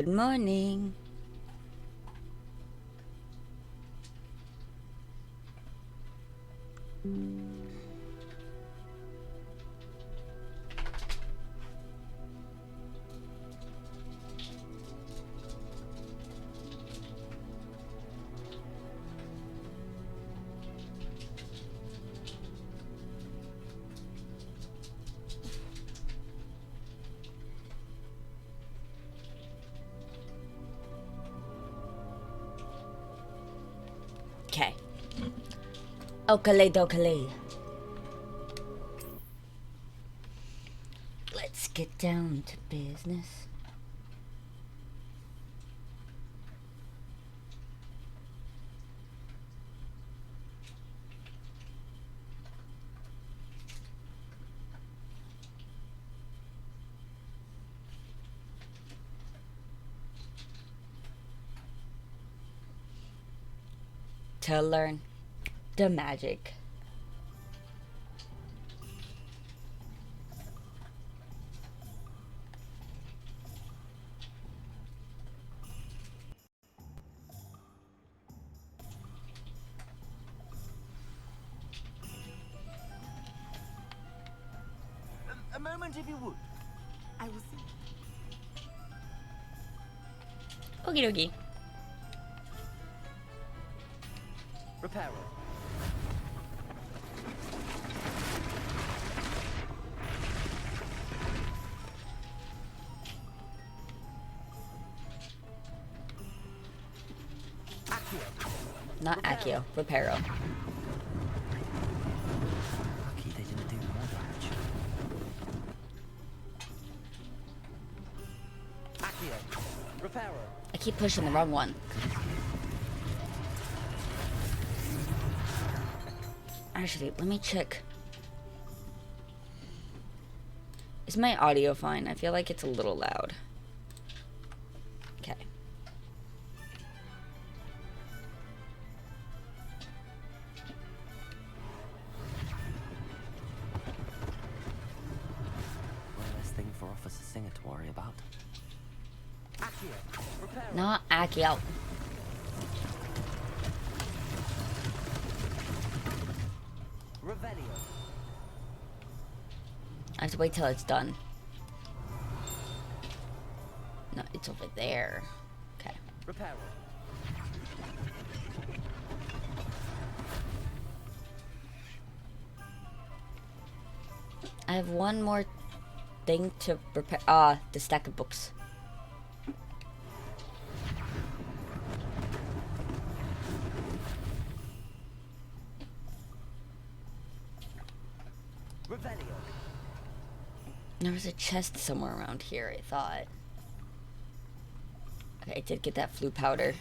Good morning. Okay. Okale dokale. Let's get down to business. To learn the magic. A moment, if you would. I will see. Okie dokie. Reparo. Not Accio, Reparo. Lucky they didn't do more damage. Accio. Reparo. I keep pushing the wrong one. Actually, let me check. Is my audio fine? I feel like it's a little loud. Okay. One less thing for Officer Singer to worry about. Accio. Reparo. Not Accio. Revelio. I have to wait till it's done. No, it's over there. Okay. Reparo. I have one more thing to prepare. The stack of books. Revelio. There was a chest somewhere around here, I thought. Okay, I did get that flu powder.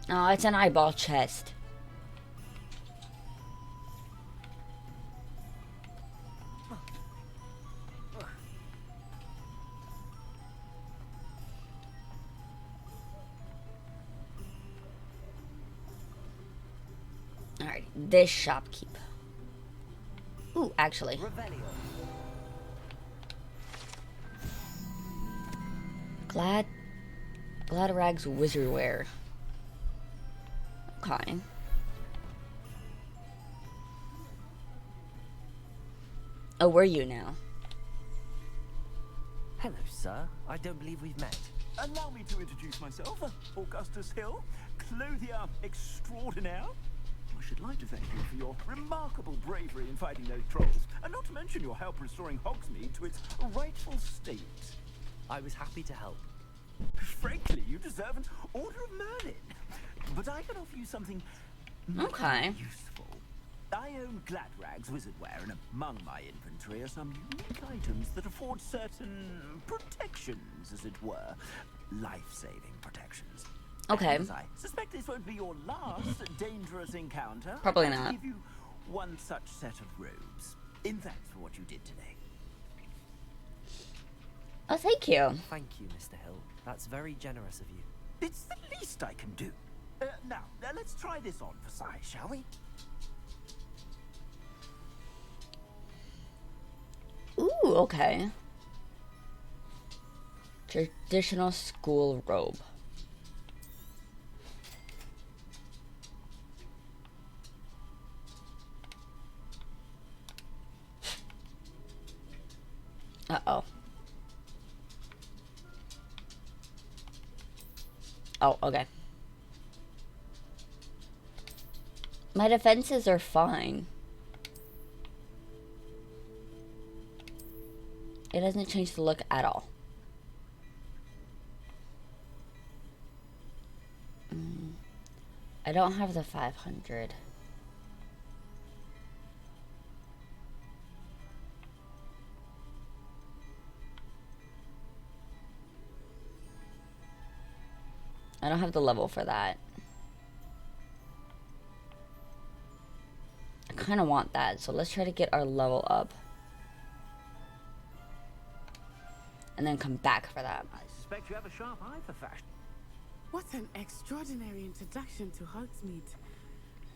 Oh, it's an eyeball chest. Alright, this shopkeep. Ooh, actually. Revelio. Gladrag's wizardwear. Okay. Oh, were you now? Hello, sir. I don't believe we've met. Allow me to introduce myself, Augustus Hill, clothier extraordinaire. I should like to thank you for your remarkable bravery in fighting those trolls, and not to mention your help restoring Hogsmeade to its rightful state. I was happy to help. Frankly, you deserve an Order of Merlin. But I can offer you something Okay. useful. I own Gladrag's wizardwear, and among my inventory are some unique items that afford certain protections, as it were. Life-saving protections. Okay. As I suspect this won't be your last dangerous encounter, Probably I'd like to not. give you one such set of robes, in thanks for what you did today. Oh, thank you. Thank you, Mr. Hill. That's very generous of you. It's the least I can do. Now, let's try this on for size, shall we? Ooh, okay. Traditional school robe. Uh-oh. Oh, okay. My defenses are fine. It doesn't change the look at all. I don't have the 500. I don't have the level for that. I kind of want that, so let's try to get our level up. And then come back for that. I suspect you have a sharp eye for fashion. What an extraordinary introduction to Hogsmeade.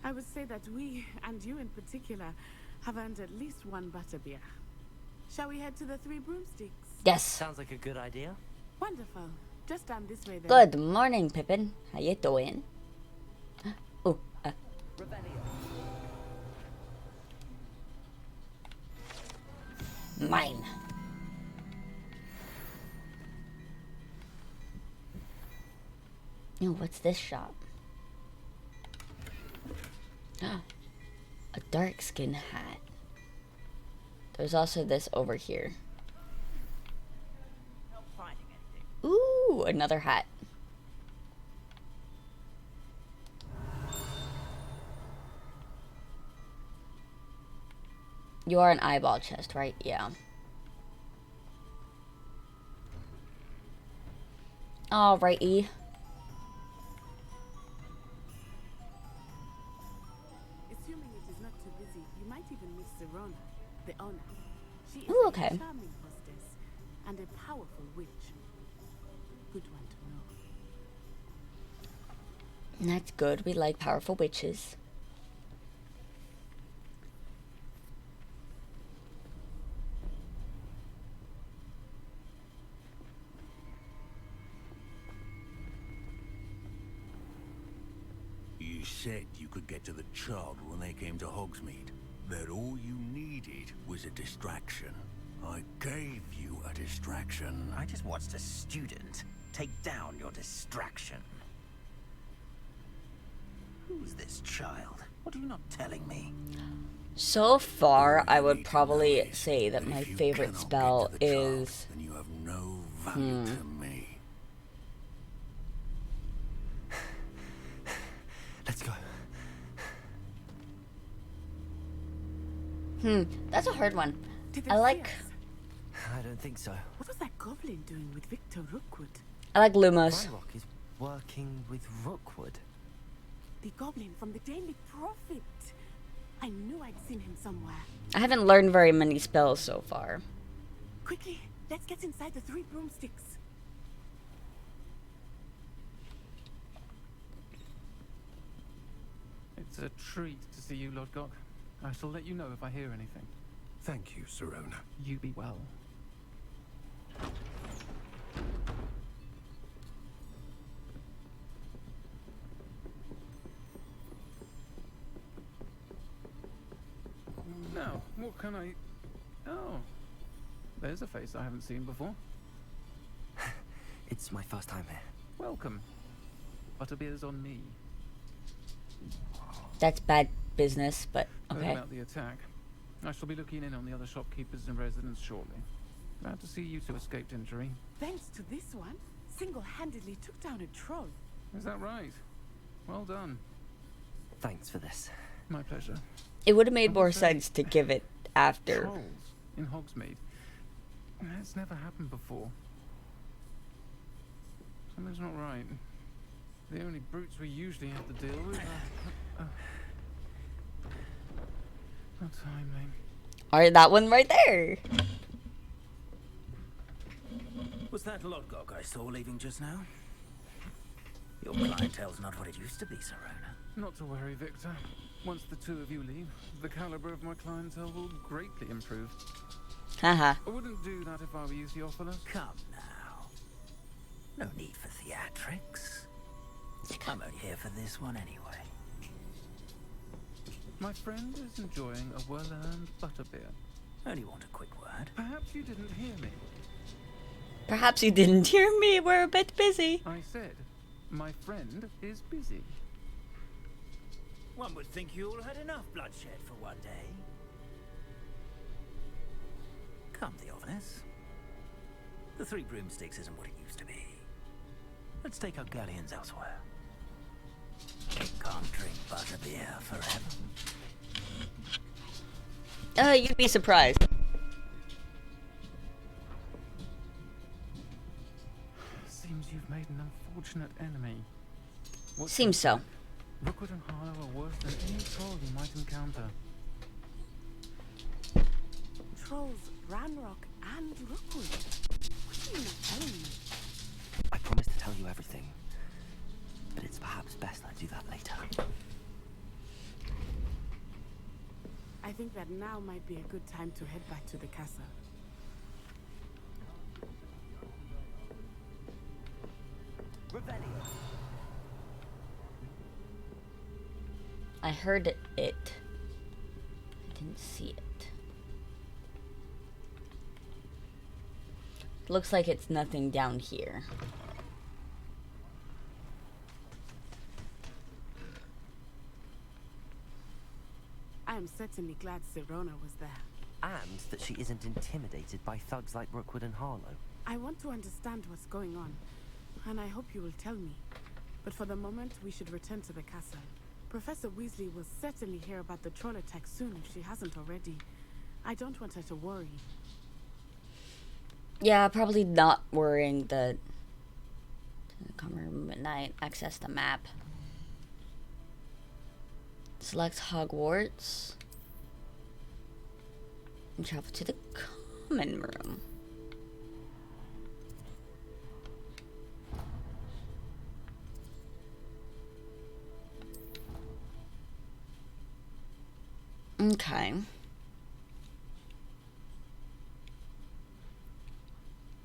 I would say that we, and you in particular, have earned at least one butterbeer. Shall we head to the Three Broomsticks? Yes. Sounds like a good idea. Wonderful. Just down this way then. Good morning, Pippin. How you doing? Oh, mine. Oh, what's this shop? A dark skin hat. There's also this over here. Not finding anything. Ooh, another hat. You are an eyeball chest, right? Yeah. Alrighty. Assuming it is not too busy, you might even meet Serona, the owner. She is Ooh, a okay. charming hostess and a powerful witch. Good one to know. That's good. We like powerful witches. You said you could get to the child when they came to Hogsmeade. That all you needed was a distraction. I gave you a distraction. I just watched a student take down your distraction. Who's this child? What are you not telling me? So far, I would probably say that my If you favorite cannot spell get to the child, is... then you have no value to me. Let's go. That's a hard one. Did they I see like... us? I don't think so. What was that goblin doing with Victor Rookwood? I like Lumos. Rock is working with Rookwood. The goblin from the Daily Prophet. I knew I'd seen him somewhere. I haven't learned very many spells so far. Quickly, let's get inside the Three Broomsticks. It's a treat to see you, Lodgok. I shall let you know if I hear anything. Thank you, Serona. You be well. Now, what can I... Oh, there's a face I haven't seen before. It's my first time here. Welcome. Butterbeer's on me. That's bad business, but Heard okay. about the attack. I shall be looking in on the other shopkeepers and residents shortly. Glad to see you two escaped injury. Thanks to this one, single-handedly took down a troll. Is that right? Well done. Thanks for this. My pleasure. It would have made I more must say, sense to give it after. Trolls in Hogsmeade. That's never happened before. Something's not right. The only brutes we usually have to deal with are... Not timely. Alright, that one right there. Was that Lodgok I saw leaving just now? Your clientele's not what it used to be, Serona. Not to worry, Victor. Once the two of you leave, the caliber of my clientele will greatly improve. Haha. I wouldn't do that if I were you, Theophilus. Come now. No need for theatrics. I'm only here for this one anyway. My friend is enjoying a well-earned butterbeer. Only want a quick word. Perhaps you didn't hear me. Perhaps you didn't hear me. We're a bit busy. I said, my friend is busy. One would think you all had enough bloodshed for one day. Come, Theophilus. The Three Broomsticks isn't what it used to be. Let's take our galleons elsewhere. Can't drink butterbeer forever. You'd be surprised. Seems you've made an unfortunate enemy. What Seems so. Rookwood and Harlow are worse than any troll you might encounter. Trolls, Ranrock, and Rookwood. What are you telling me? I promised to tell you everything. But it's perhaps best I do that later. I think that now might be a good time to head back to the castle. I heard it. I didn't see it. Looks like it's nothing down here. I am certainly glad Sirona was there. And that she isn't intimidated by thugs like Rookwood and Harlow. I want to understand what's going on, and I hope you will tell me. But for the moment, we should return to the castle. Professor Weasley will certainly hear about the troll attack soon if she hasn't already. I don't want her to worry. Yeah, probably not worrying that common room at night. Access the map. Select Hogwarts. And travel to the common room. Okay.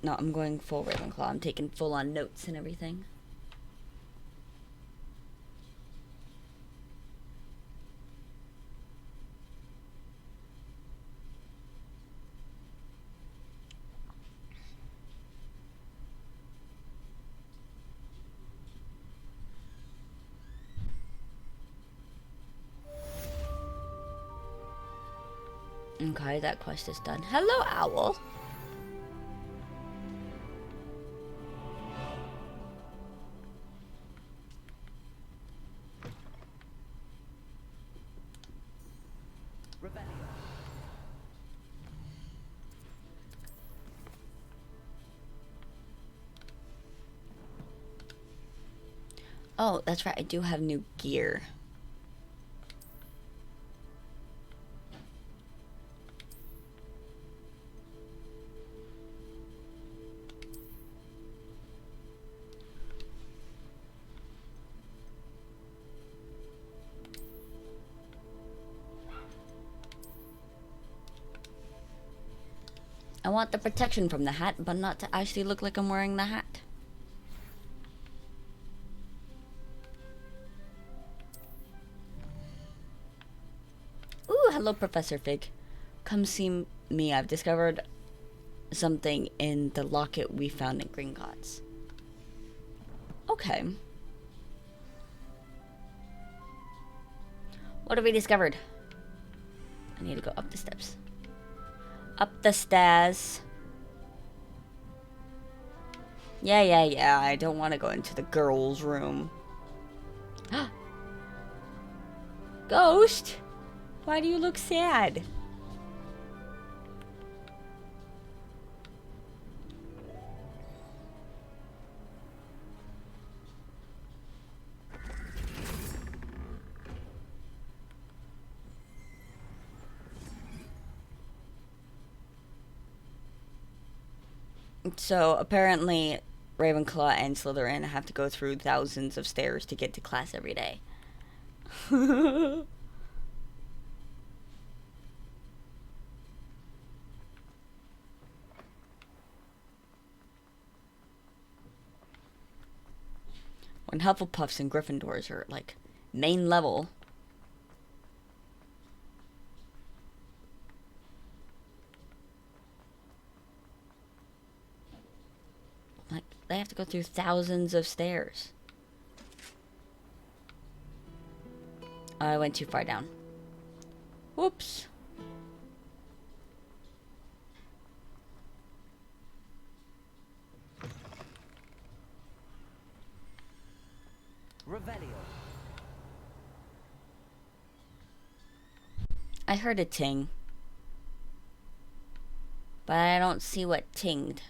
No, I'm going full Ravenclaw. I'm taking full-on notes and everything. Okay, that quest is done. Hello, Owl. Oh, that's right. I do have new gear. I want the protection from the hat, but not to actually look like I'm wearing the hat. Ooh, hello, Professor Fig. Come see me. I've discovered something in the locket we found in Gringotts. Okay. What have we discovered? I need to go up the steps. Up the stairs. Yeah. I don't want to go into the girls' room. Ghost? Why do you look sad? So apparently Ravenclaw and Slytherin have to go through thousands of stairs to get to class every day. When Hufflepuffs and Gryffindors are like main level. Like they have to go through thousands of stairs. I went too far down. Whoops. Revelio. I heard a ting. But I don't see what tinged.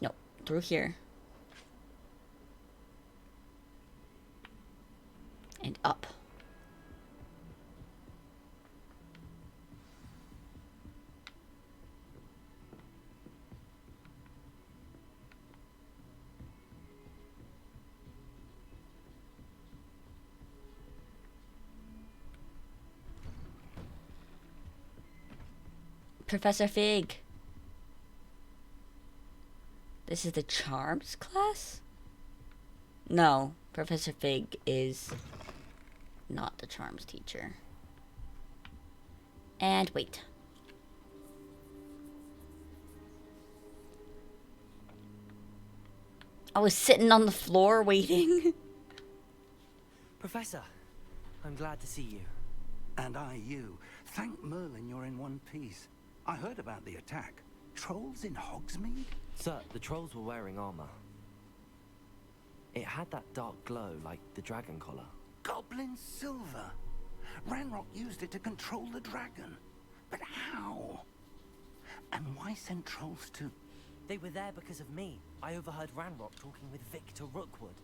Nope, through here. And up. Professor Fig. This is the Charms class? No, Professor Fig is not the Charms teacher. And wait. I was sitting on the floor waiting. Professor, I'm glad to see you. And I you. Thank Merlin you're in one piece. I heard about the attack. Trolls in Hogsmeade? Sir, the trolls were wearing armor. It had that dark glow like the dragon collar. Goblin silver. Ranrock used it to control the dragon. But how? And why send trolls to... They were there because of me. I overheard Ranrock talking with Victor Rookwood.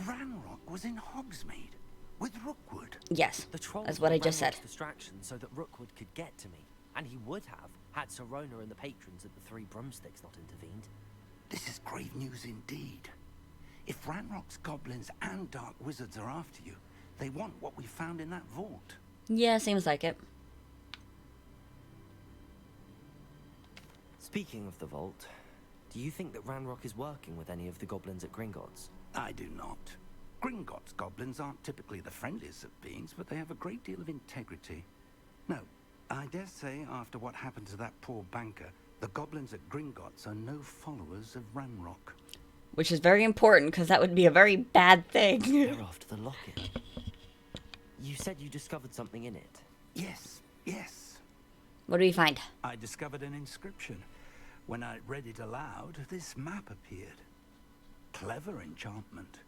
Ranrock was in Hogsmeade with Rookwood. Yes, The trolls that's what I were just said. Ranrock's distraction so that Rookwood could get to me. And he would have, had Serona and the patrons at the Three Broomsticks not intervened. This is grave news indeed. If Ranrock's goblins and dark wizards are after you, they want what we found in that vault. Yeah, seems like it. Speaking of the vault, do you think that Ranrock is working with any of the goblins at Gringotts? I do not. Gringotts goblins aren't typically the friendliest of beings, but they have a great deal of integrity. No, I dare say after what happened to that poor banker, the goblins at Gringotts are no followers of Ranrock. Which is very important, because that would be a very bad thing. They're after the locket. You said you discovered something in it. Yes, yes. What do we find? I discovered an inscription. When I read it aloud, this map appeared. Clever enchantment.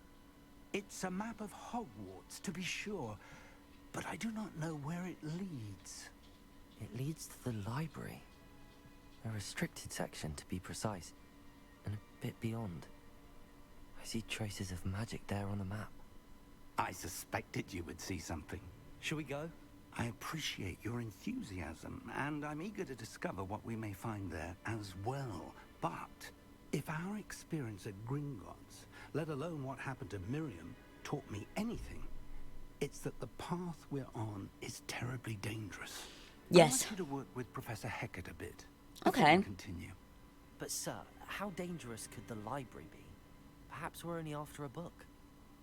It's a map of Hogwarts, to be sure, but I do not know where it leads. It leads to the library. A restricted section, to be precise, and a bit beyond. I see traces of magic there on the map. I suspected you would see something. Shall we go? I appreciate your enthusiasm, and I'm eager to discover what we may find there as well. But if our experience at Gringotts, let alone what happened to Miriam, taught me anything, it's that the path we're on is terribly dangerous. Yes. I want you to work with Professor Hecat a bit. Okay. Continue. But sir, how dangerous could the library be? Perhaps we're only after a book.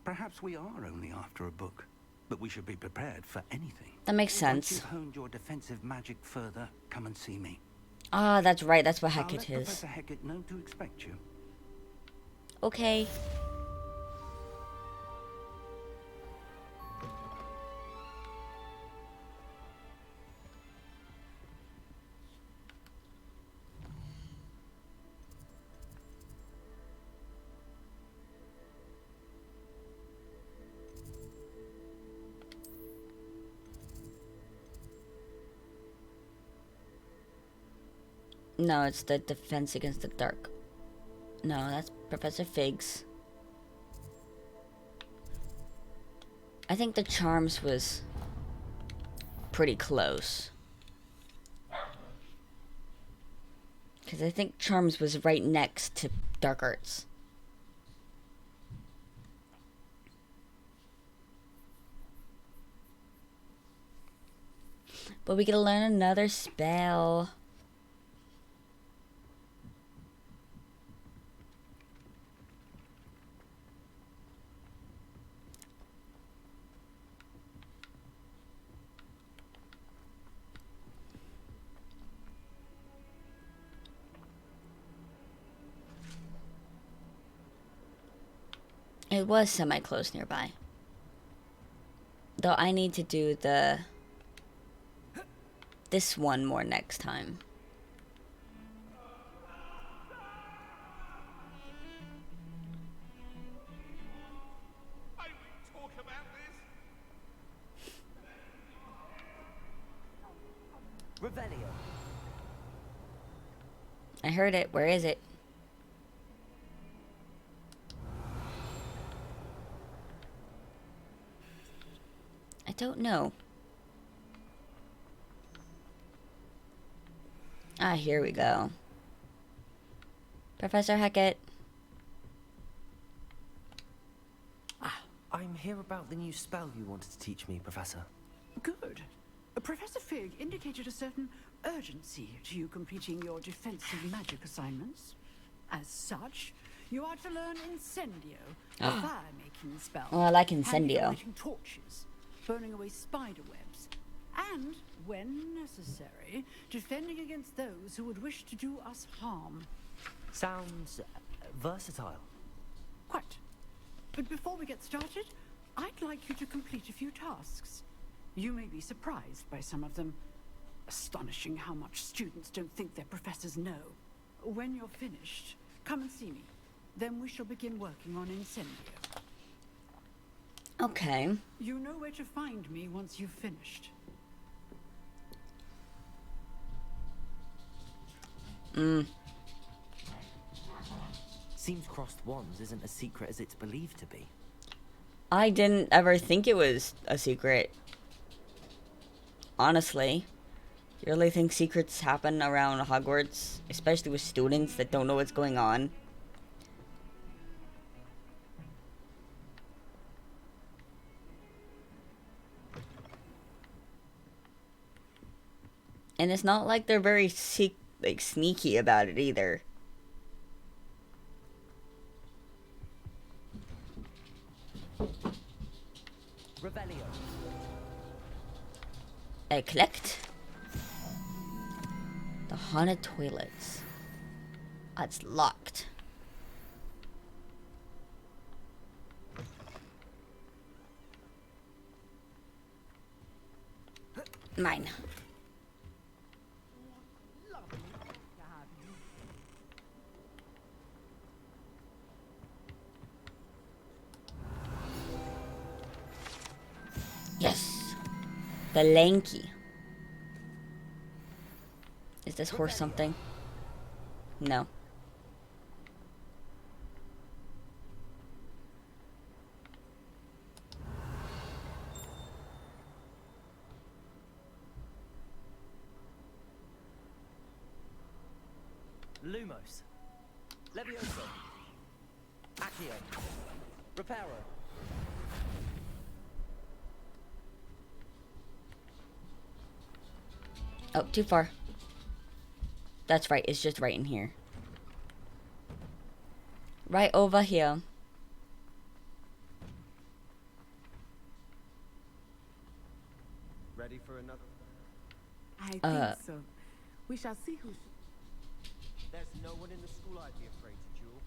Perhaps we are only after a book, but we should be prepared for anything. That makes Once sense. you've honed your defensive magic further, come and see me. Ah, that's right. That's what I'll Hecat let is. Professor Hecat know to expect you. Okay. No, it's the defense against the dark. No, that's Professor Fig's. I think the charms was pretty close. Because I think charms was right next to dark arts. But we get to learn another spell. It was semi-close nearby. Though I need to do this one more next time. I will talk about this. Revelio. I heard it. Where is it? I don't know. Ah, here we go. Professor Hackett. I'm here about the new spell you wanted to teach me, Professor. Good. Professor Fig indicated a certain urgency to you completing your defensive magic assignments. As such, you are to learn Incendio, a fire-making spell. Oh, I like handling Incendio. lighting torches, burning away spider webs, and, when necessary, defending against those who would wish to do us harm. Sounds versatile. Quite. But before we get started, I'd like you to complete a few tasks. You may be surprised by some of them. Astonishing how much students don't think their professors know. When you're finished, come and see me. Then we shall begin working on Incendio. Okay. You know where to find me once you've finished. Seems crossed wands isn't as secret as it's believed to be. I didn't ever think it was a secret. Honestly. You really think secrets happen around Hogwarts? Especially with students that don't know what's going on? And it's not like they're very sneaky about it either. Revelio. I collect the haunted toilets. Oh, it's locked. Mine. Yes. The lanky. Is this horse something? No. Lumos. Levioso. Accio. Reparo. Oh, too far. That's right, it's just right in here. Right over here. Ready for another? I think so. We shall see who. There's no one in the school I'd be afraid to duel.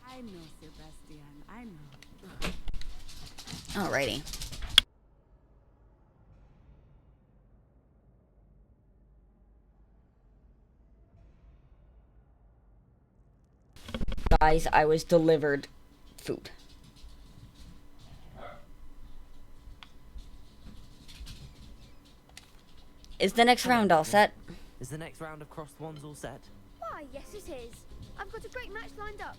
I know, Sebastian. I know. Alrighty. Guys, I was delivered food. Is the next round all set? Is the next round of crossed wands all set? Why, yes it is. I've got a great match lined up.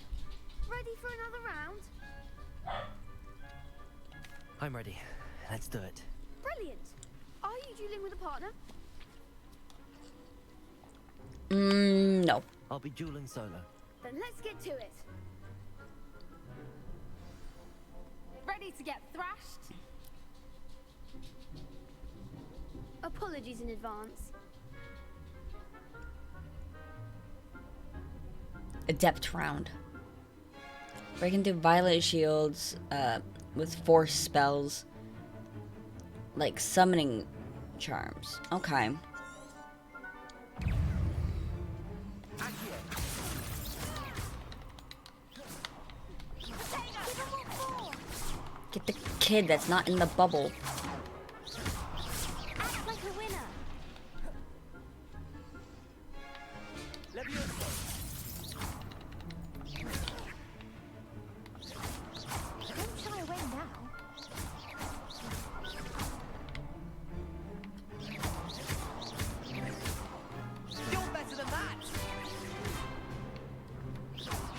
Ready for another round? I'm ready. Let's do it. Brilliant. Are you dueling with a partner? No. I'll be dueling solo. Then let's get to it. Ready to get thrashed? Apologies in advance. Adept round. Breaking through violet shields with force spells like summoning charms. Okay. Get the kid that's not in the bubble. Act like a winner. Don't shy away now. You're better than that!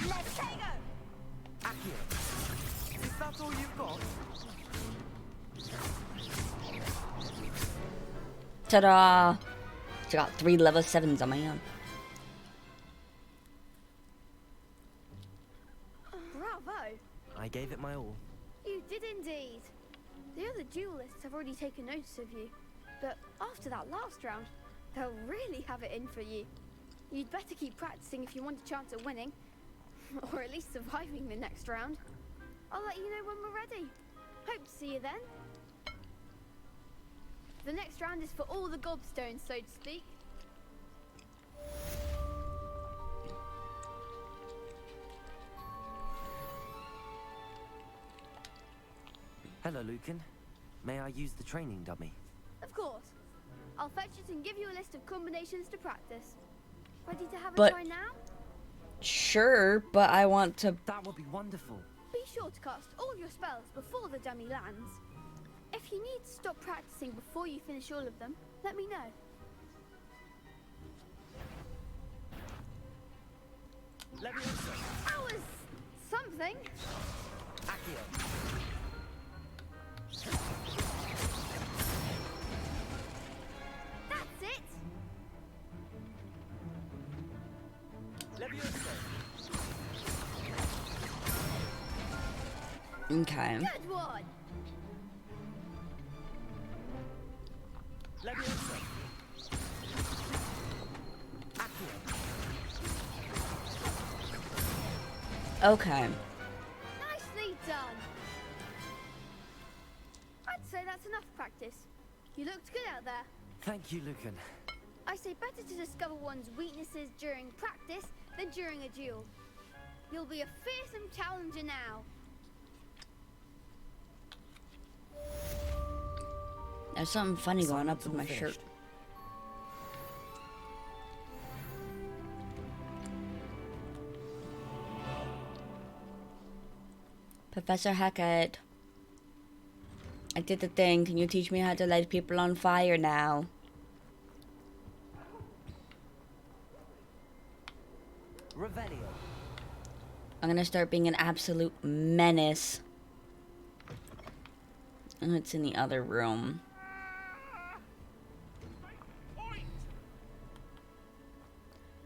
Let's take her. Akio, is that all you've got? Ta-da! I got 3 level 7s on my own. Bravo. I gave it my all. You did indeed. The other duelists have already taken notice of you, but after that last round, they'll really have it in for you. You'd better keep practicing if you want a chance at winning, or at least surviving the next round. I'll let you know when we're ready. Hope to see you then. The next round is for all the gobstones, so to speak. Hello, Lucan. May I use the training dummy? Of course. I'll fetch it and give you a list of combinations to practice. Ready to have a But- try now? Sure, but I want to... That would be wonderful. Be sure to cast all your spells before the dummy lands. If you need to stop practicing before you finish all of them, let me know. Leviosa, That was something. Akio. That's it. Leviosa, Okay. Good one. Leviosa. Akio. Okay. Nicely done. I'd say that's enough practice. You looked good out there. Thank you, Lucan. I say better to discover one's weaknesses during practice than during a duel. You'll be a fearsome challenger now. There's something funny going up Assignment's with all my shirt. finished. Professor Hackett. I did the thing. Can you teach me how to light people on fire now? Revelio. I'm gonna start being an absolute menace. And it's in the other room.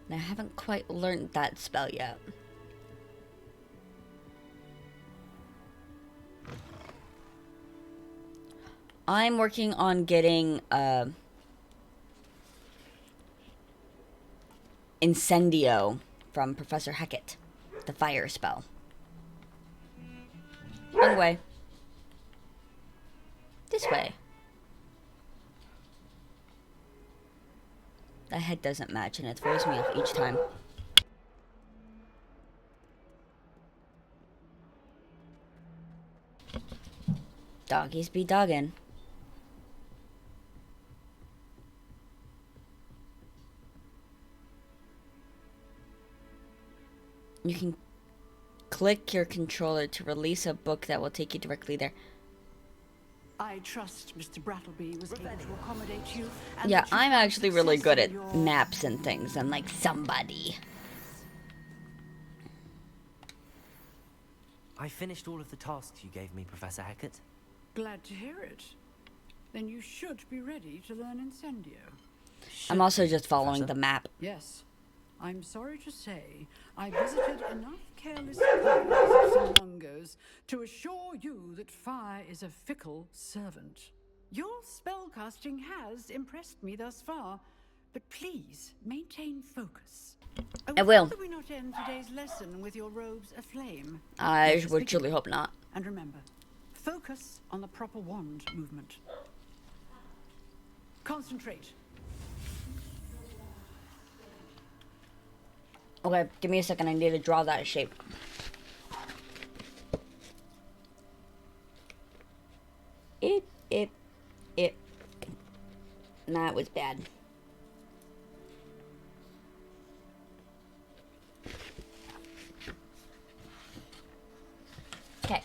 And I haven't quite learned that spell yet. I'm working on getting Incendio from Professor Hackett, the fire spell. Wrong way. This way. The head doesn't match and it throws me off each time. Doggies be doggin'. You can click your controller to release a book that will take you directly there. I trust Mr. Brattleby was able to accommodate you. And Yeah, that you I'm found actually really success good in at your- maps and things. I'm like somebody. I finished all of the tasks you gave me, Professor Hackett. Glad to hear it. Then you should be ready to learn Incendio. I'm also just following Professor? the map. Yes. I'm sorry to say, I visited enough careless players of some mungos to assure you that fire is a fickle servant. Your spellcasting has impressed me thus far, but please maintain focus. I will. That we not end today's lesson with your robes aflame. I would truly hope not. And remember, focus on the proper wand movement. Concentrate. Okay, give me a second. I need to draw that shape. It. Nah, it was bad. Okay.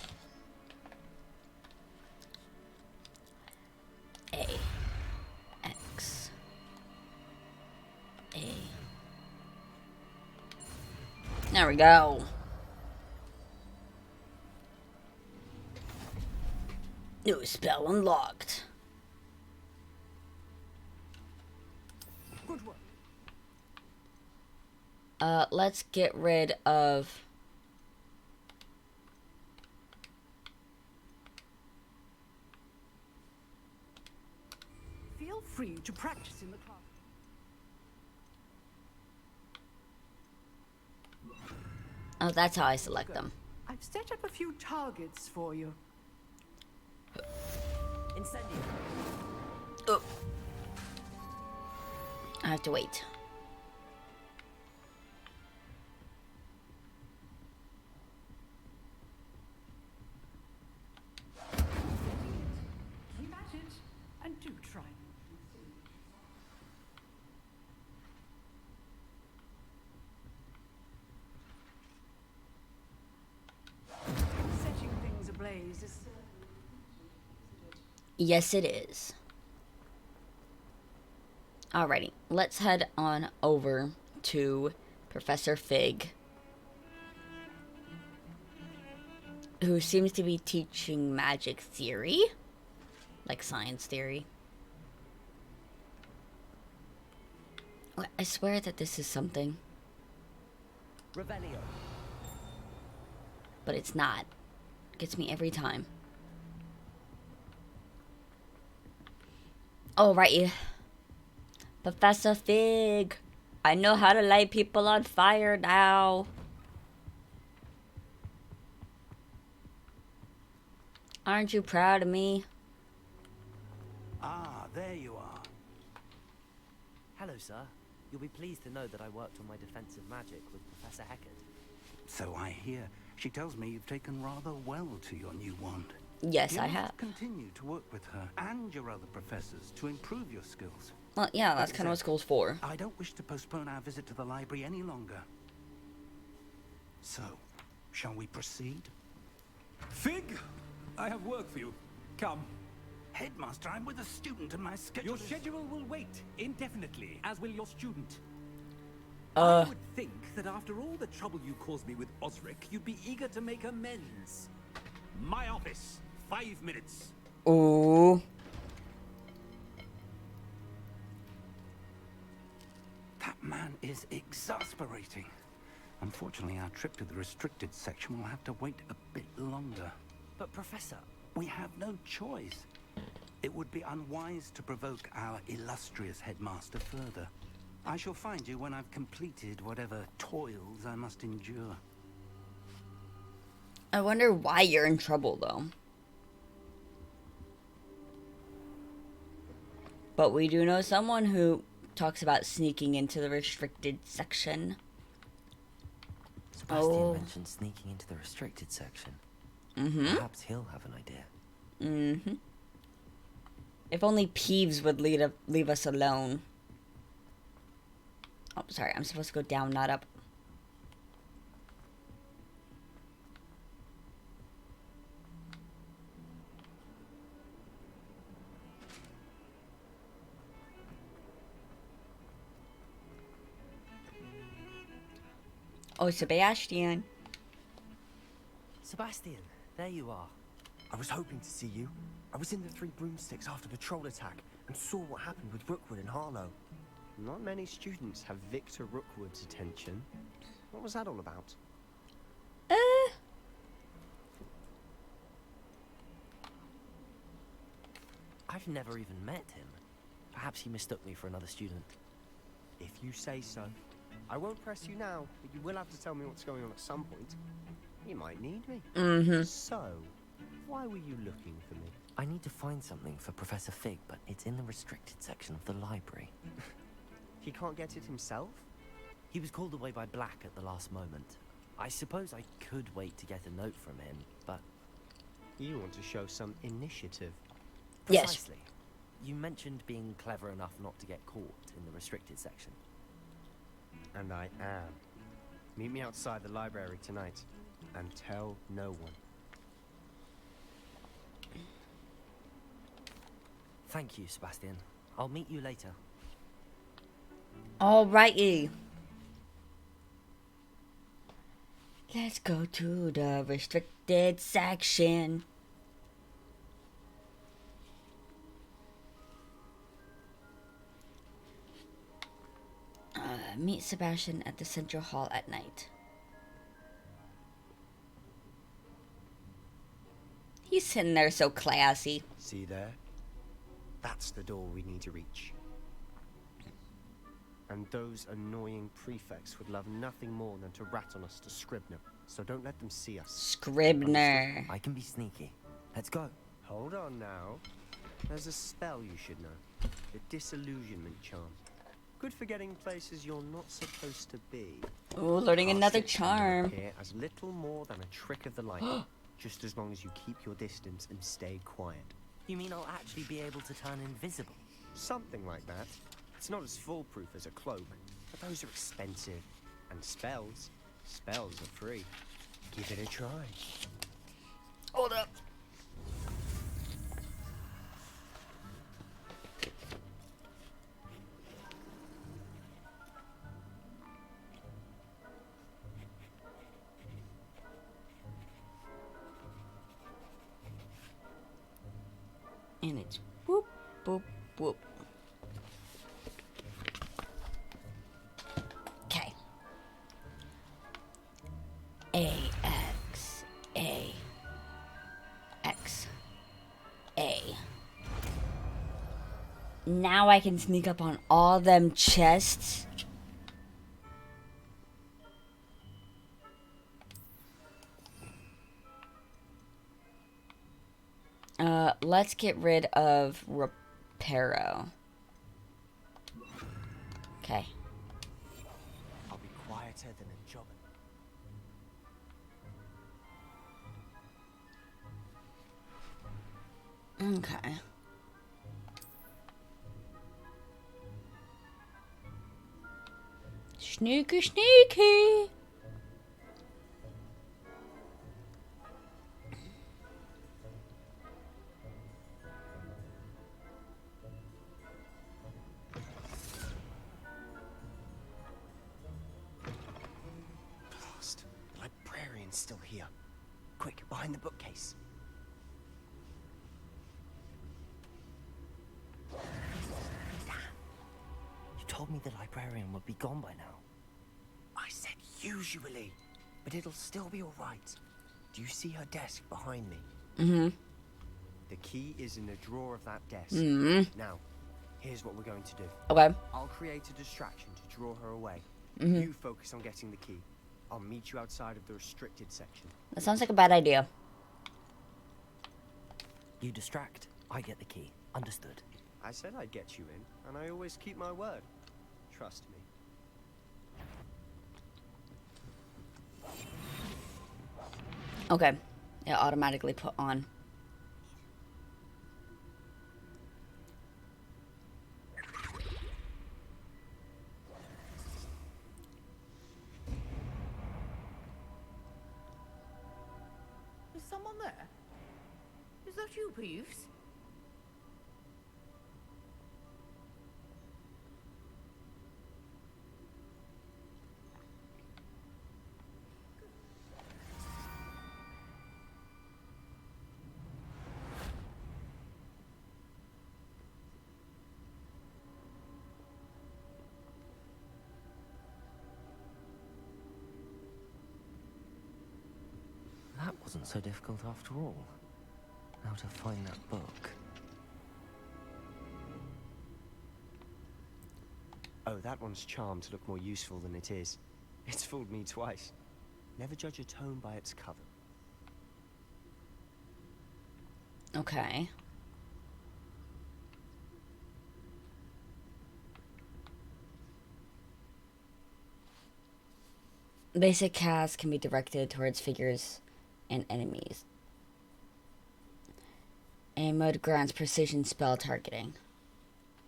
A. X. A. There we go. New spell unlocked. Good work. Let's get rid of... Feel free to practice in the class. Oh, that's how I select them. I've set up a few targets for you. Incendio. Oh. I have to wait. Keep at it, and do try. Setting things ablaze is... Yes, it is. Alrighty, let's head on over to Professor Fig, who seems to be teaching magic theory, like science theory. I swear that this is something, Revelio. but it's not. Gets me every time. Alrighty. Professor Fig, I know how to light people on fire now. Aren't you proud of me? Ah, there you are. Hello, sir. You'll be pleased to know that I worked on my defensive magic with Professor Heckard. So I hear. She tells me you've taken rather well to your new wand. Yes, You I must have. continue to work with her and your other professors to improve your skills. Well, yeah, that's kind of what school's for. I don't wish to postpone our visit to the library any longer. So, shall we proceed? Fig, I have work for you. Come. Headmaster, I'm with a student and my schedule Your is... schedule will wait indefinitely, as will your student. Uh. I would think that after all the trouble you caused me with Osric, you'd be eager to make amends. My office, 5 minutes. Ooh. That man is exasperating. Unfortunately, our trip to the restricted section will have to wait a bit longer. But, Professor... We have no choice. It would be unwise to provoke our illustrious headmaster further. I shall find you when I've completed whatever toils I must endure. I wonder why you're in trouble, though. But we do know someone who talks about sneaking into the restricted section. Sebastian mentioned sneaking into the restricted section. Mm-hmm. Perhaps he'll have an idea. Mm-hmm. If only Peeves would leave us alone. Oh, sorry. I'm supposed to go down, not up. Oh, Sebastian. Sebastian, there you are. I was hoping to see you. I was in the Three Broomsticks after the troll attack and saw what happened with Rookwood and Harlow. Not many students have Victor Rookwood's attention. What was that all about? I I've never even met him. Perhaps he mistook me for another student. If you say so. I won't press you now, but you will have to tell me what's going on at some point. You might need me. Mm-hmm. So, why were you looking for me? I need to find something for Professor Fig, but it's in the restricted section of the library. He can't get it himself? He was called away by Black at the last moment. I suppose I could wait to get a note from him, but... You want to show some initiative. Yes. Precisely. You mentioned being clever enough not to get caught in the restricted section. And I am. Meet me outside the library tonight, and tell no one. Thank you, Sebastian. I'll meet you later. Alrighty. Let's go to the restricted section. Meet Sebastian at the Central Hall at night. He's sitting there so classy. See there? That's the door we need to reach. And those annoying prefects would love nothing more than to rat on us to Scribner. So don't let them see us. Scribner. I can be sneaky. Let's go. Hold on now. There's a spell you should know. The disillusionment charm. Good for getting places you're not supposed to be. Oh, learning another charm. Here as little more than a trick of the light. Just as long as you keep your distance and stay quiet. You mean I'll actually be able to turn invisible? Something like that. It's not as foolproof as a cloak, but those are expensive. And spells are free. Give it a try. Hold up. And it's whoop, whoop, whoop. Okay. A, X, A, X, A. Now I can sneak up on all them chests. Let's get rid of Reparo. Okay. I'll be quieter than a jobbin. Okay. Sneaky, sneaky. Blast. The librarian's still here. Quick, behind the bookcase. You told me the librarian would be gone by now. I said usually, but it'll still be all right. Do you see her desk behind me? Mm-hmm. The key is in the drawer of that desk. Mm-hmm. Now, here's what we're going to do. Okay. I'll create a distraction to draw her away. Mm-hmm. You focus on getting the key. I'll meet you outside of the restricted section. That sounds like a bad idea. You distract, I get the key. Understood. I said I'd get you in, and I always keep my word. Trust me. Okay. It automatically put on. Is someone there? Is that you, Peeves? That wasn't so difficult after all. Now to find that book. Oh, that one's charmed to look more useful than it is. It's fooled me twice. Never judge a tome by its cover. Okay. Basic casts can be directed towards figures and enemies. A mode grants precision spell targeting.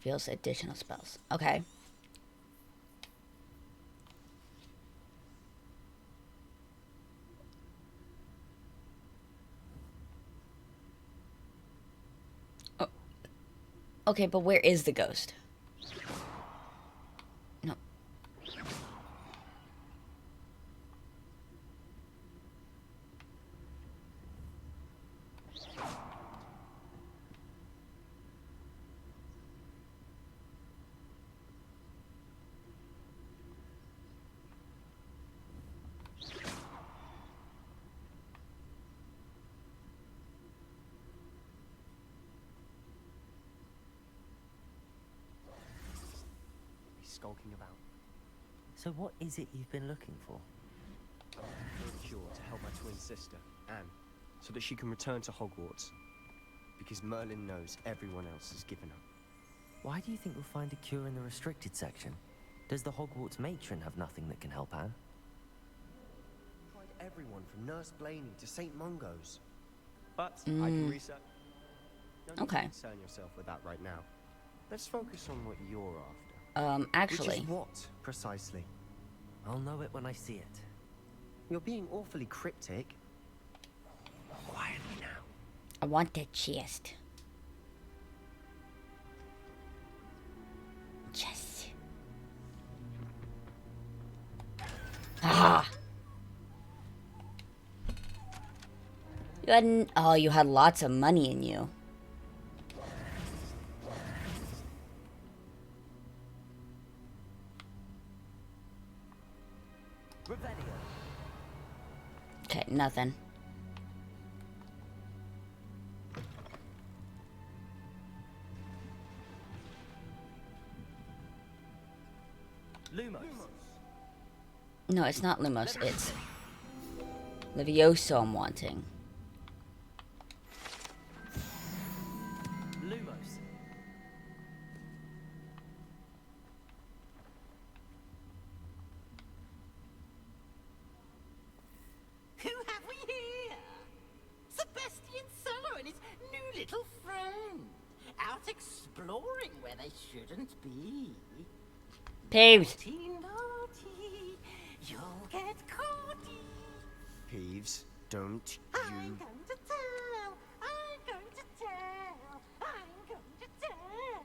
Reveals additional spells. Okay. Oh. Okay, but where is the ghost? No. He's skulking about. So what is it you've been looking for? For a cure to help my twin sister, Anne, so that she can return to Hogwarts. Because Merlin knows everyone else has given up. Why do you think we'll find a cure in the restricted section? Does the Hogwarts matron have nothing that can help Anne? Tried everyone from Nurse Blaney to St. Mungo's. But I can research. Don't need to concern yourself with that right now. Let's focus on what you're after. Actually. Which is what, precisely? I'll know it when I see it. You're being awfully cryptic. Quietly now. I want that chest. Yes. Ah. You had you had lots of money in you. Okay, nothing. Lumos. No, it's not Lumos. It's Levioso I'm wanting. Lumos. Who have we here? Sebastian Solo and his new little friend. Out exploring where they shouldn't be. Peeves. Naughty, you'll get caughty. Peeves, don't I'm you... going to tell. I'm going to tell. I'm going to tell.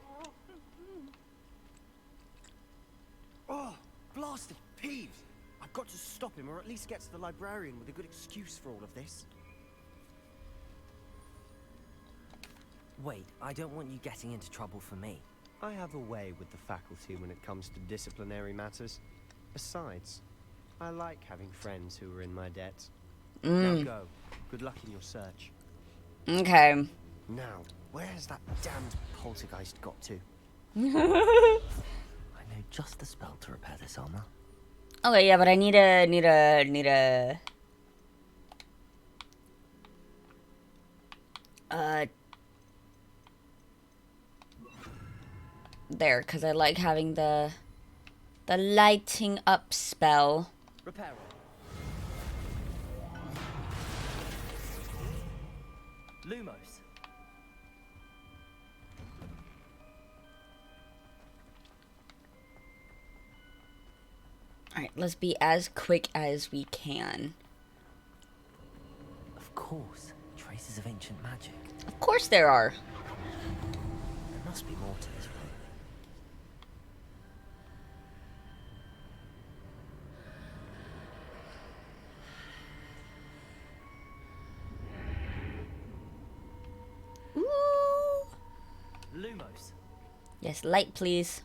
Oh, blasted Peeves! I've got to stop him, or at least get to the librarian with a good excuse for all of this. Wait, I don't want you getting into trouble for me. I have a way with the faculty when it comes to disciplinary matters. Besides, I like having friends who are in my debt. Now go. Good luck in your search. Okay. Now, where has that damned poltergeist got to? I know just the spell to repair this armor. Okay, yeah, but I need a there, because I like having the lighting up spell. Repair. Lumos. Alright, let's be as quick as we can. Of course, traces of ancient magic. Of course there are. There must be more to this room. Ooh. Lumos. Yes, light please.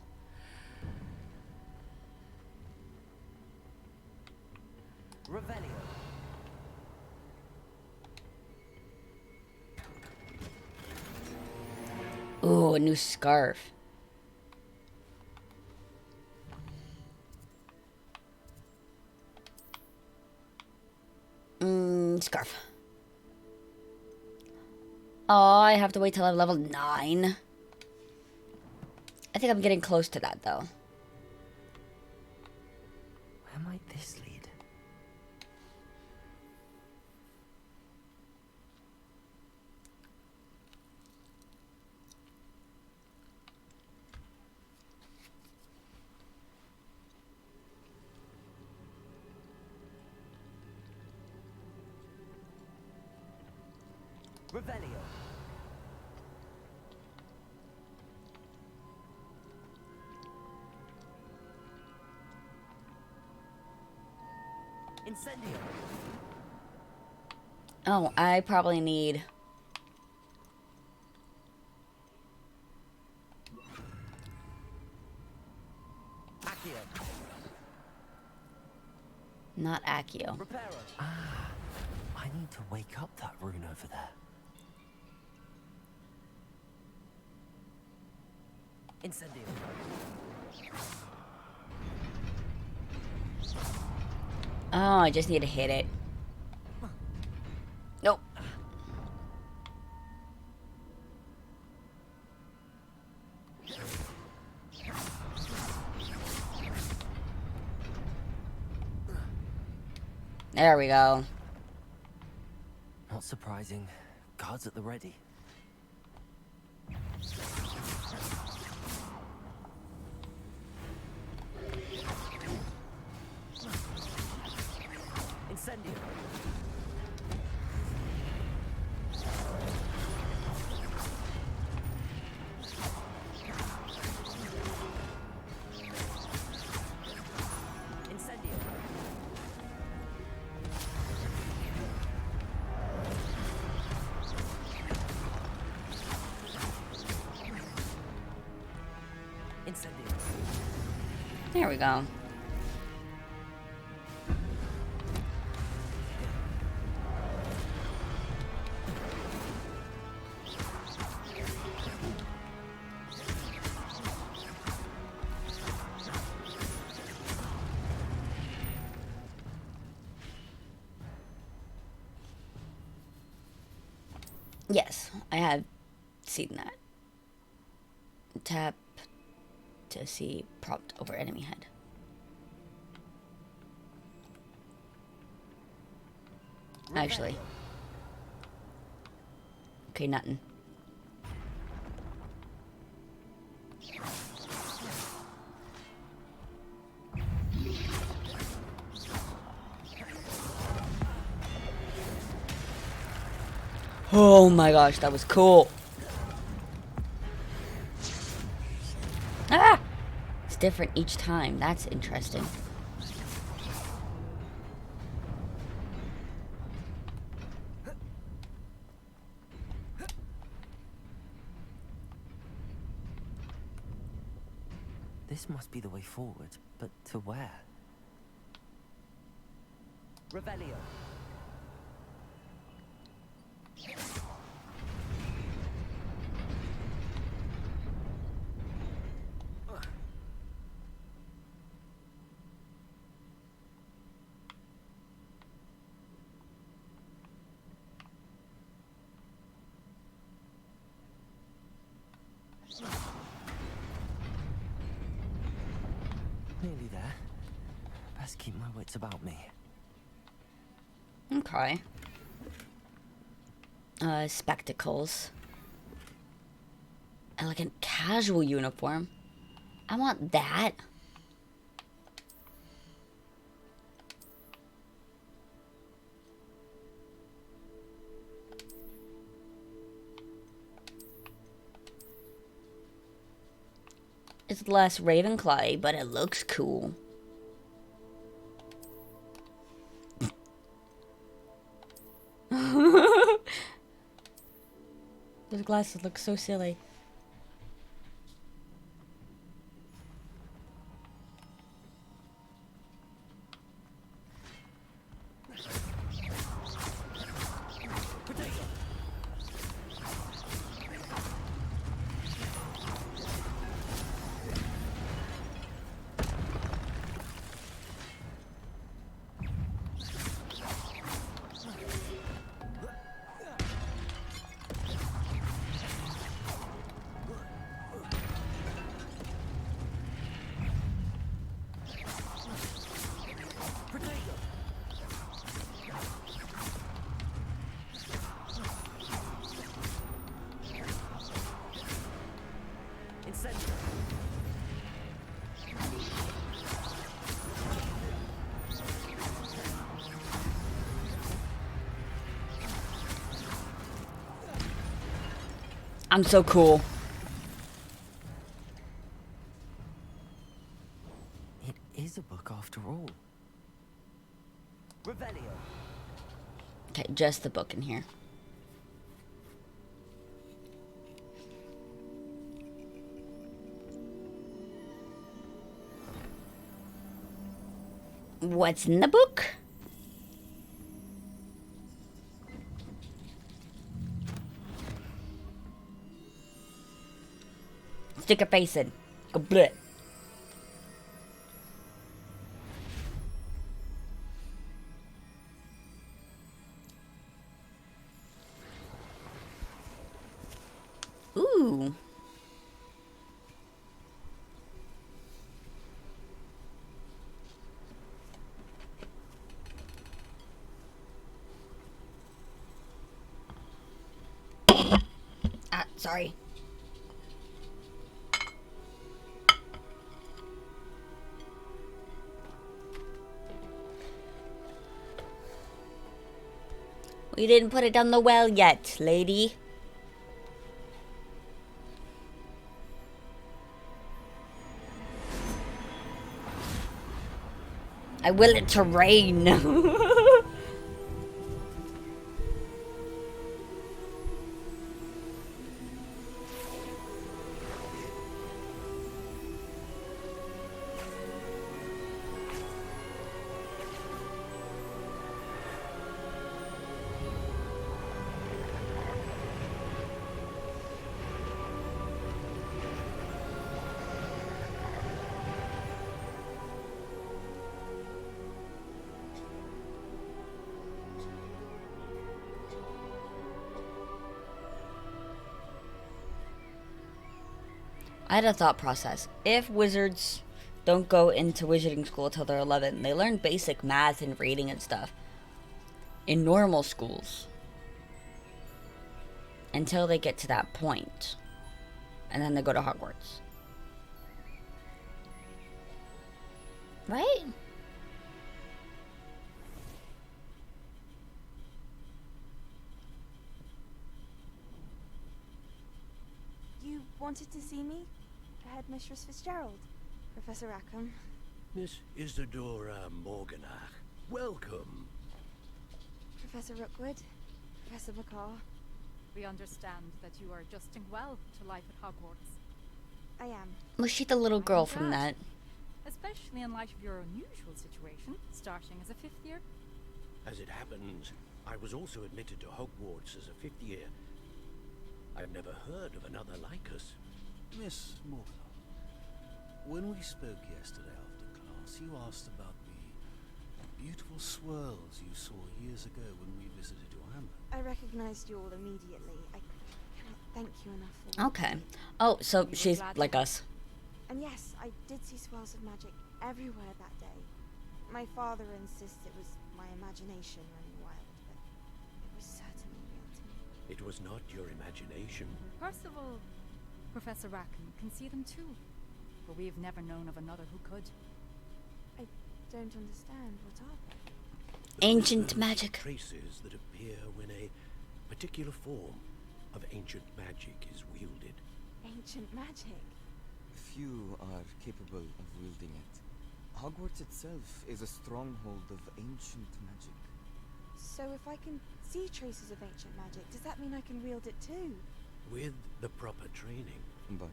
Revelio. Ooh, a new scarf. Oh, I have to wait till I'm level 9. I think I'm getting close to that, though. Where might this lead? Revelio. Incendio. Oh, I probably need... Accio. Not Accio. Reparo. Ah, I need to wake up that rune over there. Incendio. Oh, I just need to hit it. Nope. There we go. Not surprising. Guards at the ready. Incendio. Incendio. Incendio. There we go. Yes, I have seen that. Tap to see prompt over enemy head. Actually. Okay, nothing. Oh my gosh, that was cool. Ah! It's different each time. That's interesting. This must be the way forward, but to where? Revelio. Nearly there. Best keep my wits about me. Okay. Spectacles. Elegant casual uniform. I want that. It's less Ravenclaw, but it looks cool. Those glasses look so silly. center. I'm so cool. It is a book after all. Revelio. Okay, just the book in here. What's in the book? Stick your face in. Go bleh. Ooh. Ah, sorry. We didn't put it down the well yet, lady. I will it to rain. I had a thought process. If wizards don't go into wizarding school till they're 11, they learn basic math and reading and stuff in normal schools until they get to that point, and then they go to Hogwarts. Right? You wanted to see me? Headmistress Fitzgerald, Professor Rackham. Miss Isadora Morganach, welcome. Professor Rookwood, Professor McCaw. We understand that you are adjusting well to life at Hogwarts. I am. Was she the little girl I'm from glad. that? Especially in light of your unusual situation, starting as a 5th year. As it happens, I was also admitted to Hogwarts as a 5th year. I've never heard of another like us. Miss Morganach, when we spoke yesterday after class, you asked about the beautiful swirls you saw years ago when we visited your hamlet. I recognized you all immediately. I cannot thank you enough for Okay. Oh, so she's like us. And yes, I did see swirls of magic everywhere that day. My father insists it was my imagination running wild, but it was certainly real to me. It was not your imagination. Percival, Professor Rackham can see them too, but we've never known of another who could. I don't understand. What are they? Ancient magic. Traces that appear when a particular form of ancient magic is wielded. Ancient magic? Few are capable of wielding it. Hogwarts itself is a stronghold of ancient magic. So if I can see traces of ancient magic, does that mean I can wield it too? With the proper training. But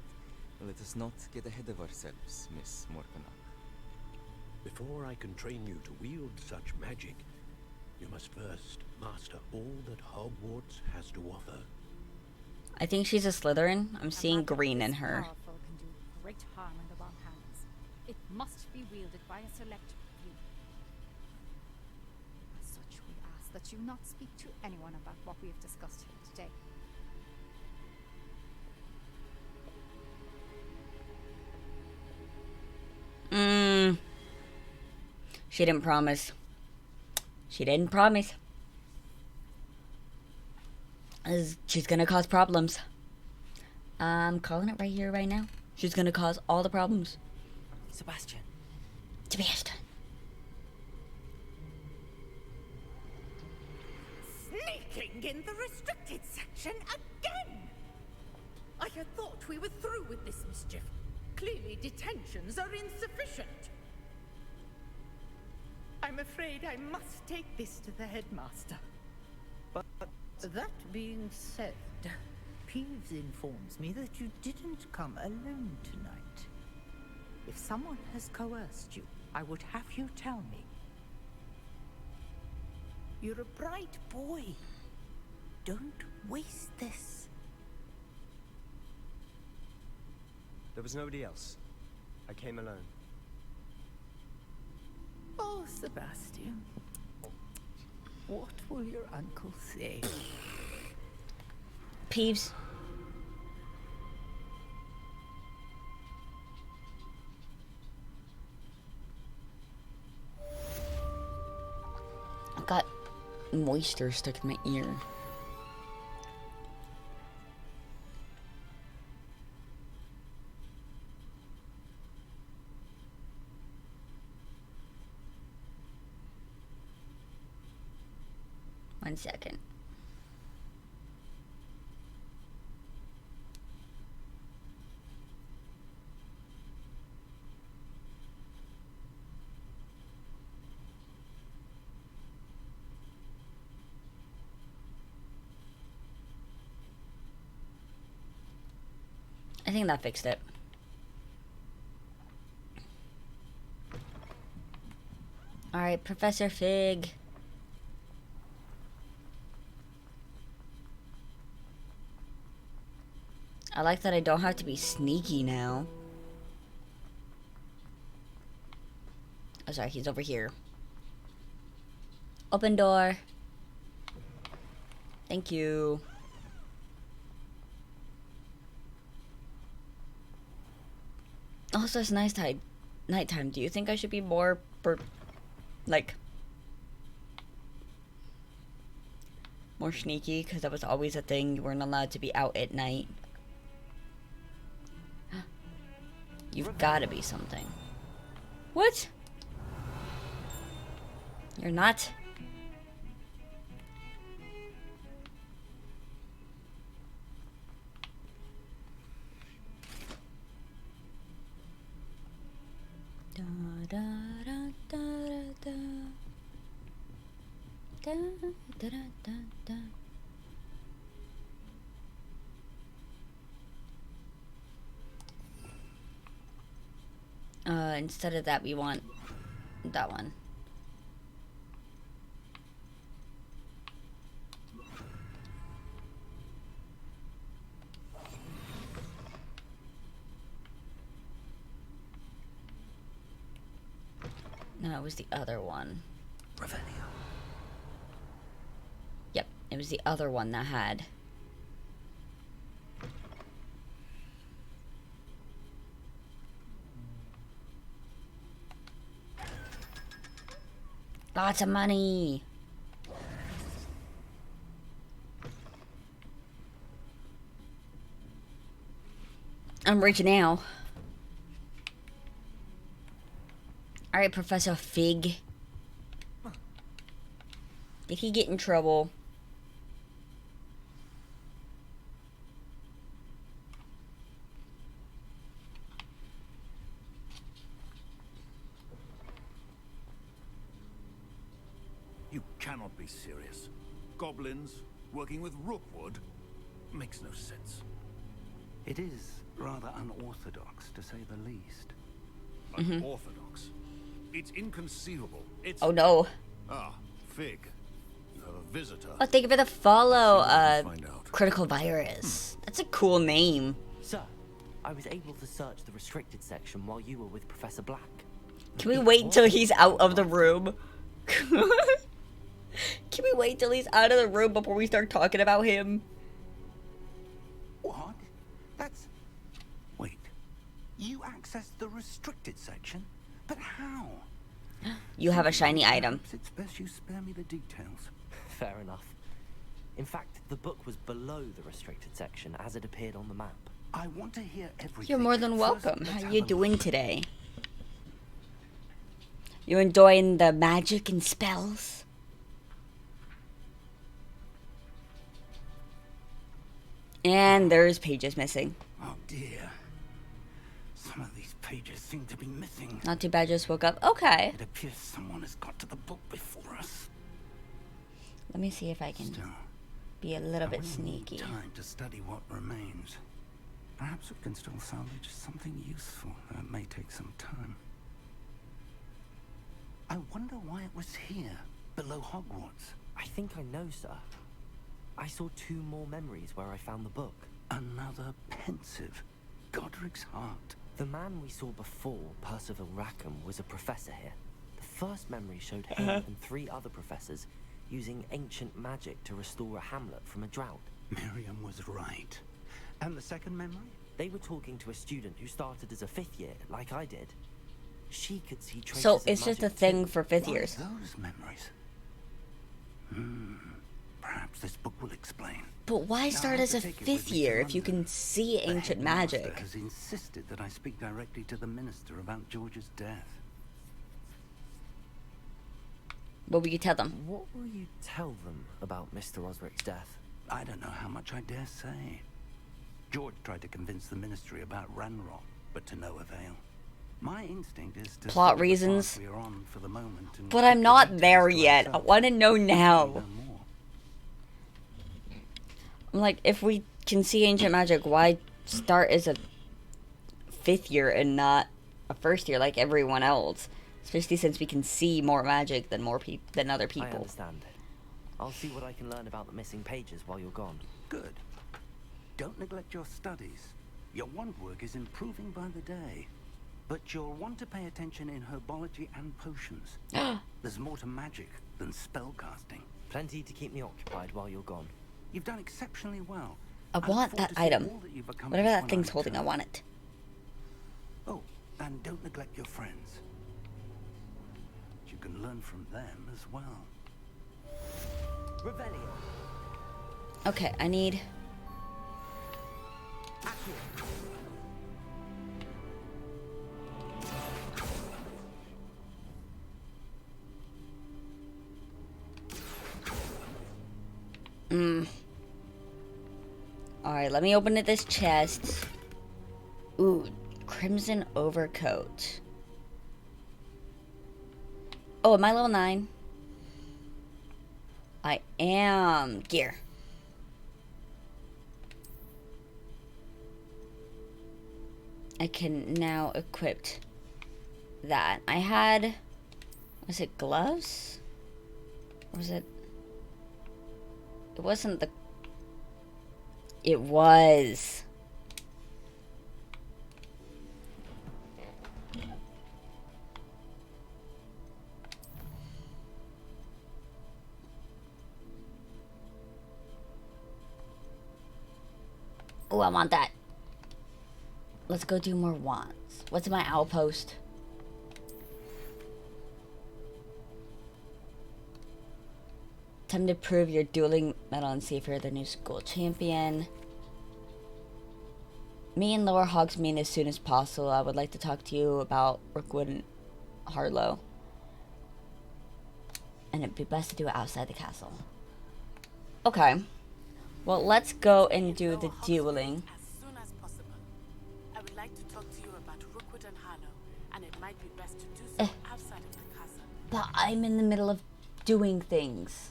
let us not get ahead of ourselves, Miss Morganach. Before I can train you to wield such magic, you must first master all that Hogwarts has to offer. I think she's a Slytherin. I'm seeing green in her. Powerful can do great harm in the wrong hands. It must be wielded by a select few. As such, we ask that you not speak to anyone about what we have discussed here today. She didn't promise. She didn't promise. She's gonna cause problems. I'm calling it right here, right now. She's gonna cause all the problems. Sebastian. Sebastian. Sneaking in the restricted section again! I had thought we were through with this mischief. Clearly detentions are insufficient. I'm afraid I must take this to the headmaster. But that being said, Peeves informs me that you didn't come alone tonight. If someone has coerced you, I would have you tell me. You're a bright boy. Don't waste this. There was nobody else. I came alone. Oh, Sebastian. What will your uncle say? Peeves. I got moisture stuck in my ear. One second. I think that fixed it. Alright, Professor Fig. I like that I don't have to be sneaky now. Oh, sorry, he's over here. Open door. Thank you. Also, it's nighttime. Do you think I should be more, more sneaky? Because that was always a thing. You weren't allowed to be out at night. You've got to be something. What? You're not? Da, da, da, da, da, da, da, da, da, da. Instead of that, we want that one. No, it was the other one. Revelio. Yep, it was the other one that had. Lots of money. I'm rich now. Alright, Professor Fig. Did he get in trouble? You cannot be serious. Goblins working with Rookwood makes no sense. It is rather unorthodox, to say the least. Unorthodox? It's inconceivable. It's... Oh no. Ah, Fig. You have a visitor. Oh, thank you for the follow, Critical Virus. That's a cool name. Sir, I was able to search the restricted section while you were with Professor Black. Can we wait till he's out of the room? Can we wait till he's out of the room before we start talking about him? What? That's... Wait. You accessed the restricted section? But how? You have a shiny item. It's best you spare me the details. Fair enough. In fact, the book was below the restricted section as it appeared on the map. I want to hear everything. You're more than First, welcome. let's How have you a doing look. today? You enjoying the magic and spells? And there's pages missing. Oh dear. Some of these pages seem to be missing. Not too bad, just woke up. Okay. It appears someone has got to the book before us. Let me see if I can Still, be a little I bit will sneaky. need time to study what remains. Perhaps we can still salvage something useful. It may take some time. I wonder why it was here, below Hogwarts. I think I know, sir. I saw 2 more memories where I found the book. Another pensive. Godric's heart. The man we saw before, Percival Rackham, was a professor here. The first memory showed him and 3 other professors using ancient magic to restore a hamlet from a drought. Miriam was right. And the second memory? They were talking to a student who started as a 5th year, like I did. She could see traces So of it's just a magic thing too. for 5th What are years. those memories? Perhaps this book will explain. But why Now, start I as a have to take it with 5th me to year if you London. can see The ancient headmaster magic? has insisted that I speak directly to the minister about George's death. What will you tell them? What will you tell them about Mr. Osric's death? I don't know how much I dare say. George tried to convince the ministry about Ranrock, but to no avail. My instinct is to Plot follow the reasons. path we are on for the moment and But keep I'm the not details there to yet. I ourselves. want to know now. No more. I'm like, if we can see ancient magic, why start as a 5th year and not a 1st year like everyone else? Especially since we can see more magic than than other I people. understand. I'll see what I can learn about the missing pages while you're gone. Good. Don't neglect your studies. Your wand work is improving by the day. But you'll want to pay attention in herbology and potions. There's more to magic than spellcasting. Plenty to keep me occupied while you're gone. You've done exceptionally well. I look want forward that to seeing item. all that you've accomplished Whatever that when thing's I holding, I return. want it. Oh, and don't neglect your friends. You can learn from them as well. Revelio. Okay, I need... Alright, let me open this chest. Ooh, crimson overcoat. Oh, am I level 9? I am. Gear. I can now equip that. I had... Was it gloves? Or was it... It wasn't the... It was. Oh, I want that. Let's go do more wands. What's my outpost? Time to prove your dueling medal and see if you're the new school champion. Me and Lower Hogsmeade as soon as possible. I would like to talk to you about Rookwood and Harlow. And it'd be best to do it outside the castle. Okay. Well, let's go and do the dueling. As soon as possible. I would like to talk to you about Rookwood and Harlow, and it might be best to do so outside of the castle. But I'm in the middle of doing things.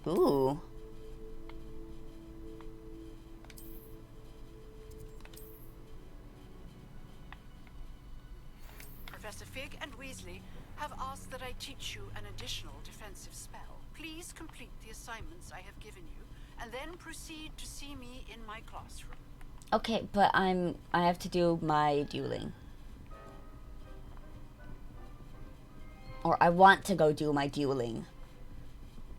Ooh. Professor Fig and Weasley have asked that I teach you an additional defensive spell. Please complete the assignments I have given you, and then proceed to see me in my classroom. Okay, but I have to do my dueling. Or I want to go do my dueling.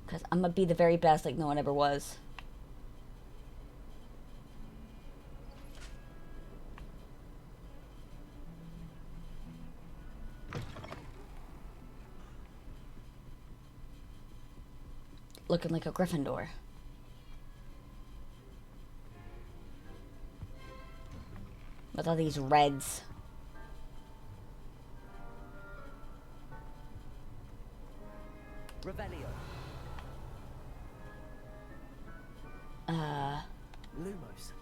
Because I'm going to be the very best like no one ever was. Looking like a Gryffindor. With all these reds. Revelio. Lumos.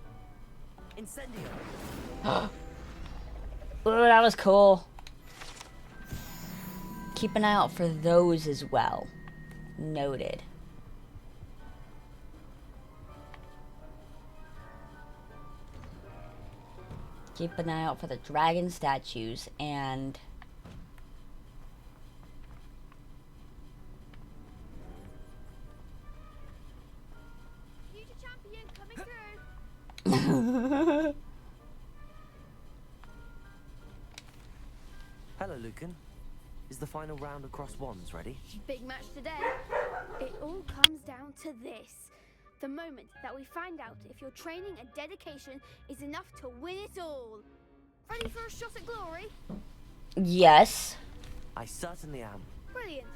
Incendio. Ooh, that was cool. Keep an eye out for those as well. Noted. Keep an eye out for the dragon statues and... Future champion coming through. Hello, Lucan. Is the final round across wands ready? Big match today. It all comes down to this. The moment that we find out if your training and dedication is enough to win it all. Ready for a shot at glory? Yes. I certainly am. Brilliant.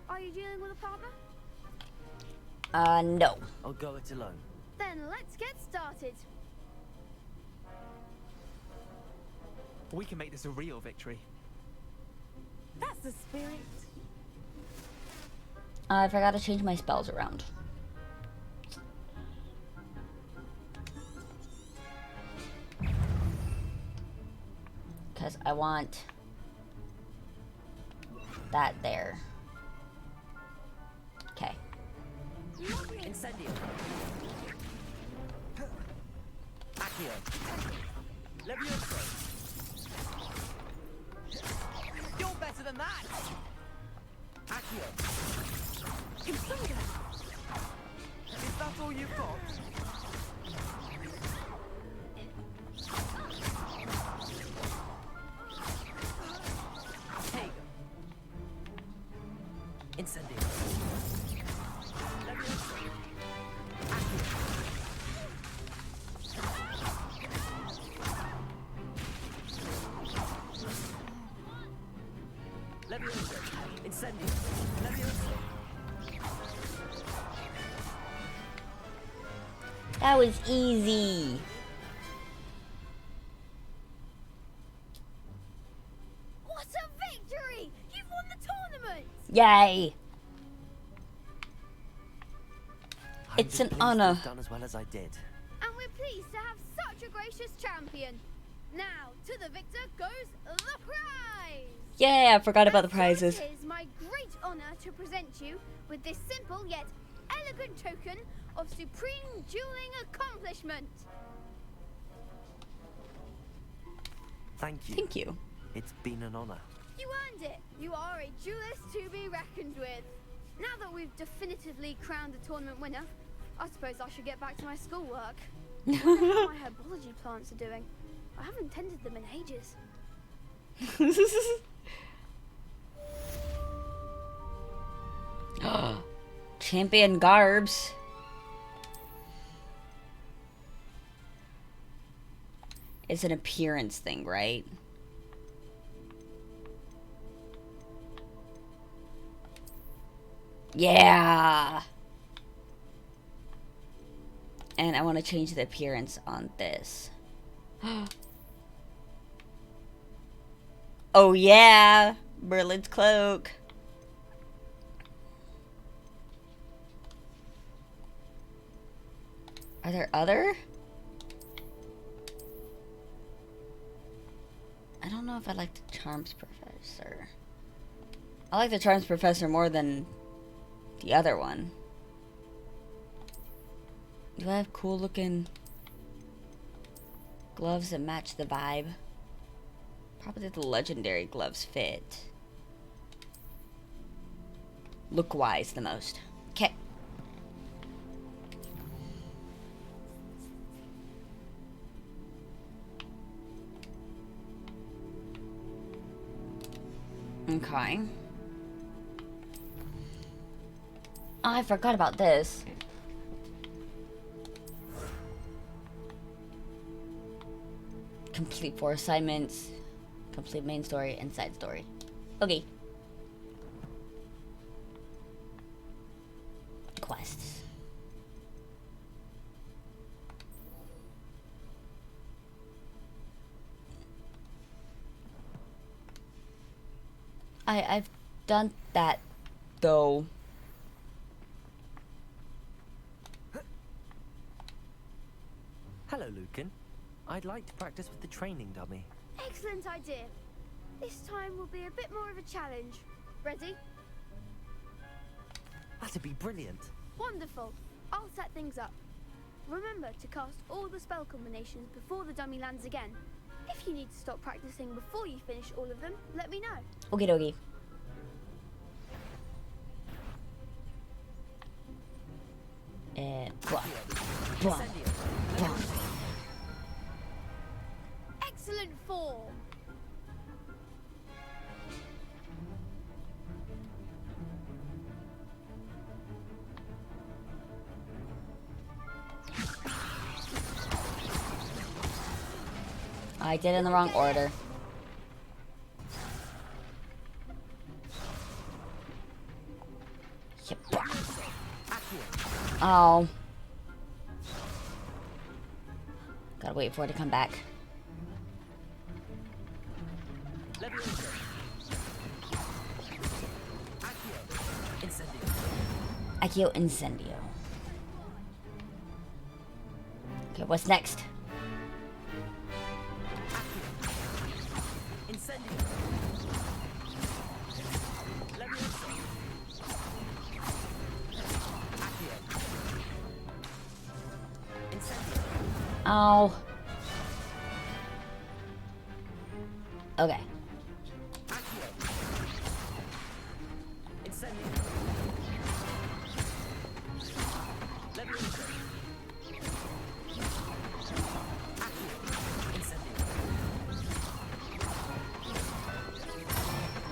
Are you dealing with a partner? No. I'll go it alone. Then let's get started. We can make this a real victory. That's the spirit. I forgot to change my spells around. Because I want that there. Okay. Incendio. Accio. Levioso. You're better than that! Accio. Incendio. Is that all you've got? Hey. Incendio. Levioso. Accio. Levioso. Incendio. Levioso. That was easy. What a victory! You've won the tournament! Yay. I'm It's just an pleased honor. I've done as well as I did. And we're pleased to have such a gracious champion. Now, to the victor goes the prize! Yeah, I forgot about the So prizes. it is my great honor to present you with this simple yet elegant token of supreme dueling accomplishment. Thank you. Thank you. It's been an honor. You earned it. You are a duelist to be reckoned with. Now that we've definitively crowned the tournament winner, I suppose I should get back to my schoolwork. I wonder how my herbology plants are doing. I haven't tended them in ages. Champion Garbs. It's an appearance thing, right? Yeah. And I want to change the appearance on this. Oh yeah, Merlin's cloak. Are there other? I don't know if I like the Charms Professor. I like the Charms Professor more than the other one. Do I have cool looking gloves that match the vibe? Probably the legendary gloves fit. Look wise the most. Okay. Okay. I forgot about this. Complete 4 assignments. Complete main story and side story. Okay. Quests. I've done that, though. Hello, Lucan. I'd like to practice with the training dummy. Excellent idea. This time will be a bit more of a challenge. Ready? That'd be brilliant. Wonderful. I'll set things up. Remember to cast all the spell combinations before the dummy lands again. If you need to stop practicing before you finish all of them, let me know. Okie dokie. And blah, blah, blah. Excellent form. I did it in the wrong order. Yep. Oh. Gotta wait for it to come back. Accio Incendio. Okay, what's next? Oh. Okay.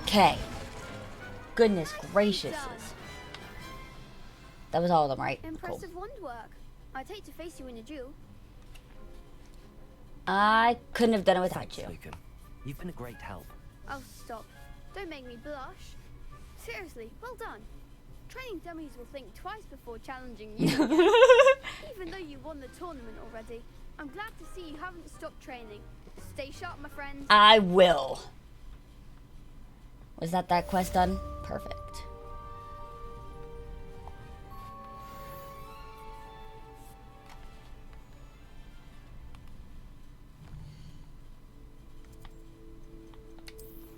Okay. Goodness gracious. That was all of them, right? Impressive wand work. I'd hate to face you in a duel. I couldn't have done it without you. Lucan. You've been a great help. Oh, stop. Don't make me blush. Seriously, well done. Training dummies will think twice before challenging you. Even though you won the tournament already, I'm glad to see you haven't stopped training. Stay sharp, my friend. I will. Was that quest done? Perfect.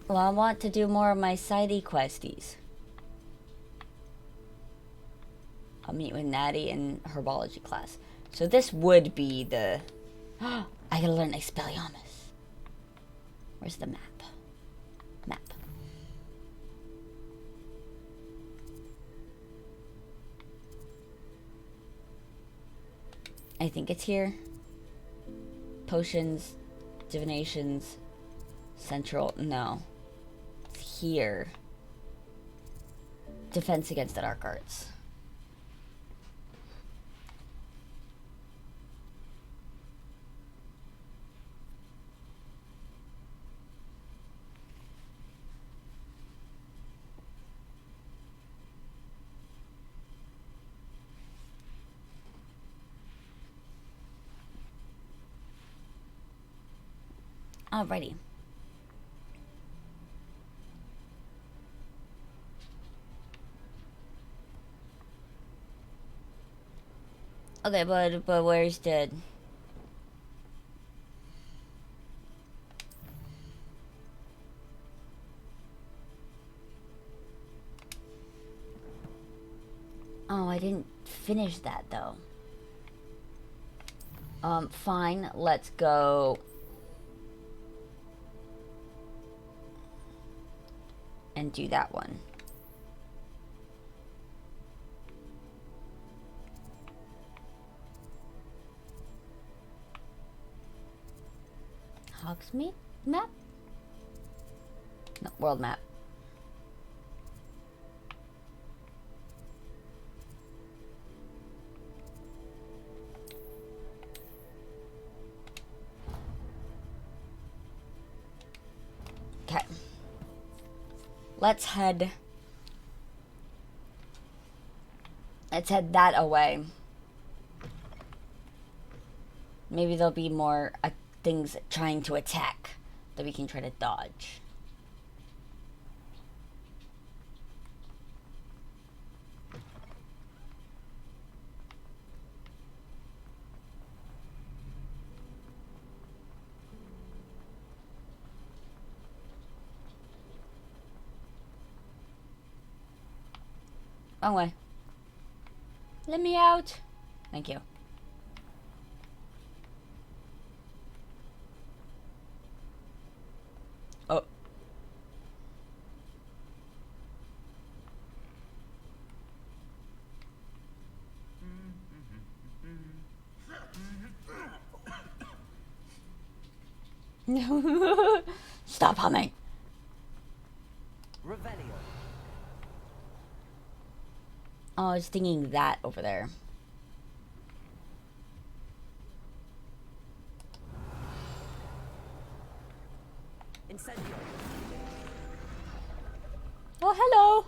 Well, I want to do more of my sidey questies. I'll meet with Natty in herbology class. So this would be the... I gotta learn Expelliarmus. Where's the map? Map. I think it's here. Potions, divinations, central, no. It's here. Defense against the dark arts. Alrighty. Okay, but where's the... Oh, I didn't finish that though. Fine, let's go... and do that one. Hogsmeade map? No, world map. Okay. Let's head that away. Maybe there'll be more things trying to attack that we can try to dodge. Wrong way. Let me out. Thank you. Oh. Stop humming. Revelio. Oh, I was thinking that over there. Incendio. Oh, hello.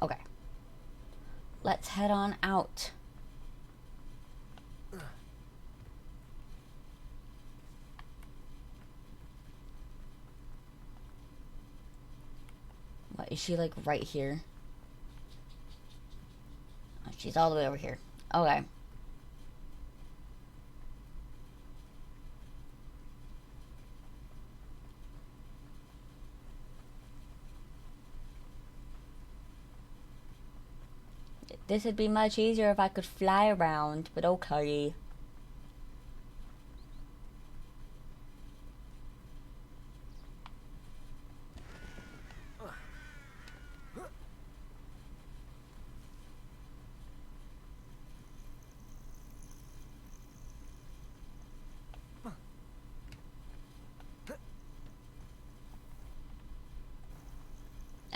Okay. Let's head on out. What, is she like right here? Oh, she's all the way over here. Okay. This would be much easier if I could fly around, but okay.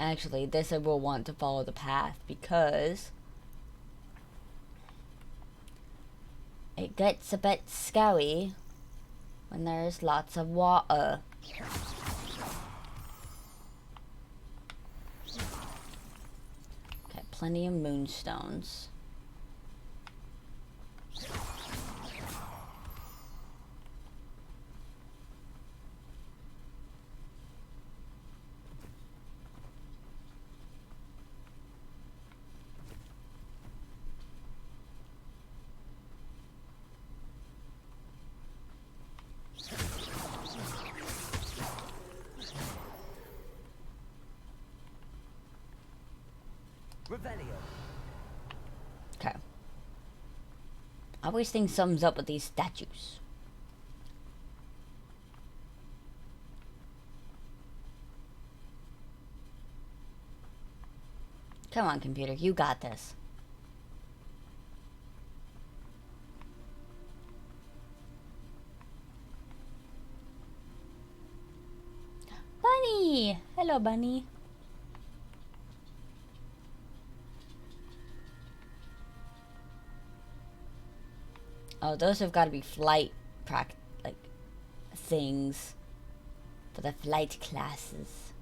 Actually, this I will want to follow the path because it gets a bit scary when there's lots of water. Okay, plenty of moonstones. Revelio. Okay. I always think something's up with these statues. Come on, computer, you got this. Bunny! Hello, Bunny. Oh, those have got to be flight things for the flight classes.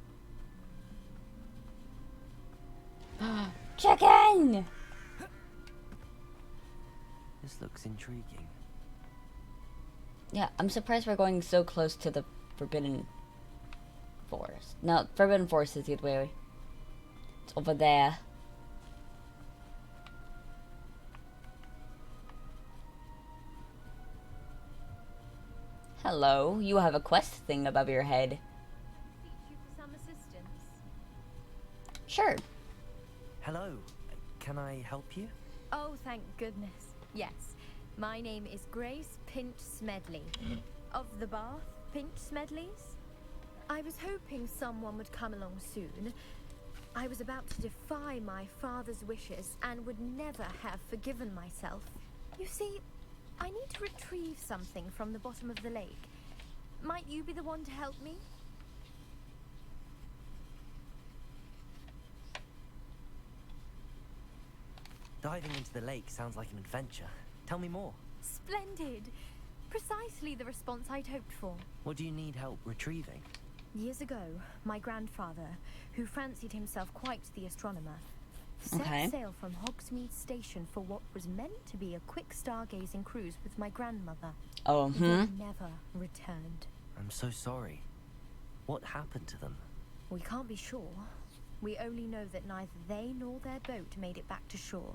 Chicken! This looks intriguing. Yeah, I'm surprised we're going so close to the Forbidden Forest. No, Forbidden Forest is the other way. It's over there. Hello, you have a quest thing above your head. Seek you for some assistance. Sure. Hello. Can I help you? Oh, thank goodness. Yes. My name is Grace Pinch Smedley. Of the Bath Pinch Smedleys. I was hoping someone would come along soon. I was about to defy my father's wishes and would never have forgiven myself. You see, I need to retrieve something from the bottom of the lake. Might you be the one to help me? Diving into the lake sounds like an adventure. Tell me more. Splendid! Precisely the response I'd hoped for. What do you need help retrieving? Years ago, my grandfather, who fancied himself quite the astronomer, set sail from Hogsmeade Station for what was meant to be a quick stargazing cruise with my grandmother. Oh, They never returned. I'm so sorry. What happened to them? We can't be sure. We only know that neither they nor their boat made it back to shore.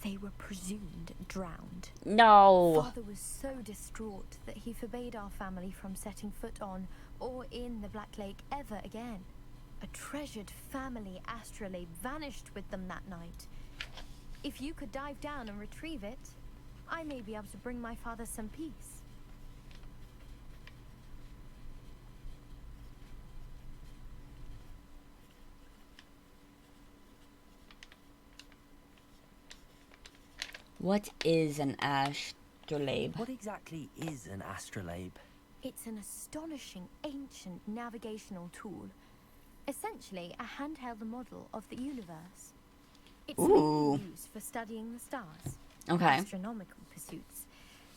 They were presumed drowned. No. Father was so distraught that he forbade our family from setting foot on or in the Black Lake ever again. A treasured family astrolabe vanished with them that night. If you could dive down and retrieve it, I may be able to bring my father some peace. What is an astrolabe? What exactly is an astrolabe? It's an astonishing ancient navigational tool. Essentially, a handheld model of the universe. It's mainly used for studying the stars. Okay. Astronomical pursuits.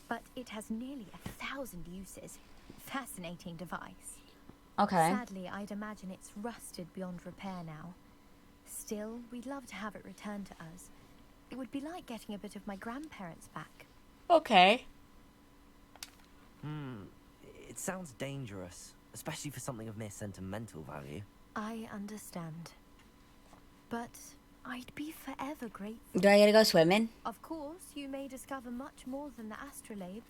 But it has nearly 1,000 uses. Fascinating device. Okay. Sadly, I'd imagine it's rusted beyond repair now. Still, we'd love to have it returned to us. It would be like getting a bit of my grandparents back. Okay. It sounds dangerous, especially for something of mere sentimental value. I understand. But I'd be forever grateful. Do I gotta go swimming? Of course, you may discover much more than the astrolabe.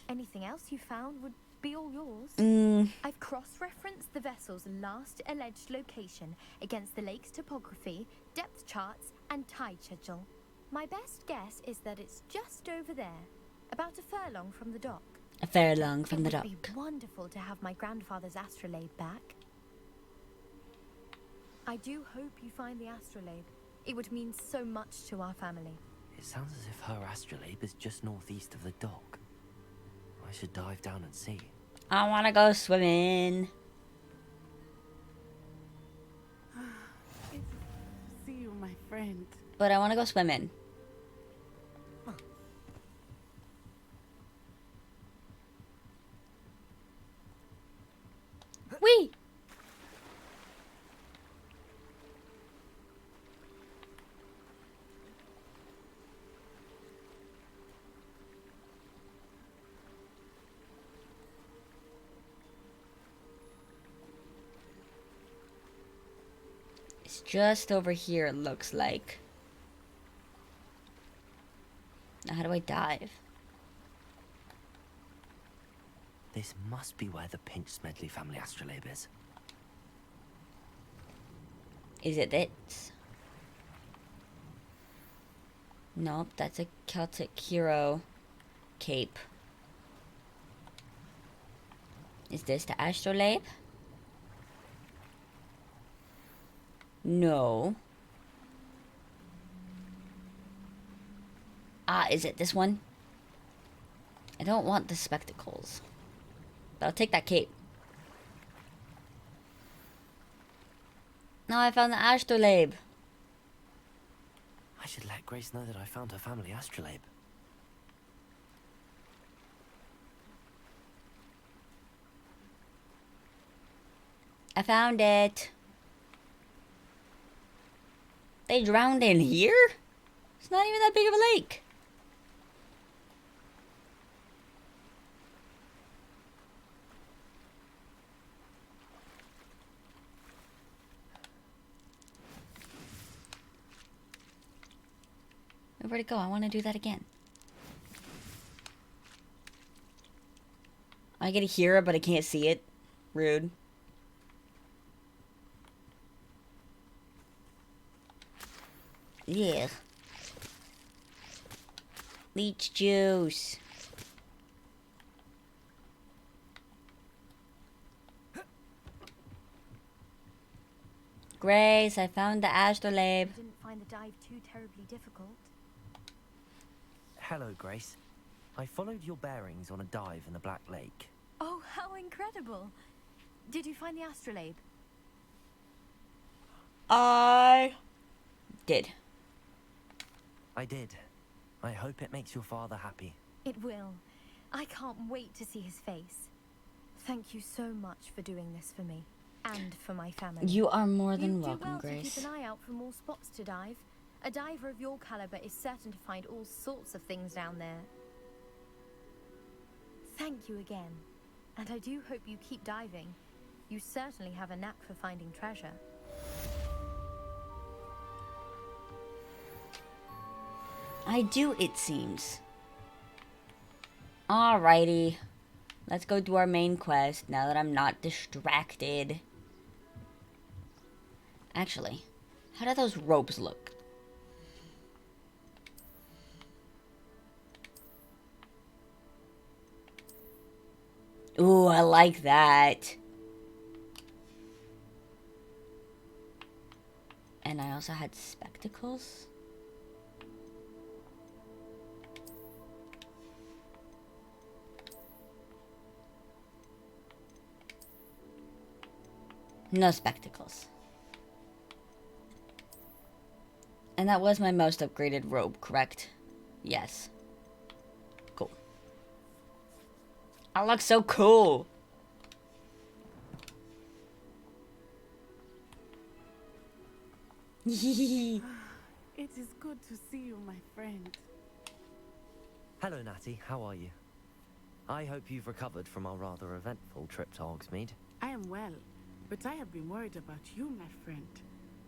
Anything else you found would be all yours. I've cross-referenced the vessel's last alleged location against the lake's topography, depth charts, and tide schedule. My best guess is that it's just over there, about a furlong from the dock. A furlong from the dock. It would be wonderful to have my grandfather's astrolabe back. I do hope you find the astrolabe. It would mean so much to our family. It sounds as if her astrolabe is just northeast of the dock. I should dive down and see. I wanna go swimming. See you, my friend. But I wanna go swimming. Whee! It's just over here, it looks like. Now, how do I dive? This must be where the Pinch Smedley family astrolabe is. Is it this? Nope, that's a Celtic hero cape. Is this the astrolabe? No. Ah, is it this one? I don't want the spectacles. But I'll take that cape. Now I found the astrolabe. I should let Grace know that I found her family astrolabe. I found it. They drowned in here? It's not even that big of a lake. Where'd it go? I want to do that again. I get to hear it, but I can't see it. Rude. Yeah. Leech juice. Grace, I found the astrolabe. I didn't find the dive too terribly difficult. Hello, Grace. I followed your bearings on a dive in the Black Lake. Oh, how incredible! Did you find the astrolabe? I did. I did. I hope it makes your father happy. It will. I can't wait to see his face. Thank you so much for doing this for me. And for my family. You are more than You welcome, do well Grace. To keep an eye out for more spots to dive. A diver of your caliber is certain to find all sorts of things down there. Thank you again. And I do hope you keep diving. You certainly have a knack for finding treasure. I do, it seems. Alrighty. Let's go do our main quest now that I'm not distracted. Actually, how do those ropes look? Ooh, I like that. And I also had spectacles. No spectacles. And that was my most upgraded robe, correct? Yes. Cool. I look so cool. It is good to see you, my friend. Hello, Natty. How are you? I hope you've recovered from our rather eventful trip to Hogsmeade. I am well, but I have been worried about you, my friend.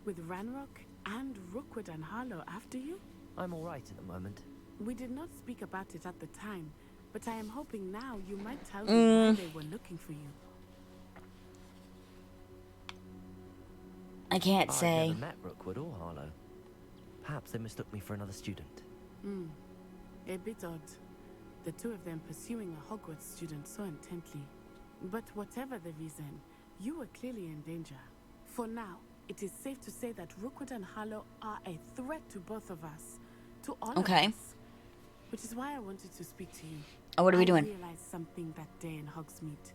With Ranrock and Rookwood and Harlow after you? I'm all right at the moment. We did not speak about it at the time, but I am hoping now you might tell me why they were looking for you. I can't say. I've never met Rookwood or Harlow. Perhaps they mistook me for another student. A bit odd. The two of them pursuing a Hogwarts student so intently. But whatever the reason, you were clearly in danger. For now, it is safe to say that Rookwood and Harlow are a threat to both of us. To all of us. Which is why I wanted to speak to you. Oh, what are we doing? I realized something that day in Hogsmeade.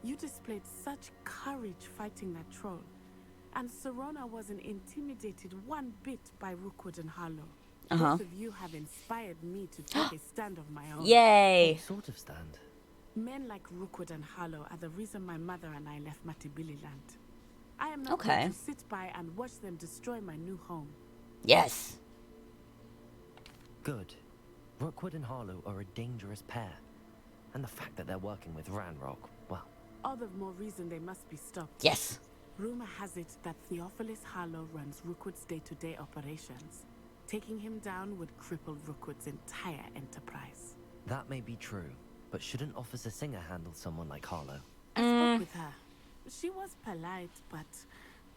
You displayed such courage fighting that troll. And Serona wasn't intimidated one bit by Rookwood and Harlow. Both of you have inspired me to take a stand of my own. Yay! What sort of stand? Men like Rookwood and Harlow are the reason my mother and I left Matibililand. I am not going to sit by and watch them destroy my new home. Yes. Good. Rookwood and Harlow are a dangerous pair. And the fact that they're working with Ranrock, well... All the more reason they must be stopped. Yes. Rumor has it that Theophilus Harlow runs Rookwood's day-to-day operations. Taking him down would cripple Rookwood's entire enterprise. That may be true, but shouldn't Officer Singer handle someone like Harlow? I spoke with her. She was polite, but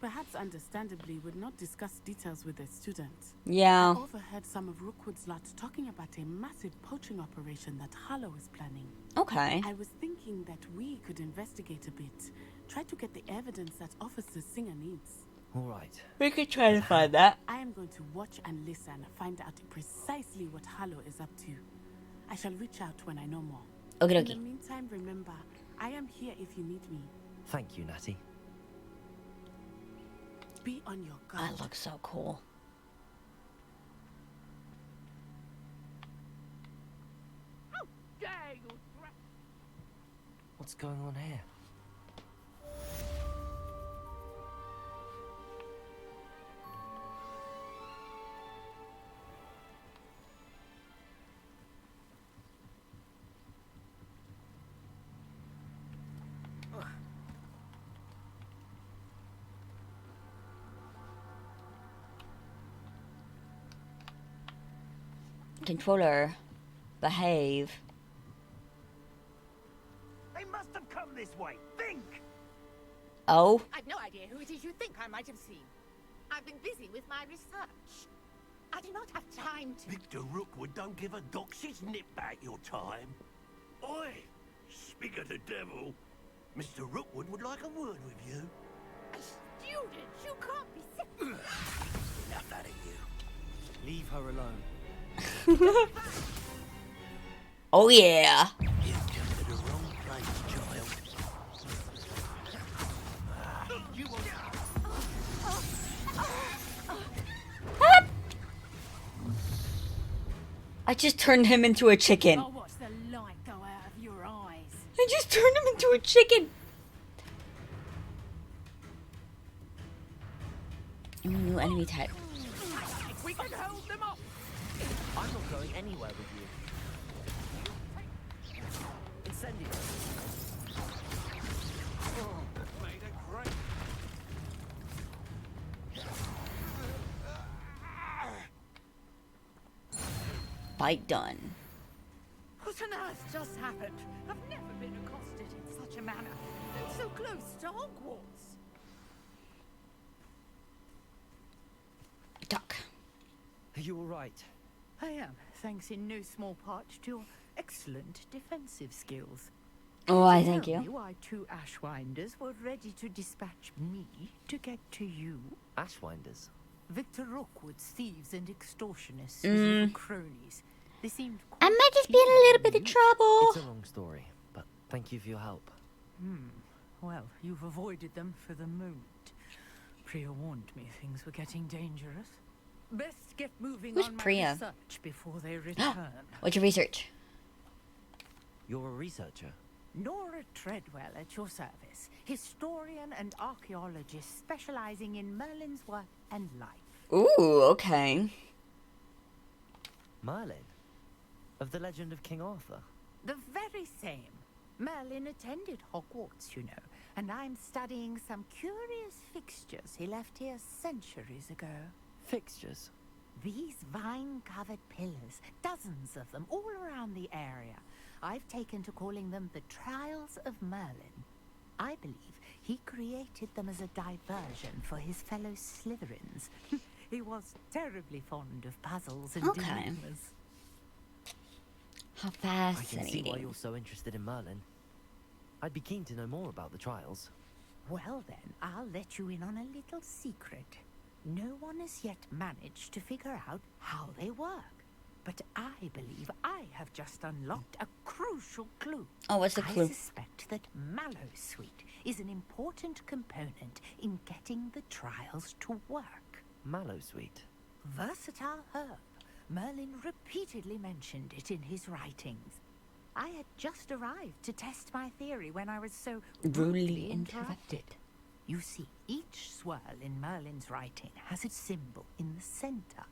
perhaps understandably would not discuss details with the students. Yeah. I overheard some of Rookwood's lot talking about a massive poaching operation that Harlow is planning. Okay. I was thinking that we could investigate a bit. Try to get the evidence that Officer Singer needs. All right. We could try to find that. I am going to watch and listen, find out precisely what Harlow is up to. I shall reach out when I know more. Okay, In the meantime, remember, I am here if you need me. Thank you, Natty. Be on your guard. I look so cool. How dare you What's going on here? Controller, behave. They must have come this way. Think! Oh? I've no idea who it is you think I might have seen. I've been busy with my research. I do not have time to... Victor Rookwood don't give a doxy's nip back your time. Oi! Speak of the devil. Mr. Rookwood would like a word with you. A student? You can't be sick. Enough out of you. Leave her alone. Oh yeah. You've come to the wrong place, child. I just turned him into a chicken. I'll watch the light go out of your eyes. I just turned him into a chicken. New enemy type. If we can hold them off. I'm not going anywhere with you. Incendiary. fight done. What on earth just happened? I've never been accosted in such a manner. And so close to Hogwarts. Duck. Are you all right? I am, thanks in no small part to your excellent defensive skills. Oh, I thank Tell you. me why 2 Ashwinders were ready to dispatch me to get to you. Ashwinders? Victor Rookwood's thieves and extortionists, his little cronies. They seemed I might just be in a little bit of trouble. It's a long story, but thank you for your help. Well, you've avoided them for the moment. Priya warned me things were getting dangerous. Best get moving Who's on Priya? my research before they return. What's your research? You're a researcher? Nora Treadwell at your service. Historian and archaeologist specializing in Merlin's work and life. Ooh, okay. Merlin? Of the legend of King Arthur? The very same. Merlin attended Hogwarts, you know, and I'm studying some curious fixtures he left here centuries ago. Fixtures? These vine-covered pillars, dozens of them all around the area. I've taken to calling them the Trials of Merlin. I believe he created them as a diversion for his fellow Slytherins. He was terribly fond of puzzles and enigmas. How I can see fascinating. why you're so interested in Merlin. I'd be keen to know more about the trials. Well then, I'll let you in on a little secret. No one has yet managed to figure out how they work. But I believe I have just unlocked a crucial clue. Oh, what's the clue? I suspect that Mallowsweet is an important component in getting the trials to work. Mallowsweet? Versatile herb. Merlin repeatedly mentioned it in his writings. I had just arrived to test my theory when I was so rudely interrupted. You see, each swirl in Merlin's writing has a symbol in the center.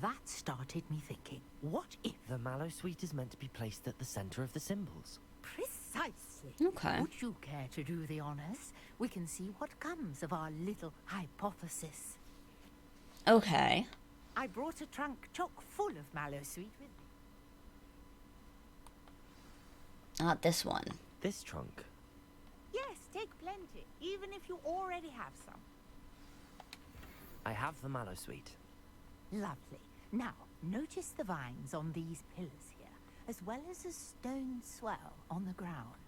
That started me thinking, what if... The Mallowsweet is meant to be placed at the center of the symbols. Precisely. Okay. Would you care to do the honors? We can see what comes of our little hypothesis. Okay. I brought a trunk chock full of Mallowsweet with me. Not this one. This trunk? Yes, take plenty, even if you already have some. I have the Mallowsweet. Lovely. Now, notice the vines on these pillars here, as well as a stone swell on the ground.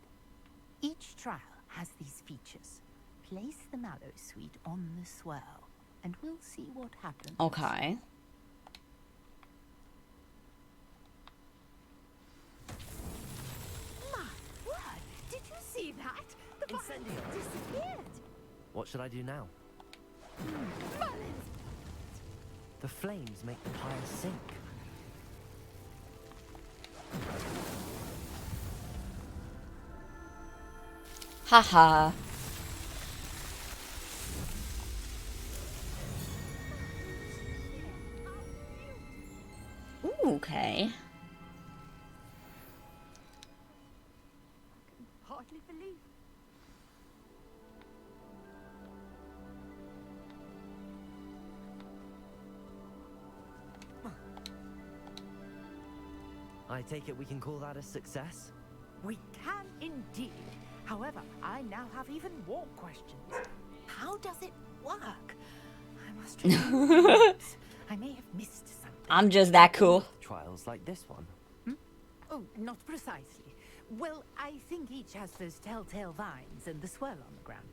Each trial has these features. Place the Mallowsweet on the swell, and we'll see what happens. Okay. My word! Did you see that? The vines disappeared! What should I do now? Merlin! The flames make the pyre sink. Haha. Ooh, okay. Hardly believe. I take it we can call that a success? We can indeed. However, I now have even more questions. How does it work? I must remember. I may have missed something. I'm just that cool. Trials like this one? Oh, not precisely. Well, I think each has those telltale vines and the swirl on the ground.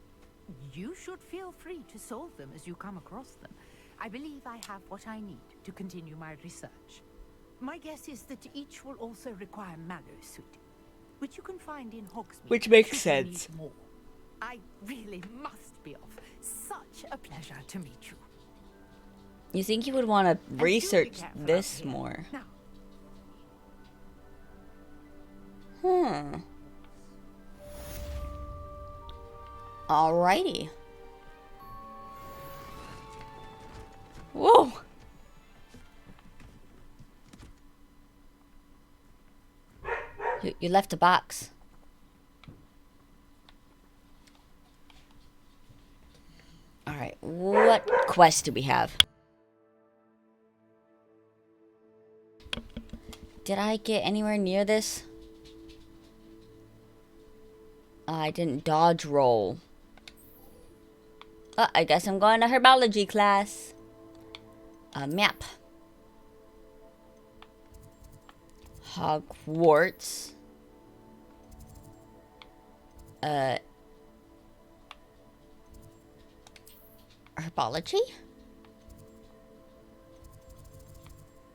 You should feel free to solve them as you come across them. I believe I have what I need to continue my research. My guess is that each will also require Mallowsweet, which you can find in Hogsmeade. Which makes should you sense. need more. I really must be off. Such a pleasure to meet you. You think you would want to do be research careful out this here. more? Now, Alrighty. Whoa. You left a box. Alright, what quest do we have? Did I get anywhere near this? I didn't dodge roll. I guess I'm going to herbology class. A map. Hogwarts. Herbology?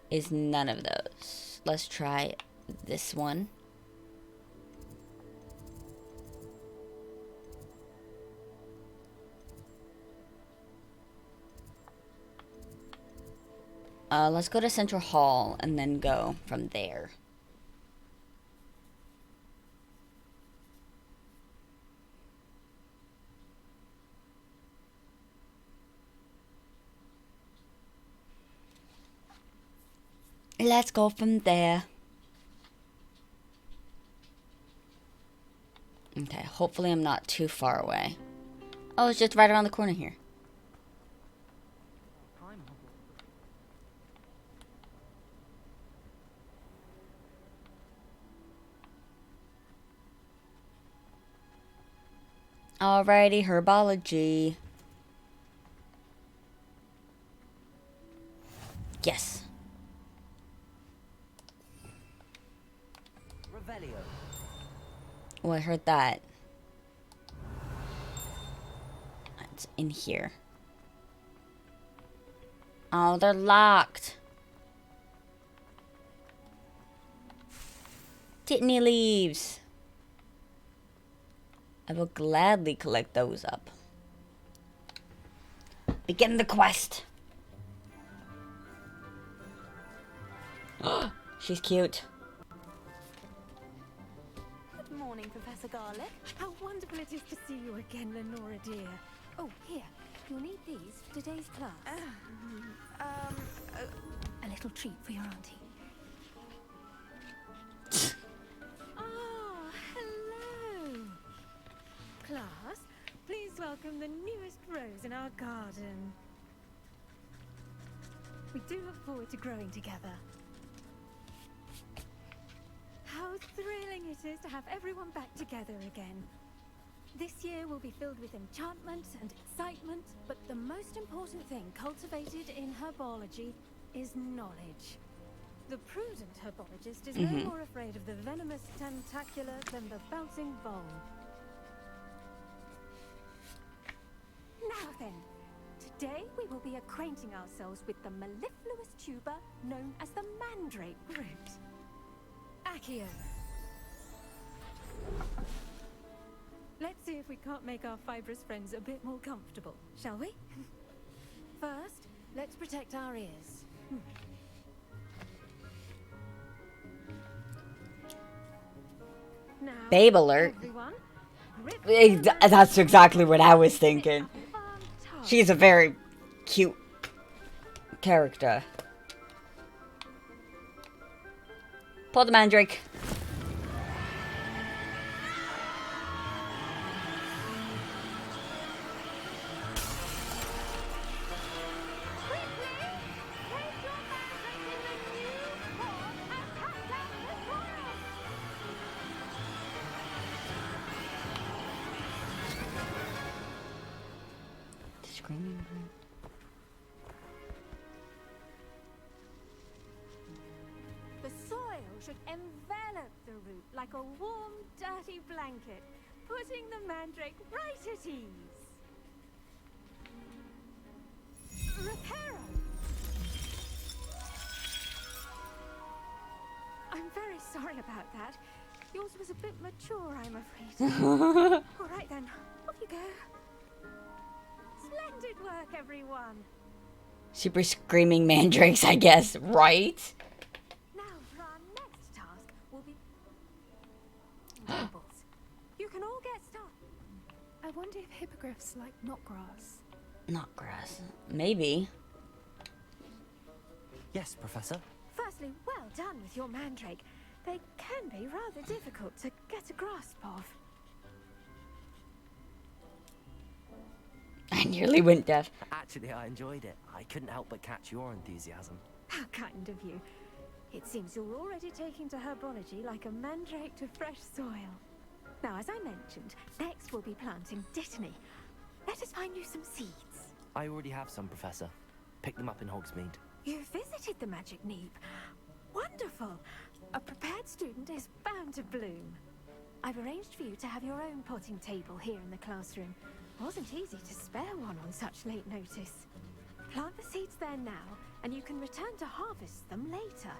Is none of those. Let's try this one. Let's go to Central Hall and then go from there. Let's go from there. Okay, hopefully I'm not too far away. Oh, it's just right around the corner here. Alrighty, herbology. Yes. Revelio. Oh, I heard that. It's in here. Oh, they're locked. Titany leaves. I will gladly collect those up. Begin the quest. She's cute. Good morning, Professor Garlick. How wonderful it is to see you again, Lenora dear. Oh, here. You'll need these for today's class. A little treat for your auntie. Ah, hello. Class, please welcome the newest rose in our garden. We do look forward to growing together. How thrilling it is to have everyone back together again. This year will be filled with enchantment and excitement, but the most important thing cultivated in herbology is knowledge. The prudent herbologist is no more afraid of the venomous tentacula than the bouncing vole. Now then, today we will be acquainting ourselves with the mellifluous tuber known as the mandrake root. Accio. Let's see if we can't make our fibrous friends a bit more comfortable, shall we? First, let's protect our ears. Now, Babe alert. everyone, That's exactly what I was thinking. She's a very cute character. Pull the mandrake. The soil should envelop the root like a warm, dirty blanket, putting the mandrake right at ease. Reparo! I'm very sorry about that. Yours was a bit mature, I'm afraid. All right then, off you go. Splendid work, everyone. Super screaming mandrakes, I guess, right? Now for our next task will be tables. You can all get started. I wonder if hippogriffs like knot grass. Not grass. Maybe. Yes, Professor. Firstly, well done with your mandrake. They can be rather difficult to get a grasp of. I nearly went deaf. Actually, I enjoyed it. I couldn't help but catch your enthusiasm. How kind of you. It seems you're already taking to herbology like a mandrake to fresh soil. Now, as I mentioned, next we'll be planting Dittany. Let us find you some seeds. I already have some, Professor. Picked them up in Hogsmeade. You visited the Magic Neep. Wonderful. A prepared student is bound to bloom. I've arranged for you to have your own potting table here in the classroom. Wasn't easy to spare one on such late notice. Plant the seeds there now, and you can return to harvest them later.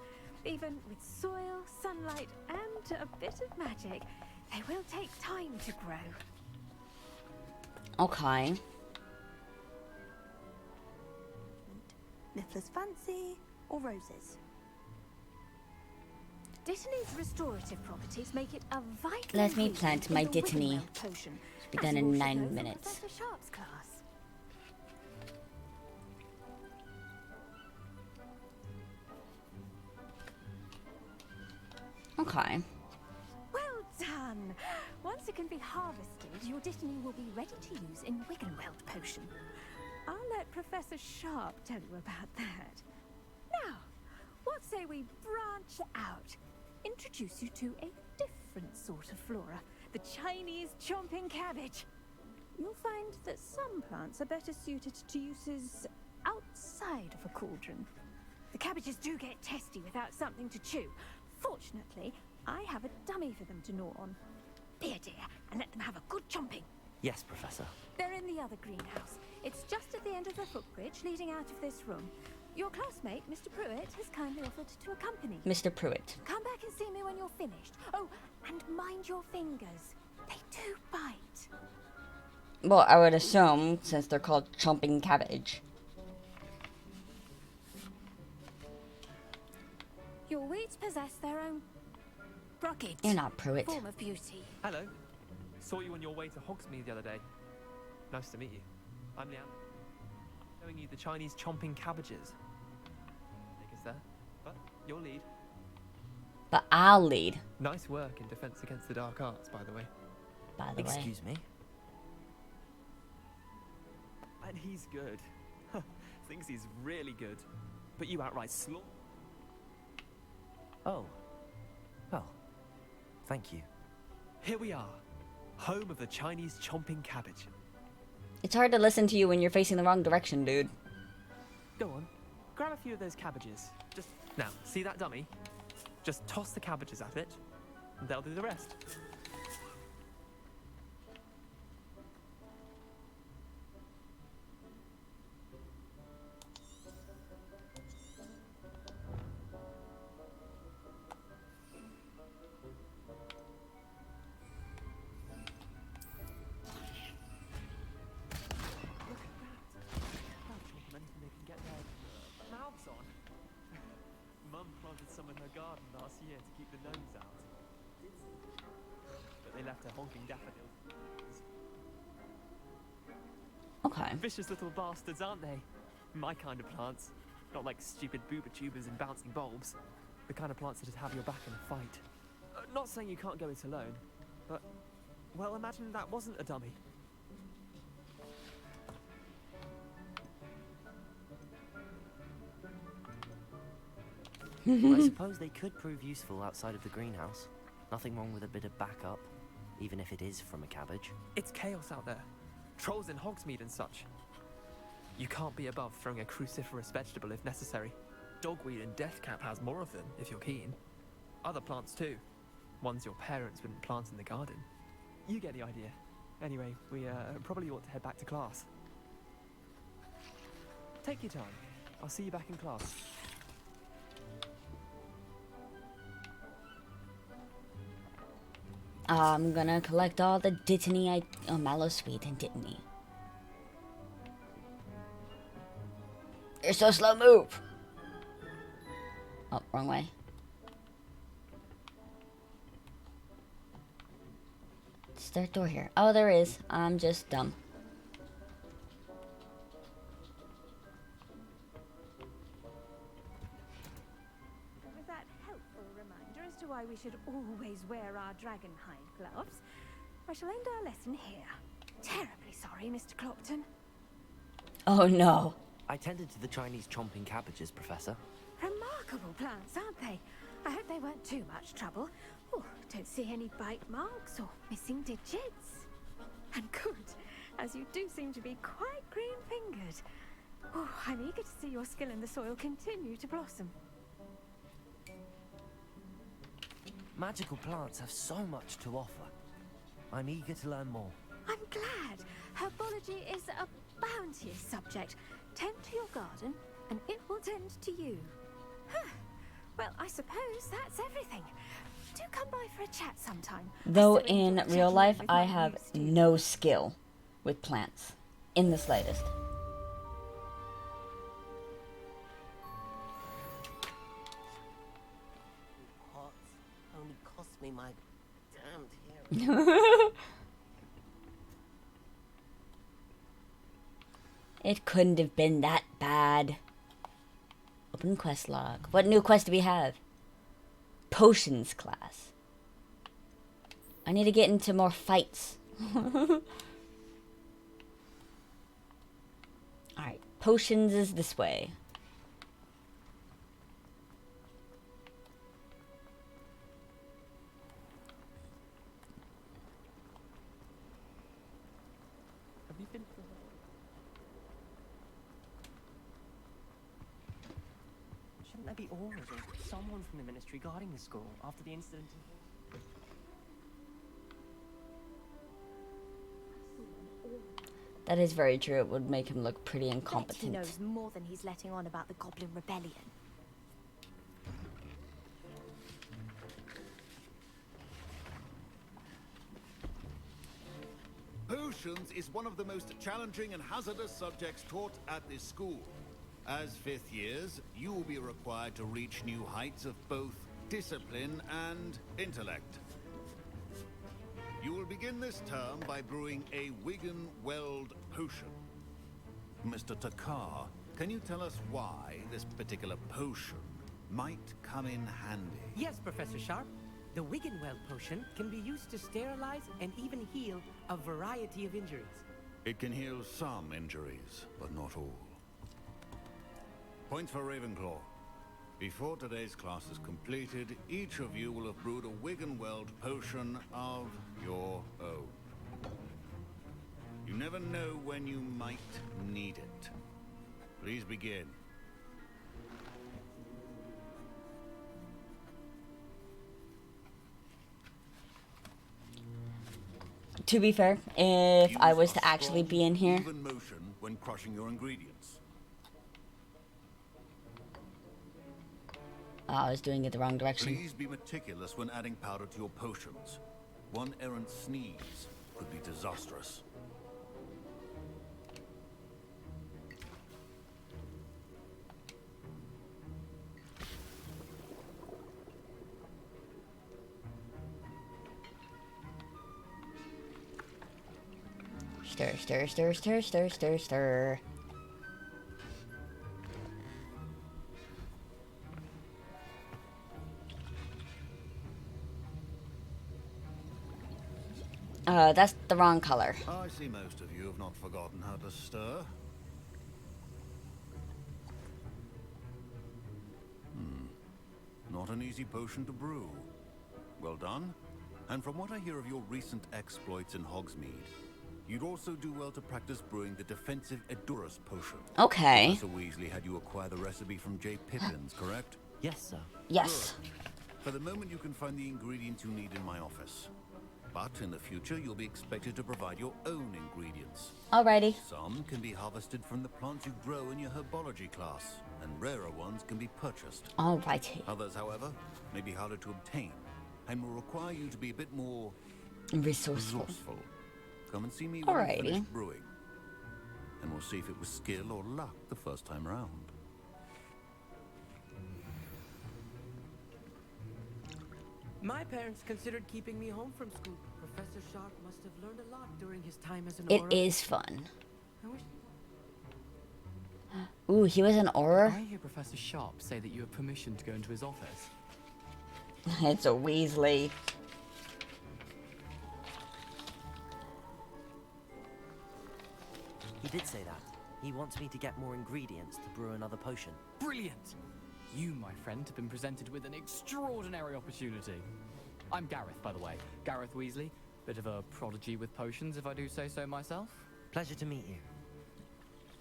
Even with soil, sunlight, and a bit of magic, they will take time to grow. Okay. Mifflin's fancy or roses? Dittany's restorative properties make it a vital. Let me plant my Dittany. Potion. Should be done in 9 minutes. Professor Sharp's class. Okay. Well done. Once it can be harvested, your Dittany will be ready to use in Wiggenweld potion. I'll let Professor Sharp tell you about that. Now, what say we branch out? Introduce you to a different sort of flora, the Chinese chomping cabbage. You'll find that some plants are better suited to uses outside of a cauldron. The cabbages do get testy without something to chew. Fortunately, I have a dummy for them to gnaw on. Be a dear and let them have a good chomping. Yes, Professor. They're in the other greenhouse. It's just at the end of the footbridge leading out of this room. Your classmate, Mr. Pruitt, has kindly offered to accompany you. Mr. Pruitt. Come back and see me when you're finished. Oh, and mind your fingers. They do bite. Well, I would assume, since they're called chomping cabbage. Your weeds possess their own rugged You're not Pruitt. form of beauty. Hello. Saw you on your way to Hogsmeade the other day. Nice to meet you. I'm Liam. Showing you the Chinese chomping cabbages. Take us there. But your lead. But I'll lead. Nice work in Defense Against the Dark Arts, by the way. By the way. Excuse me? And he's good. Thinks he's really good. But you outright slaughter. Oh. Well, thank you. Here we are. Home of the Chinese chomping cabbage. It's hard to listen to you when you're facing the wrong direction, dude. Go on. Grab a few of those cabbages. Just now, see that dummy? Just toss the cabbages at it, and they'll do the rest. Garden last year to keep the gnomes out. But they left her honking daffodils. Okay. Vicious little bastards, aren't they? My kind of plants. Not like stupid booba tubers and bouncing bulbs. The kind of plants that'd have your back in a fight. Not saying you can't go it alone, but, well, imagine that wasn't a dummy. I suppose they could prove useful outside of the greenhouse. Nothing wrong with a bit of backup, even if it is from a cabbage. It's chaos out there. Trolls in Hogsmeade and such. You can't be above throwing a cruciferous vegetable if necessary. Dogweed and deathcap has more of them, if you're keen. Other plants too. Ones your parents wouldn't plant in the garden. You get the idea. Anyway, we probably ought to head back to class. Take your time. I'll see you back in class. I'm gonna collect all the Dittany, Mallow Sweet and Dittany. You're so slow, move! Oh, wrong way. Is there a door here? Oh, there is. I'm just dumb. With that helpful reminder as to why we should always wear our dragonhide gloves, I shall end our lesson here. Terribly sorry, Mr. Clopton. Oh no. I tended to the Chinese chomping cabbages, Professor. Remarkable plants, aren't they? I hope they weren't too much trouble. Oh, don't see any bite marks or missing digits. And good, as you do seem to be quite green-fingered. Oh, I'm eager to see your skill in the soil continue to blossom. Magical plants have so much to offer. I'm eager to learn more. I'm glad. Herbology is a bounteous subject. Tend to your garden, and it will tend to you. Huh. Well, I suppose that's everything. Do come by for a chat sometime. Though in real life, I have no skill with plants, in the slightest. Pots only cost me my damned hair. It couldn't have been that bad. Open quest log. What new quest do we have? Potions class. I need to get into more fights. Alright, potions is this way. Have you been? Shouldn't there be auras or someone from the ministry guarding the school after the incident? That is very true. It would make him look pretty Bet he incompetent. knows more than he's letting on about the Goblin Rebellion. Potions is one of the most challenging and hazardous subjects taught at this school. As fifth years, you will be required to reach new heights of both discipline and intellect. You will begin this term by brewing a Wigan-Weld potion. Mr. Takar, can you tell us why this particular potion might come in handy? Yes, Professor Sharp. The Wigan-Weld potion can be used to sterilize and even heal a variety of injuries. It can heal some injuries, but not all. Points for Ravenclaw. Before today's class is completed, each of you will have brewed a Wigan-Weld potion of your own. You never know when you might need it. Please begin. To be fair, if I was to actually be in here, Even motion when crushing your ingredients. I was doing it the wrong direction. Please be meticulous when adding powder to your potions. One errant sneeze could be disastrous. Stir, stir, stir, stir, stir, stir, stir. That's the wrong color. I see most of you have not forgotten how to stir. Not an easy potion to brew. Well done. And from what I hear of your recent exploits in Hogsmeade, you'd also do well to practice brewing the defensive Edurus potion. Okay. Professor Weasley had you acquire the recipe from J. Pippins, correct? Yes, sir. Yes. Good. For the moment, you can find the ingredients you need in my office. But in the future, you'll be expected to provide your own ingredients. Alrighty. Some can be harvested from the plants you grow in your herbology class, and rarer ones can be purchased. Alrighty. Others, however, may be harder to obtain, and will require you to be a bit more resourceful. Come and see me when Alrighty. you finish brewing, and we'll see if it was skill or luck the first time around. My parents considered keeping me home from school. Professor Sharp must have learned a lot during his time as an It Auror. is fun. I wish... Ooh, he was an Auror? I hear Professor Sharp say that you have permission to go into his office. It's a Weasley. He did say that. He wants me to get more ingredients to brew another potion. Brilliant! You, my friend, have been presented with an extraordinary opportunity. I'm Gareth, by the way. Gareth Weasley. Bit of a prodigy with potions, if I do say so myself. Pleasure to meet you.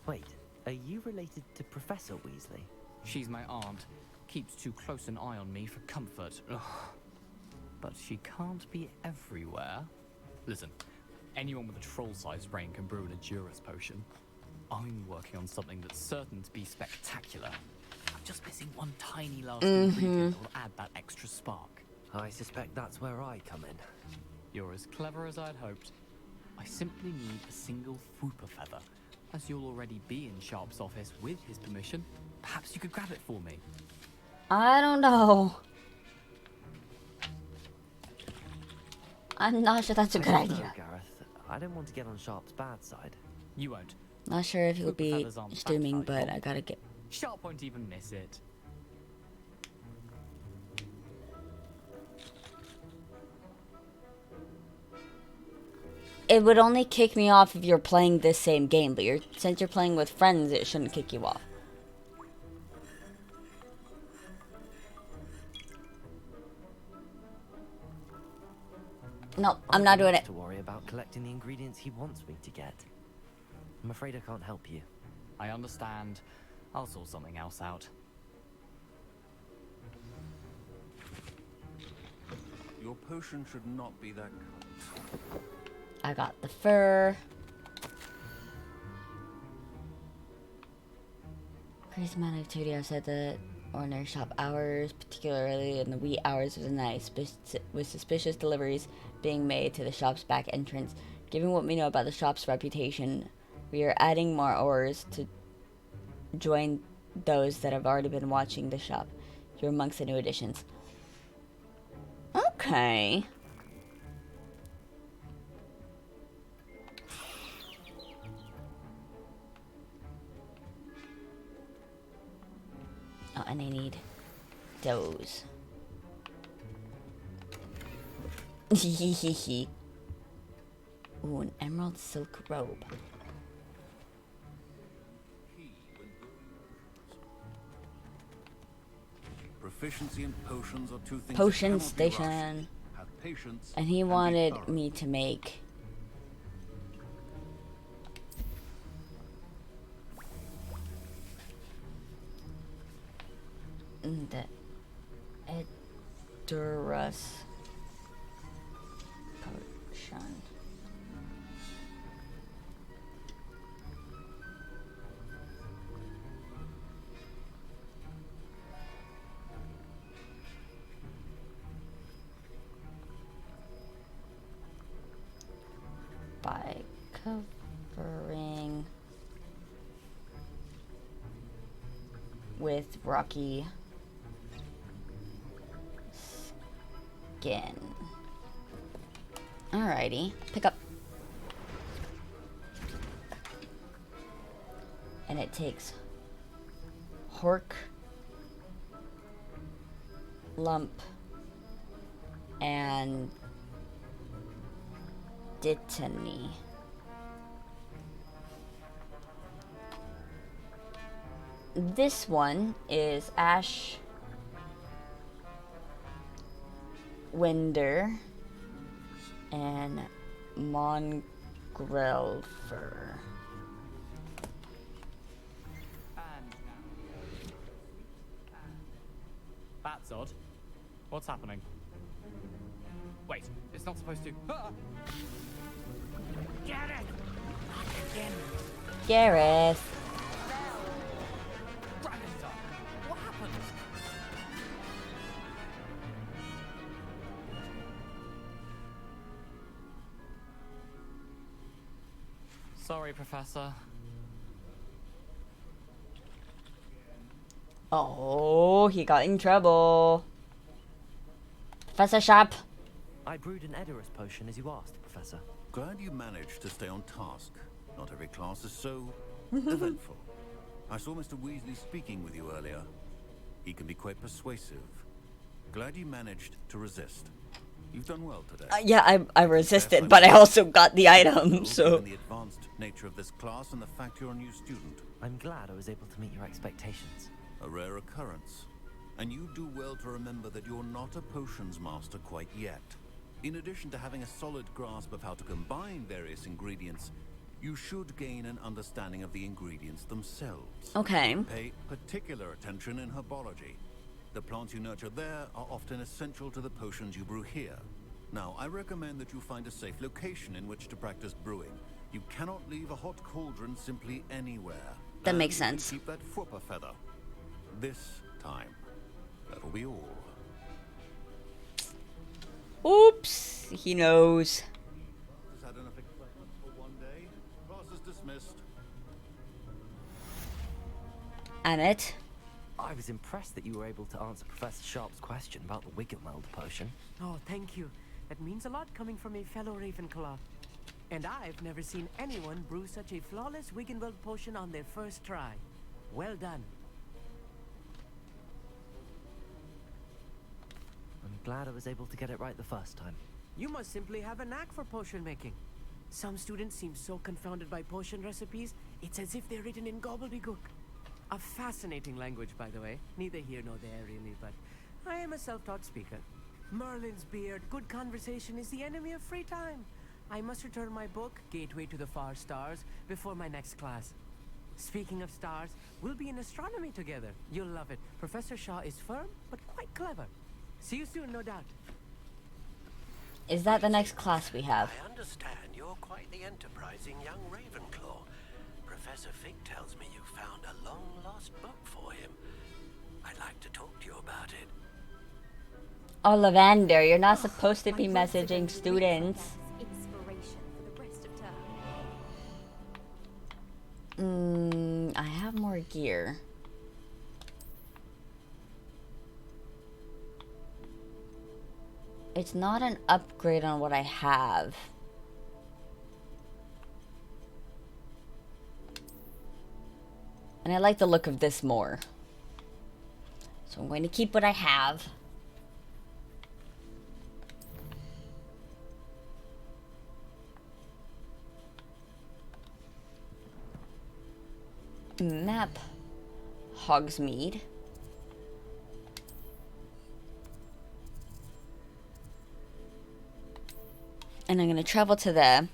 Wait, are you related to Professor Weasley? She's my aunt. Keeps too close an eye on me for comfort. Ugh. But she can't be everywhere. Listen, anyone with a troll-sized brain can brew an Endurance potion. I'm working on something that's certain to be spectacular. I'm just missing one tiny last ingredient that will add that extra spark. I suspect that's where I come in. You're as clever as I'd hoped. I simply need a single Fwooper feather. As you'll already be in Sharp's office with his permission, perhaps you could grab it for me. I don't know. I'm not sure that's a good idea. Gareth. I don't want to get on Sharp's bad side. You won't. Not sure if he'll be streaming, but I gotta get... Sharp won't even miss it. It would only kick me off if you're playing this same game, but since you're playing with friends, it shouldn't kick you off. No, I'm not doing it. To worry about collecting the ingredients he wants me to get. I'm afraid I can't help you. I understand. I'll sort something else out. Your potion should not be that cold. I got the fur. Crazy amount of activity outside the ordinary shop hours, particularly in the wee hours of the night, with suspicious deliveries being made to the shop's back entrance. Given what we know about the shop's reputation, we are adding more ores to join those that have already been watching the shop. You're amongst the new additions. Okay. Oh, and I need those. Ooh, an emerald silk robe. Proficiency in potions are two things. Potion station. Have patience. And he wanted me to make the Edurus potion. By covering with rocky skin. Alrighty, pick up. And it takes Hork, Lump, and Dittany. This one is Ash Winder and Mongrel Fur. That's odd. What's happening? Wait, it's not supposed to. Ah! Get it! Not again. Gareth. What happened? Sorry, Professor. Oh, he got in trouble. Professor Sharp. I brewed an Edurus potion as you asked, Professor. Glad you managed to stay on task. Not every class is so eventful. I saw Mr. Weasley speaking with you earlier. He can be quite persuasive. Glad you managed to resist. You've done well today. Yeah, I resisted, but I also got the item, so. Given the advanced nature of this class and the fact you're a new student. I'm glad I was able to meet your expectations. A rare occurrence. And you do well to remember that you're not a potions master quite yet. In addition to having a solid grasp of how to combine various ingredients, you should gain an understanding of the ingredients themselves. Okay. Pay particular attention in herbology. The plants you nurture there are often essential to the potions you brew here. Now, I recommend that you find a safe location in which to practice brewing. You cannot leave a hot cauldron simply anywhere. That And makes you can sense. keep that Fwooper feather. This time. That'll be all. Oops, he knows. Has had enough excitement for one day. Class is dismissed. Annette. I was impressed that you were able to answer Professor Sharp's question about the Wiggenweld potion. Oh, thank you. That means a lot coming from a fellow Ravenclaw. And I've never seen anyone brew such a flawless Wiggenweld potion on their first try. Well done. I'm glad I was able to get it right the first time. You must simply have a knack for potion making. Some students seem so confounded by potion recipes, it's as if they're written in gobbledygook. A fascinating language, by the way. Neither here nor there, really, but I am a self-taught speaker. Merlin's beard, good conversation is the enemy of free time. I must return my book, Gateway to the Far Stars, before my next class. Speaking of stars, we'll be in astronomy together. You'll love it. Professor Shaw is firm, but quite clever. See you soon, no doubt. Is that the next class we have? I understand you're quite the enterprising young Ravenclaw. Professor Fig tells me you found a long-lost book for him. I'd like to talk to you about it. Ollivander, you're not supposed to be messaging students. Inspiration for the rest of term. I have more gear. It's not an upgrade on what I have. And I like the look of this more. So I'm going to keep what I have. Map Hogsmeade. And I'm going to travel to there.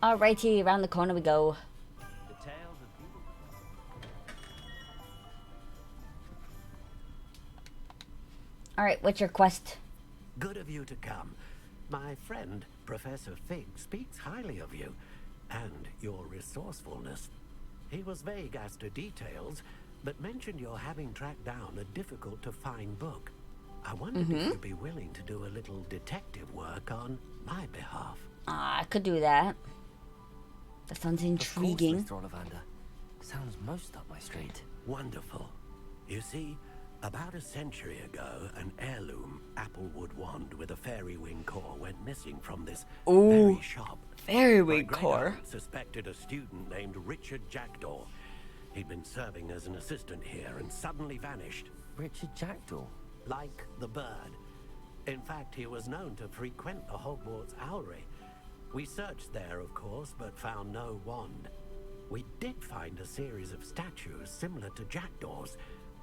Alrighty, around the corner we go. Alright, what's your quest? Good of you to come. My friend, Professor Fig, speaks highly of you and your resourcefulness. He was vague as to details, but mentioned your having tracked down a difficult-to-find book. I wondered if you'd be willing to do a little detective work on my behalf. I could do that. That sounds intriguing. Of course, Mr. Ollivander. Sounds most up my street. Wonderful. You see, about a century ago, an heirloom applewood wand with a fairy wing core went missing from this very shop. Fairy wing My core. great-aunt suspected a student named Richard Jackdaw. He'd been serving as an assistant here and suddenly vanished. Richard Jackdaw? Like the bird. In fact, he was known to frequent the Hogwarts Owlery. We searched there, of course, but found no wand. We did find a series of statues similar to Jackdaw's.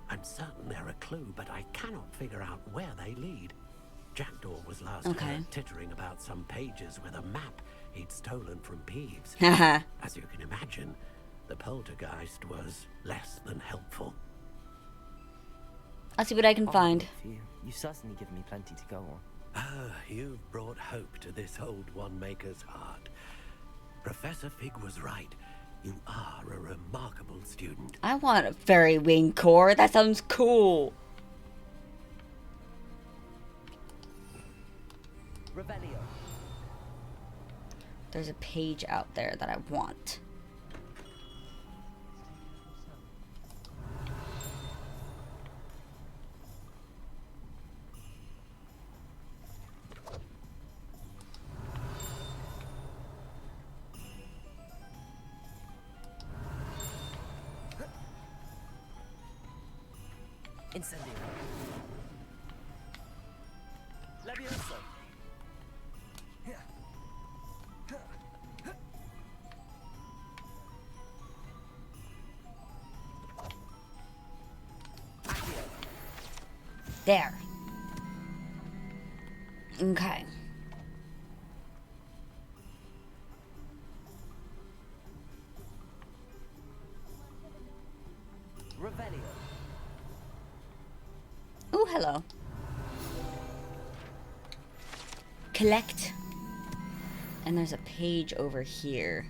I'm certain they're a clue, but I cannot figure out where they lead. Jackdaw was last heard tittering about some pages with a map he'd stolen from Peeves. As you can imagine, the poltergeist was less than helpful. I'll see what I can find. You certainly give me plenty to go on. Ah, you've brought hope to this old one-maker's heart. Professor Fig was right. You are a remarkable student. I want a fairy wing core. That sounds cool. Revelio. There's a page out there that I want. Incendio. Levioso. There. Okay. Revelio. Ooh, hello. Collect. And there's a page over here.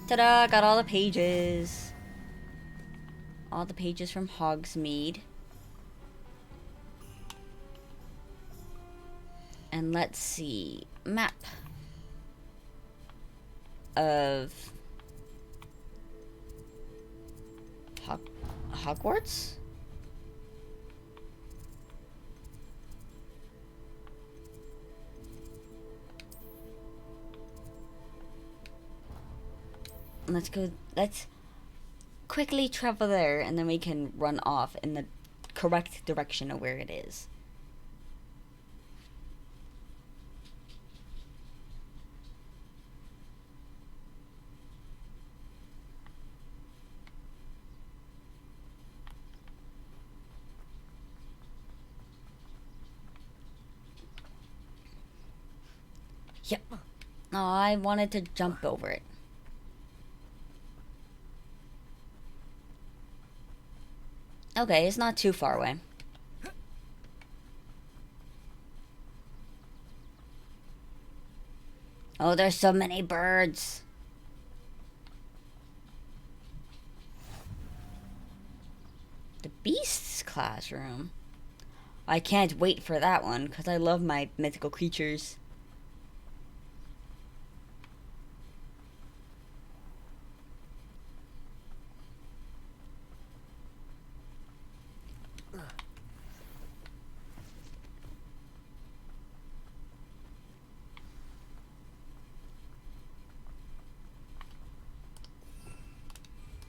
Ta-da! Got all the pages. All the pages from Hogsmeade. And let's see. Map of Hogwarts? Let's go. Let's quickly travel there, and then we can run off in the correct direction of where it is. Yep. Oh, I wanted to jump over it. Okay, it's not too far away. Oh, there's so many birds. The Beast's classroom. I can't wait for that one, because I love my mythical creatures.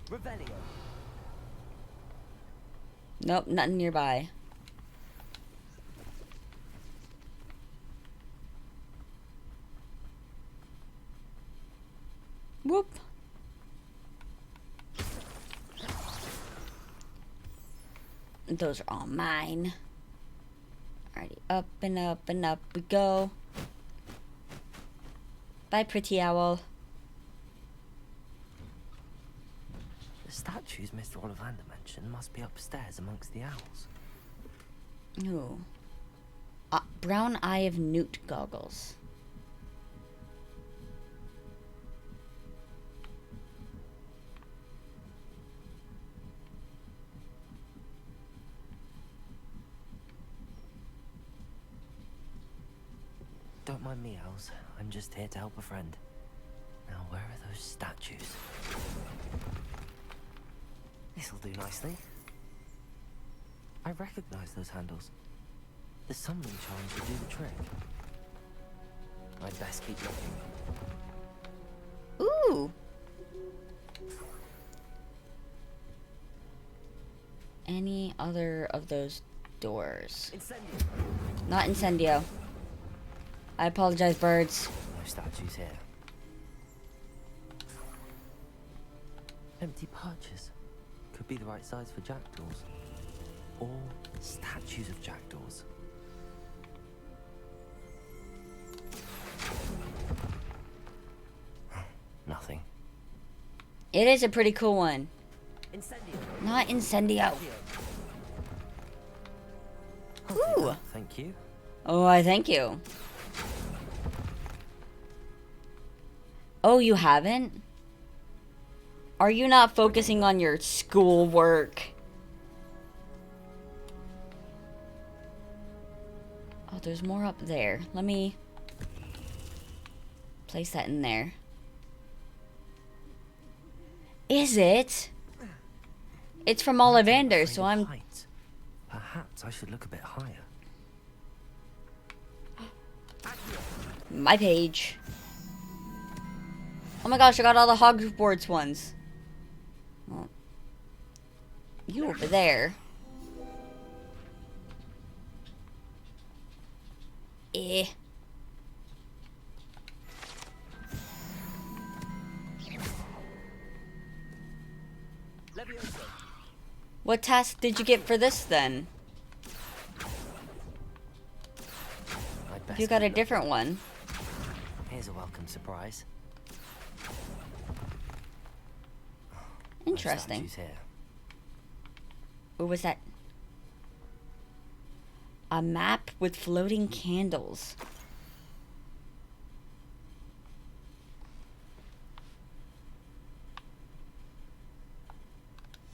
Revelio. Nope, nothing nearby. Whoop. Those are all mine. Alrighty, up and up and up we go. Bye, pretty owl. The statues Mr. Ollivander mentioned must be upstairs amongst the owls. Ooh. Brown Eye of Newt goggles. Don't mind me, owls. I'm just here to help a friend. Now, where are those statues? This'll do nicely. I recognize those handles. The summoning charm should do the trick. I'd best keep looking. Ooh. Any other of those doors? Incendio. Not Incendio. I apologize, birds. No statues here. Empty perches. Could be the right size for jackdaws. Or statues of jackdaws. Nothing. It is a pretty cool one. Incendio. Not Incendio. Ooh. Thank you. Oh, I thank you. Oh, you haven't? Are you not focusing on your schoolwork? Oh, there's more up there. Let me place that in there. Is it? It's from Ollivander, so I'm... Height. Perhaps I should look a bit higher. My page. Oh my gosh, I got all the Hogwarts ones. You over there. Eh. What task did you get for this then? You got a different one. Here's a welcome surprise. Interesting. No statues here. What was that? A map with floating candles.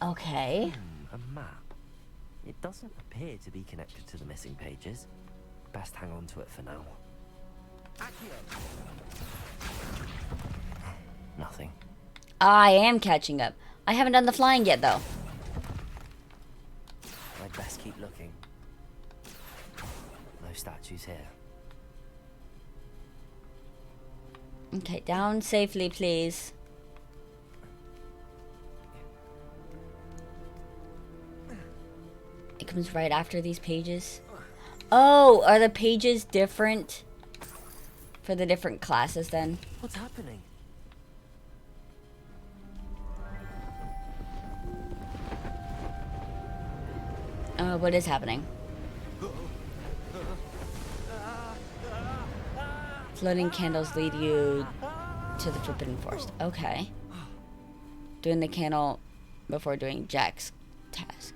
Okay. A map. It doesn't appear to be connected to the missing pages. Best hang on to it for now. Nothing. I am catching up. I haven't done the flying yet, though. I'd best keep looking. No statues here. Okay, down safely, please. It comes right after these pages. Oh, are the pages different for the different classes then? What's happening? What is happening? Floating candles lead you to the Forbidden Forest. Okay. Doing the candle before doing Jack's task.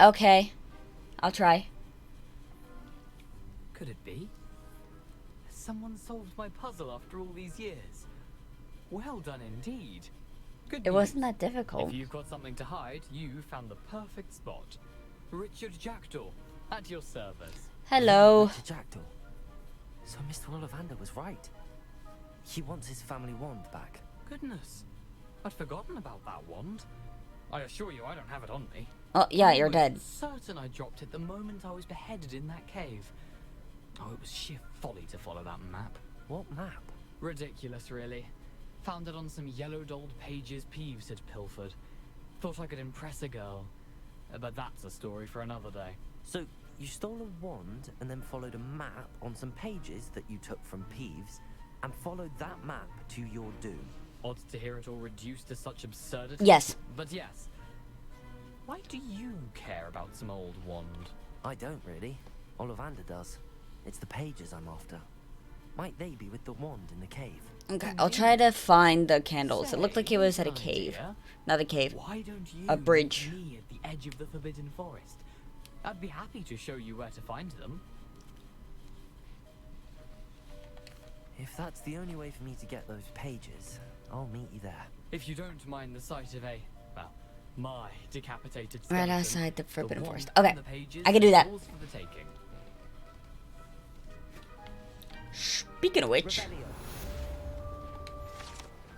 Okay. I'll try. Could it be? Has someone solved my puzzle after all these years? Well done indeed. Good It news. wasn't that difficult. If you've got something to hide, you found the perfect spot. Richard Jackdaw, at your service. Hello. Richard Jackdaw. So Mr. Ollivander was right. He wants his family wand back. Goodness, I'd forgotten about that wand. I assure you I don't have it on me. Oh, yeah, you're I was dead. certain I dropped it the moment I was beheaded in that cave. Oh, it was sheer folly to follow that map. What map? Ridiculous, really. Found it on some yellowed old pages Peeves had pilfered. Thought I could impress a girl. But that's a story for another day. So, you stole a wand and then followed a map on some pages that you took from Peeves and followed that map to your doom. Odd to hear it all reduced to such absurdity. Yes. But yes. Why do you care about some old wand? I don't really. Ollivander does. It's the pages I'm after. Might they be with the wand in the cave? Okay, I'll try to find the candles. It looked like it was at a cave. Not a cave. Why don't you A bridge. meet me at the edge of the Forbidden Forest? I'd be happy to show you where to find them. If that's the only way for me to get those pages, I'll meet you there. If you don't mind the sight of well, my decapitated Right skeleton, outside the Forbidden wand Forest. and Okay, the pages I can do that. are yours for the taking. Speaking of which,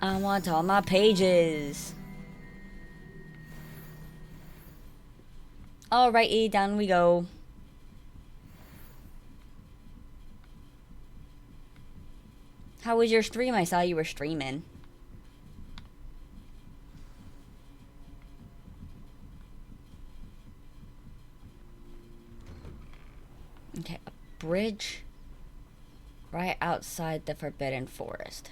I want all my pages. Alrighty, down we go. How was your stream? I saw you were streaming. Okay, a bridge right outside the Forbidden Forest.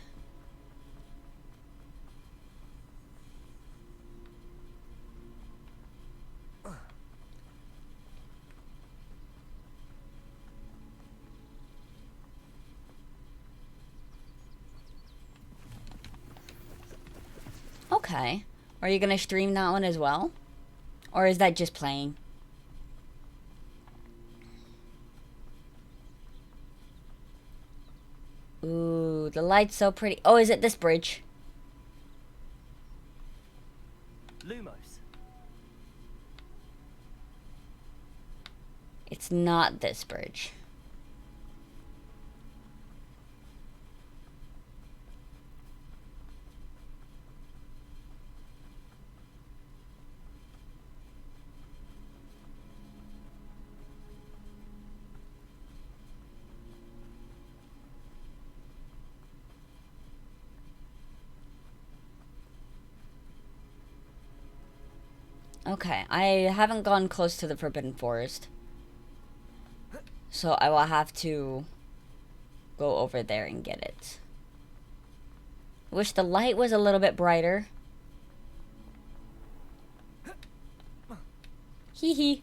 Okay. Are you gonna stream that one as well? Or is that just playing? Ooh, the light's so pretty. Oh, is it this bridge? Lumos. It's not this bridge. Okay, I haven't gone close to the Forbidden Forest. So I will have to go over there and get it. Wish the light was a little bit brighter. Hee hee.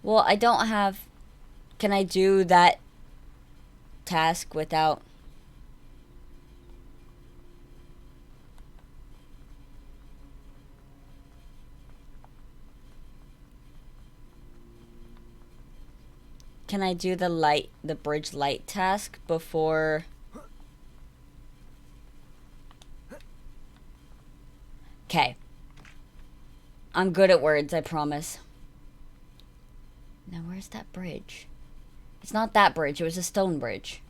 Well, I don't have... Can I do that task without... Can I do the bridge light task before... Okay. I'm good at words, I promise. Now, where's that bridge? It's not that bridge, it was a stone bridge.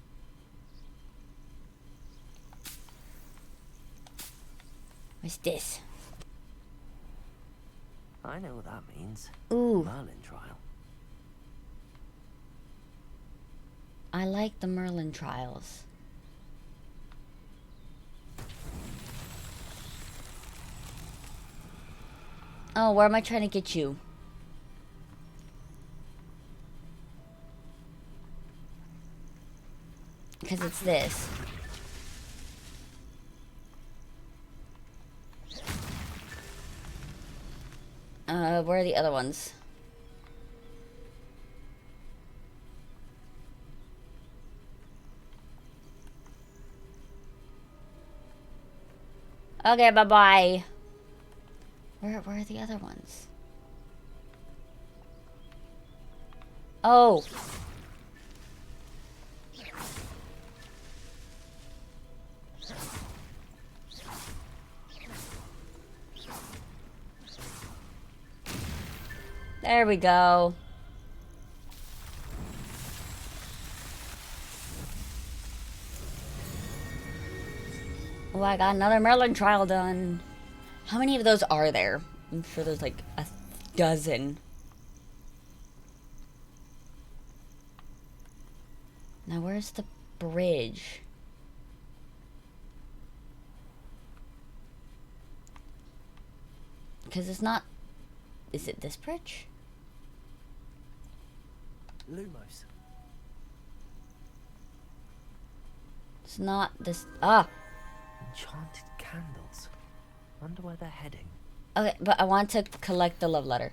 What's this? I know what that means. Ooh. Merlin trial. I like the Merlin trials. Oh, where am I trying to get you? Because it's this. Where are the other ones? Okay, bye-bye. Where are the other ones? Oh. There we go. Oh, I got another Merlin trial done. How many of those are there? I'm sure there's like a dozen. Now, where's the bridge? Because it's not... Is it this bridge? Lumos. It's not this... Ah! Enchanted candles. Wonder where they're heading. Okay, but I want to collect the love letter.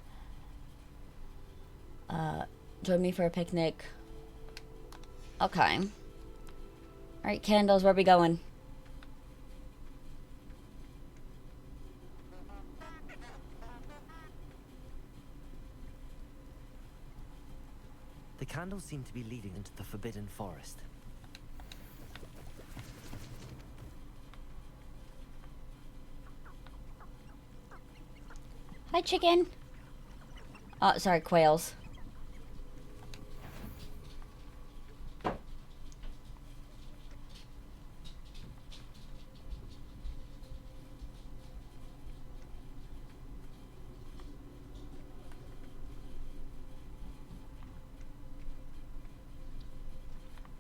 Join me for a picnic. Okay. Alright, candles, where are we going? The candles seem to be leading into the Forbidden Forest. Hi, chicken. Oh, sorry, quails.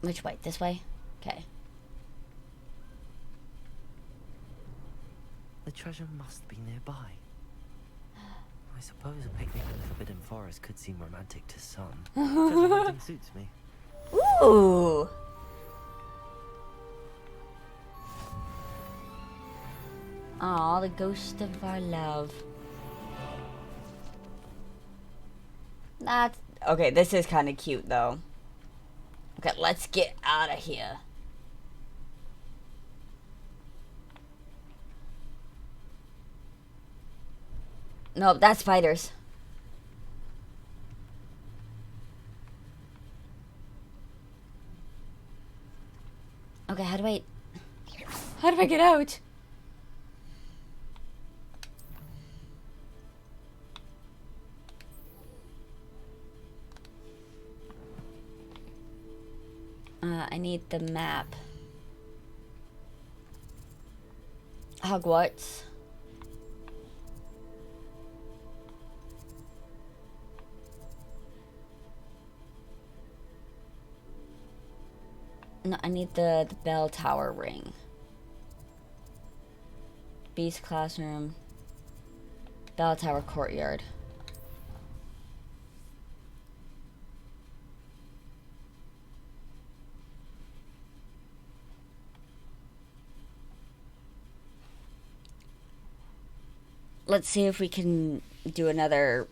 Which way? This way? Okay. The treasure must be nearby. I suppose a picnic in the Forbidden Forest could seem romantic to some. Treasure hunting suits me. Ooh! Aw, the ghost of our love. That's... Okay, this is kind of cute, though. Okay, let's get out of here. Nope, that's spiders. Okay, how do I get out? I need the map. Hogwarts. No, I need the bell tower ring. Beast classroom. Bell tower courtyard. Let's see if we can do another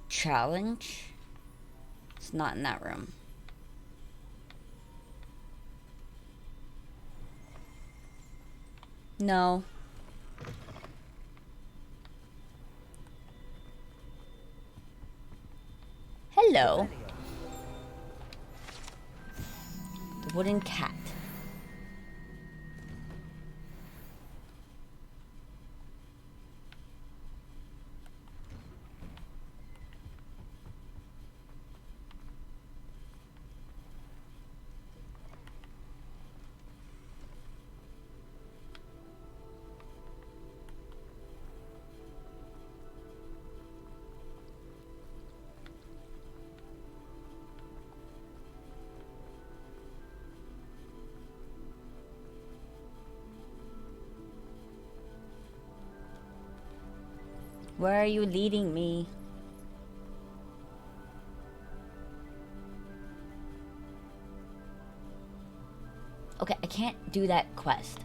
challenge. It's not in that room. No. Hello. The wooden cat. Where are you leading me? Okay, I can't do that quest.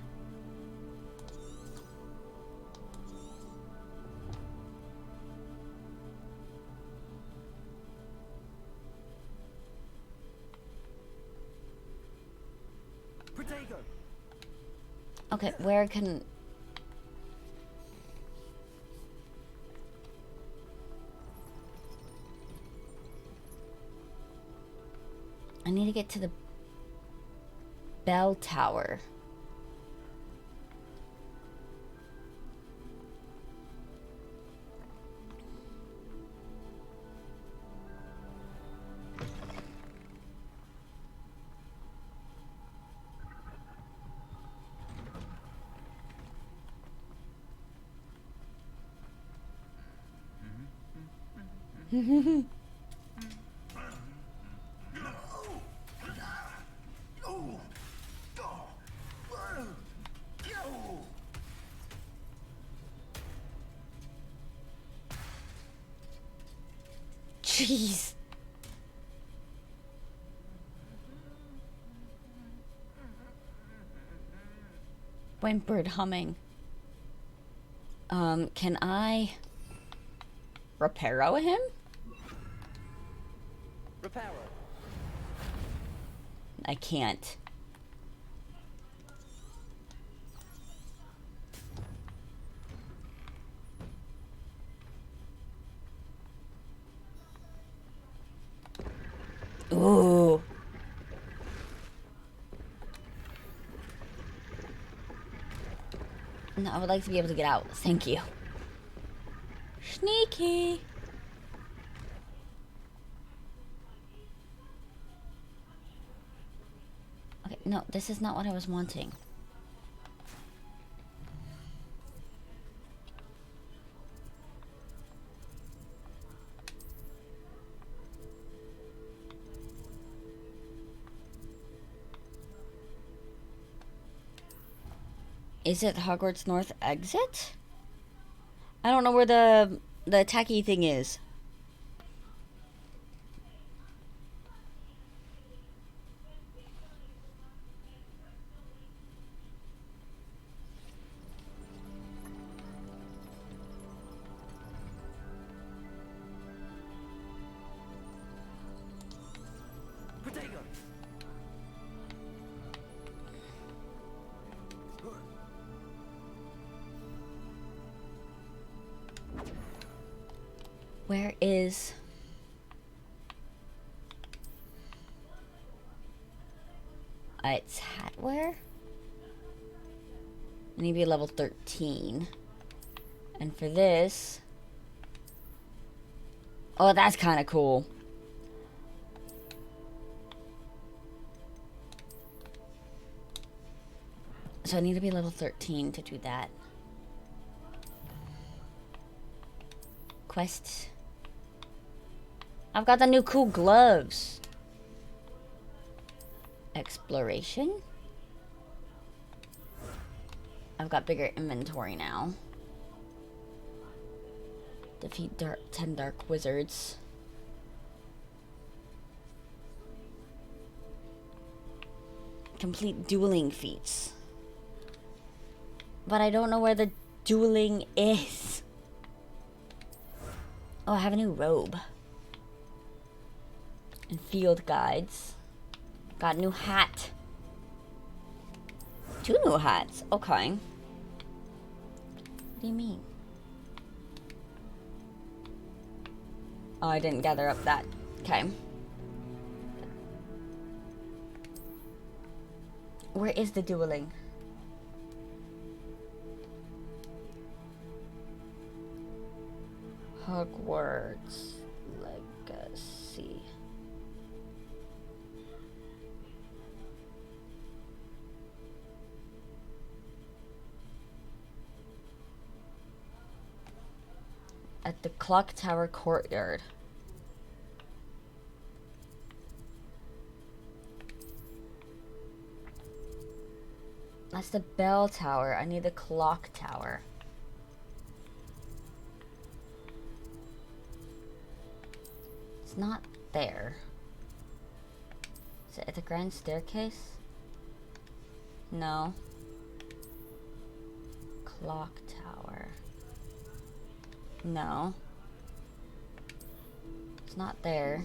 Protego. Okay, where can... I need to get to the bell tower. Jeez. Whimpered humming. Can I reparo him? Reparo. I can't. Ooh. No, I would like to be able to get out. Thank you. Sneaky. Okay, no, this is not what I was wanting. Is it Hogwarts North exit? I don't know where the tacky thing is. Protego. Where is... it's Hatware? I need to be level 13. And for this... oh, that's kind of cool. So I need to be level 13 to do that. Quest. I've got the new cool gloves. Exploration? I've got bigger inventory now. Defeat 10 dark wizards. Complete dueling feats. But I don't know where the dueling is. Oh, I have a new robe. And field guides. Got a new hat. 2 new hats. Okay. What do you mean? Oh, I didn't gather up that. Okay. Where is the dueling? Hogwarts Legacy. At the clock tower courtyard. That's the bell tower. I need the clock tower. It's not there. Is it at the grand staircase? No. Clock tower. No. It's not there.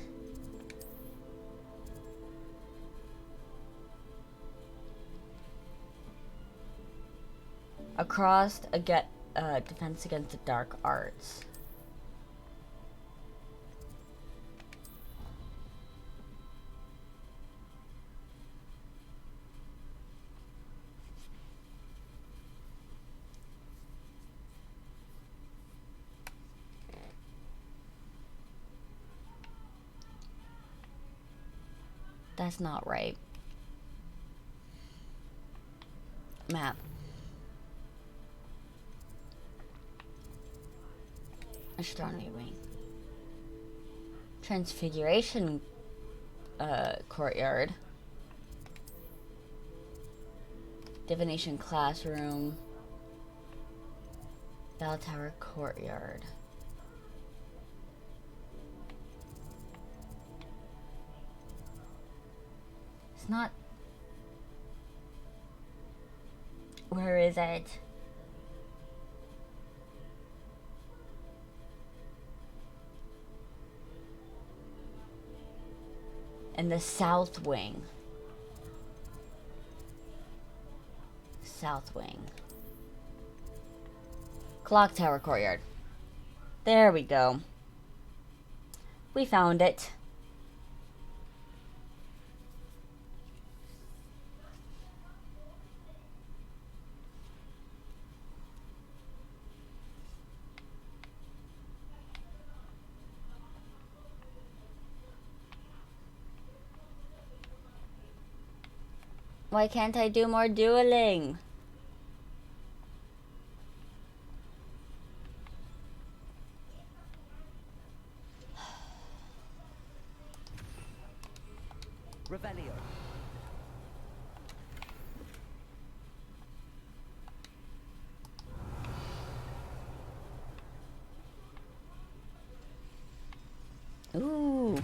Across defense against the dark arts. That's not right. Map. Astronomy wing. Transfiguration courtyard. Divination classroom. Bell tower courtyard. It's not. Where is it? In the south wing. South wing. Clock tower courtyard. There we go. We found it. Why can't I do more dueling? Revelio. Ooh.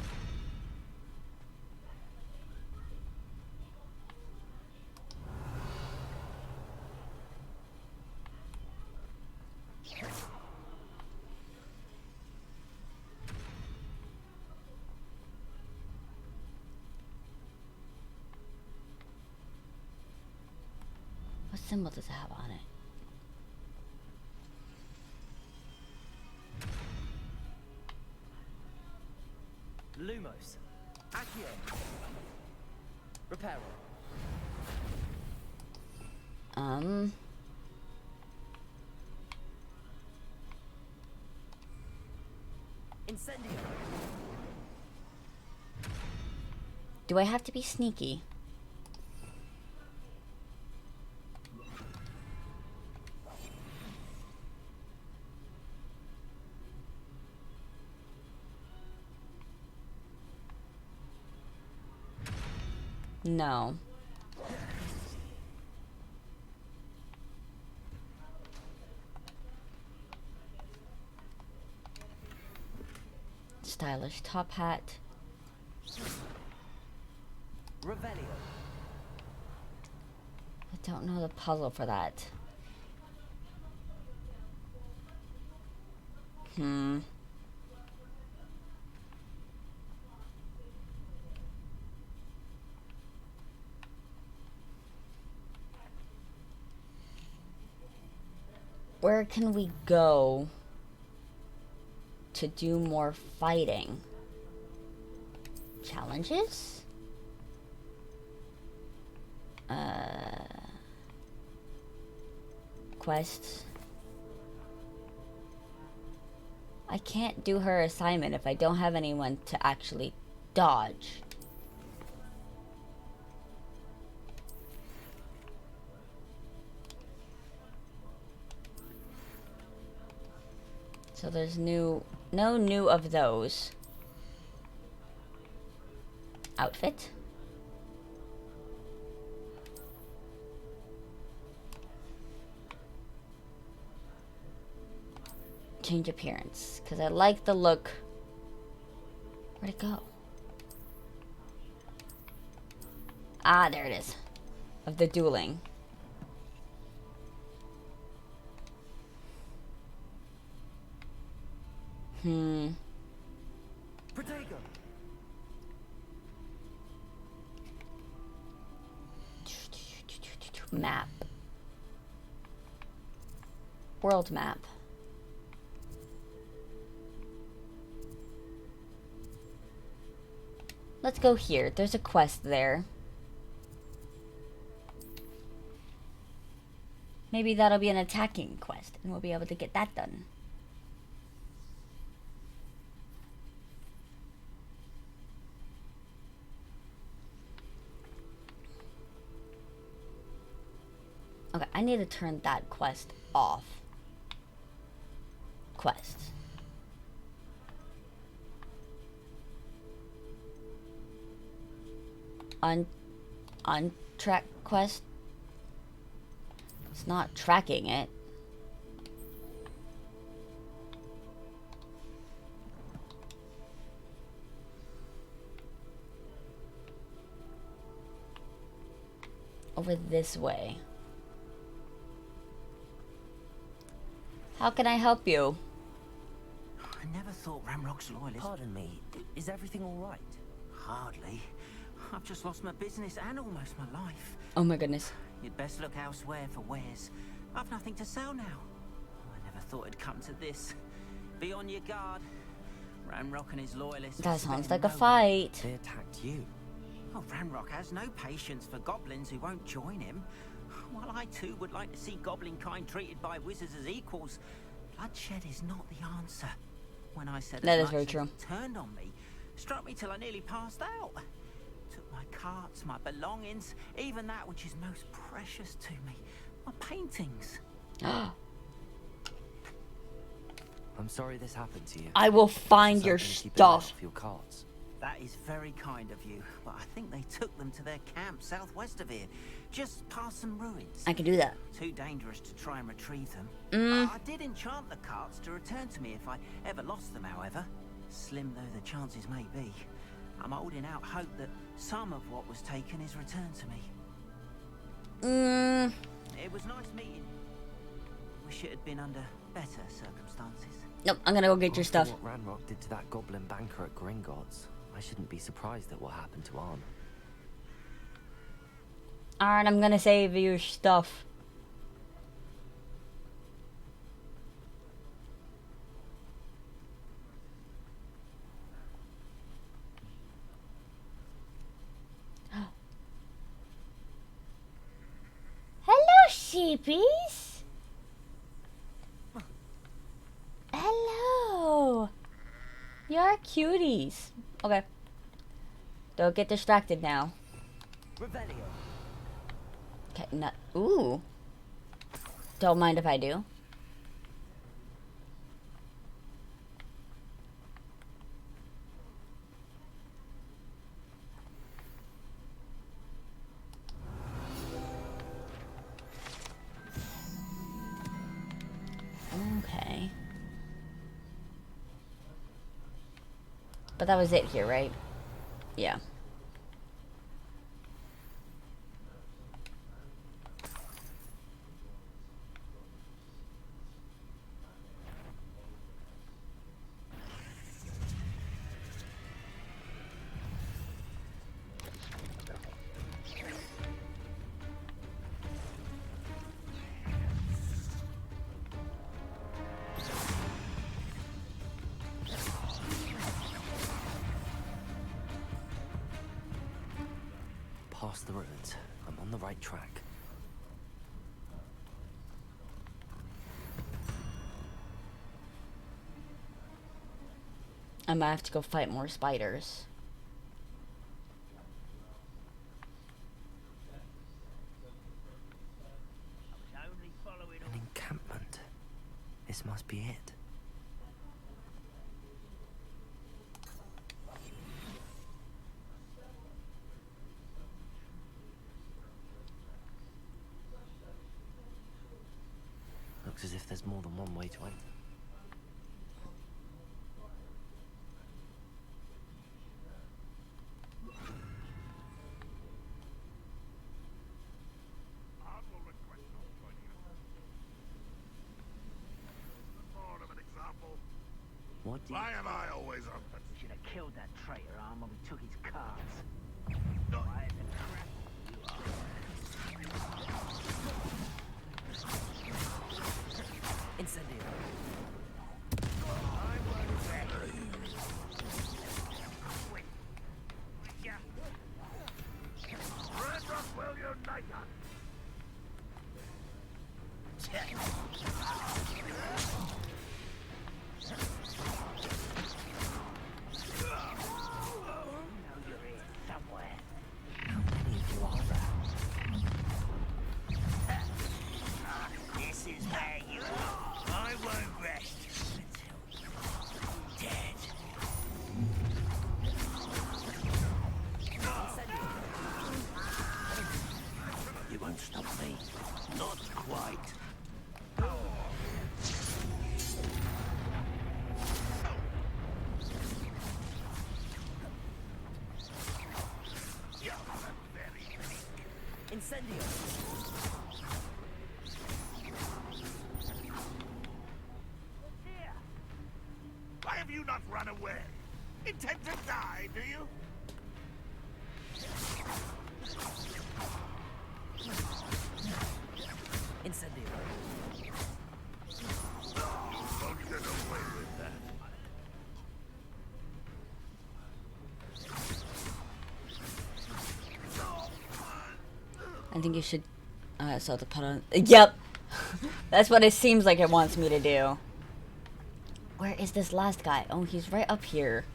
What symbol does it have on it? Lumos. Accio. Reparo. Incendio. Do I have to be sneaky? No. Stylish top hat. Revelio. I don't know the puzzle for that. Where can we go to do more fighting? Challenges? Quests? I can't do her assignment if I don't have anyone to actually dodge. So there's no new of those. Outfit. Change appearance, because I like the look. Where'd it go? Ah, there it is. Of the dueling. Protego. Map. World map. Let's go here. There's a quest there. Maybe that'll be an attacking quest, and we'll be able to get that done. Okay, I need to turn that quest off. Quest. Untrack quest. It's not tracking it. Over this way. How can I help you? I never thought Ramrock's loyalists... Pardon me, is everything all right? Hardly. I've just lost my business and almost my life. Oh my goodness. You'd best look elsewhere for wares. I've nothing to sell now. I never thought it'd come to this. Be on your guard. Ramrock and his loyalists... That sounds like a fight. They attacked you. Oh, Ramrock has no patience for goblins who won't join him. While I too would like to see goblin kind treated by wizards as equals, bloodshed is not the answer. When I said that as is very much, true. He turned on me, struck me till I nearly passed out. Took my carts, my belongings, even that which is most precious to me, my paintings. I'm sorry this happened to you. I will find your stuff. Your carts. That is very kind of you, but I think they took them to their camp southwest of here, just past some ruins. I can do that. Too dangerous to try and retrieve them. I did enchant the carts to return to me if I ever lost them, however. Slim though the chances may be, I'm holding out hope that some of what was taken is returned to me. It was nice meeting. Wish it had been under better circumstances. Nope, I'm gonna go get your stuff. What Ranrock did to that goblin banker at Gringotts, I shouldn't be surprised at what happened to Arn. Alright, I'm gonna save your stuff. Hello, sheepies. Hello. You're cuties. Okay. Don't get distracted now. Revelio. Okay, not. Ooh. Don't mind if I do. But that was it here, right? Yeah. Past the ruins. I'm on the right track. I might have to go fight more spiders. An encampment. This must be it. Looks as if there's more than one way to enter. What do you... Why am I always open? We should have killed that traitor arm when we took his cards. Why the crap you are. Incendio. Incendio. Why have you not run away? Intend to die, do you? Incendio. Won't get away with that. I think you should sell the pot on. Yep. That's what it seems like it wants me to do. Where is this last guy? Oh, he's right up here.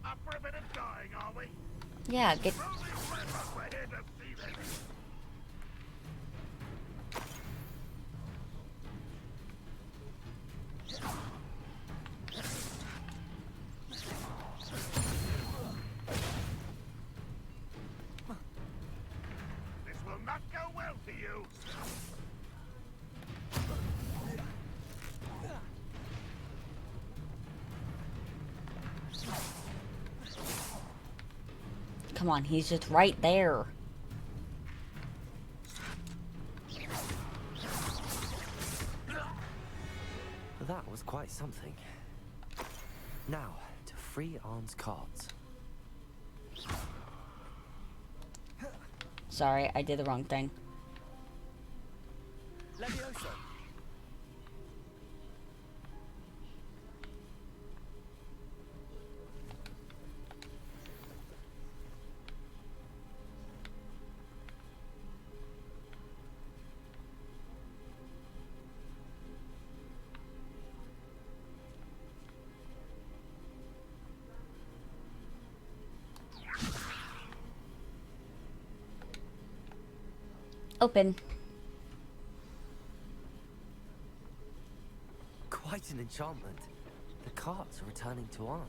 Up for a bit of dying, are we? Yeah, get. This will not go well for you. Come on, he's just right there. That was quite something. Now, to free Arn's cards. Sorry, I did the wrong thing. Levioso. Open. quite an enchantment. The carts are returning to Arn.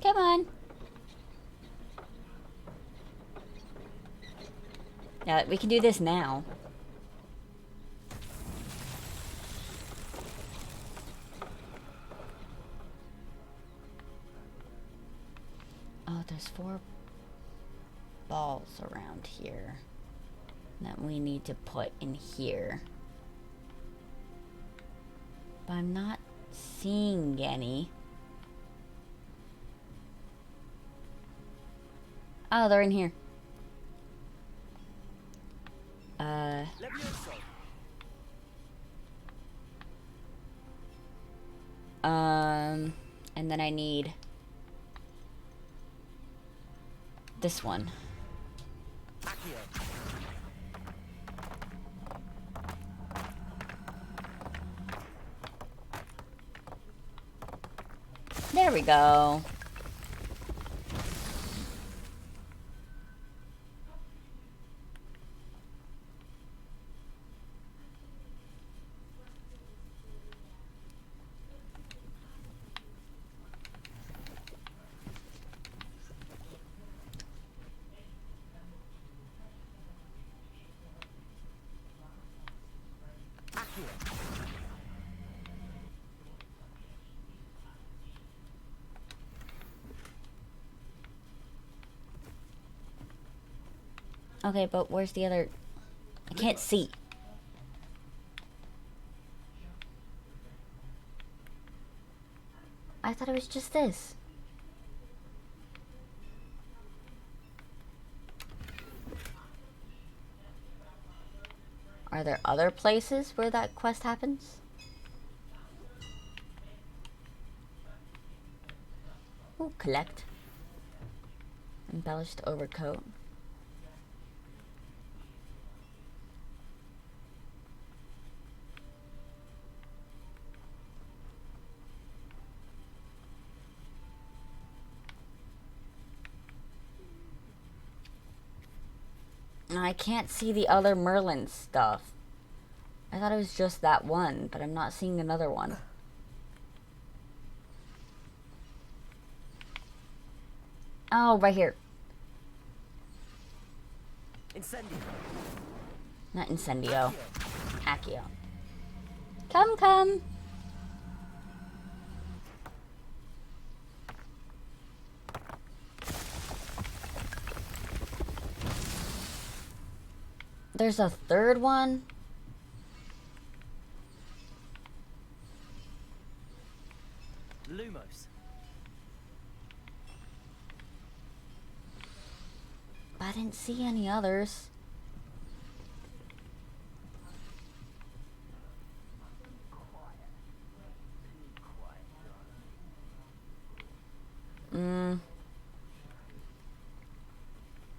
Come on. Yeah, we can do this now. Oh, there's 4 balls around here that we need to put in here. But I'm not seeing any. Oh, they're in here. And then I need this one. There we go. Okay, but where's the other? I can't see. I thought it was just this. Are there other places where that quest happens? Ooh, collect. Embellished overcoat. I can't see the other Merlin stuff. I thought it was just that one, but I'm not seeing another one. Oh, right here. Incendio. Not Incendio. Accio. Come, come. There's a third one. Lumos. But I didn't see any others.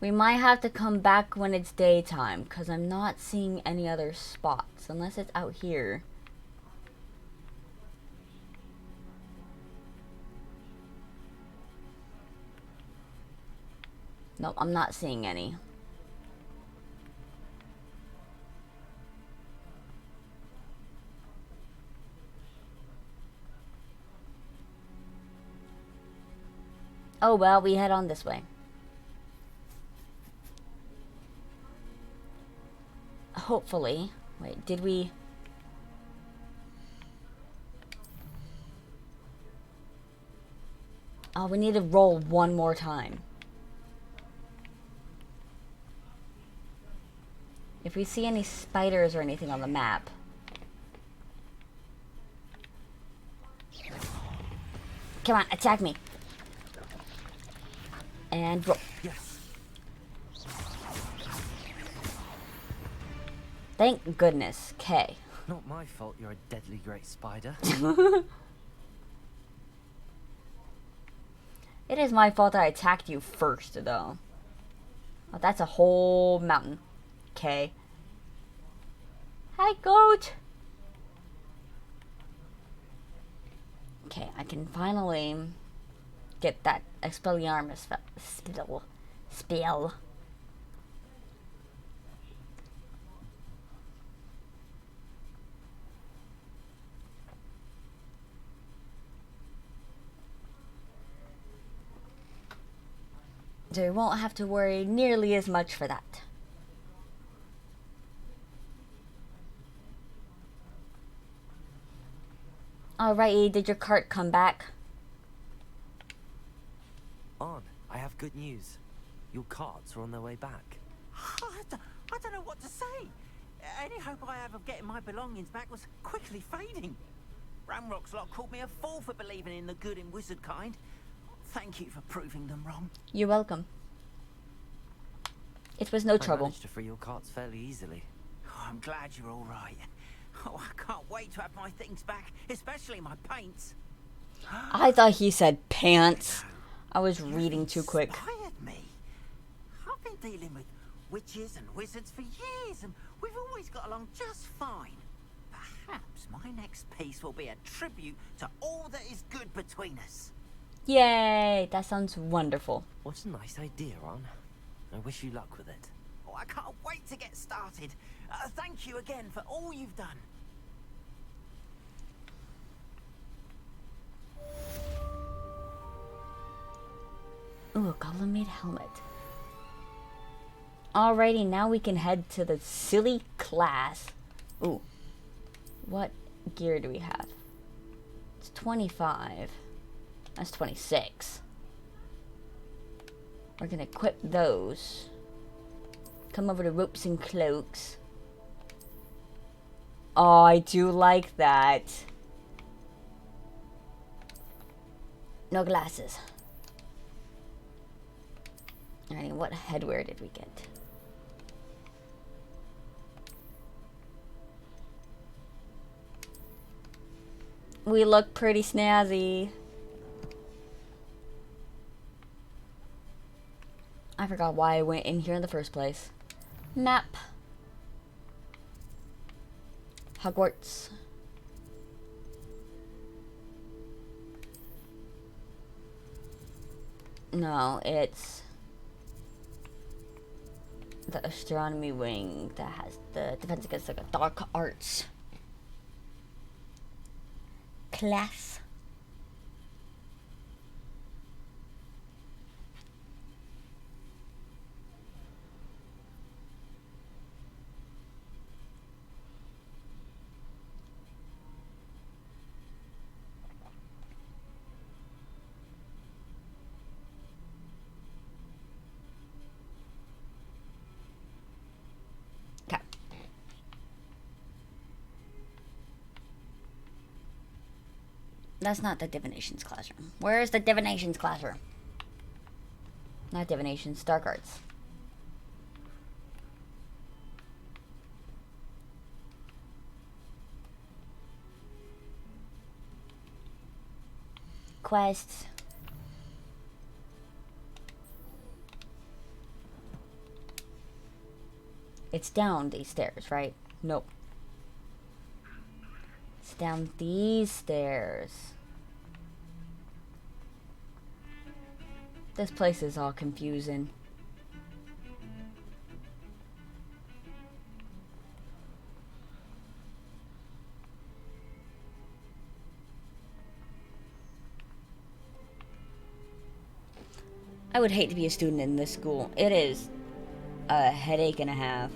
We might have to come back when it's daytime, because I'm not seeing any other spots, unless it's out here. Nope, I'm not seeing any. Oh well, we head on this way. Hopefully. Wait, did we... Oh, we need to roll one more time. If we see any spiders or anything on the map. Come on, attack me. And roll. Yes. Thank goodness. Okay. Not my fault you're a deadly great spider. It is my fault that I attacked you first, though. Oh, that's a whole mountain. Okay. Hi, goat! Okay, I can finally get that Expelliarmus spell. So you won't have to worry nearly as much for that. Alrighty, did your cart come back? On, I have good news. Your carts are on their way back. I don't know what to say. Any hope I have of getting my belongings back was quickly fading. Ramrock's lot called me a fool for believing in the good in wizard kind. Thank you for proving them wrong. You're welcome. It was no I trouble. managed to free your carts fairly easily. Oh, I'm glad you're all right. Oh, I can't wait to have my things back, especially my paints. I thought he said pants. I was reading too quick. Inspired me. I've been dealing with witches and wizards for years, and we've always got along just fine. Perhaps my next piece will be a tribute to all that is good between us. Yay! That sounds wonderful. What a nice idea, Ron. I wish you luck with it. Oh, I can't wait to get started. Thank you again for all you've done. Ooh, a goblin-made helmet. Alrighty, now we can head to the silly class. Ooh. What gear do we have? It's 25. That's 26. We're gonna equip those. Come over to ropes and cloaks. Oh, I do like that. No glasses. Alrighty, what headwear did we get? We look pretty snazzy. I forgot why I went in here in the first place. Map. Hogwarts. No, it's the astronomy wing that has the defense against like a dark arts class. That's not the divinations classroom. Where's the divinations classroom? Not divinations, dark arts. Quests. It's down these stairs, right? Nope. It's down these stairs. This place is all confusing. I would hate to be a student in this school. It is a headache and a half.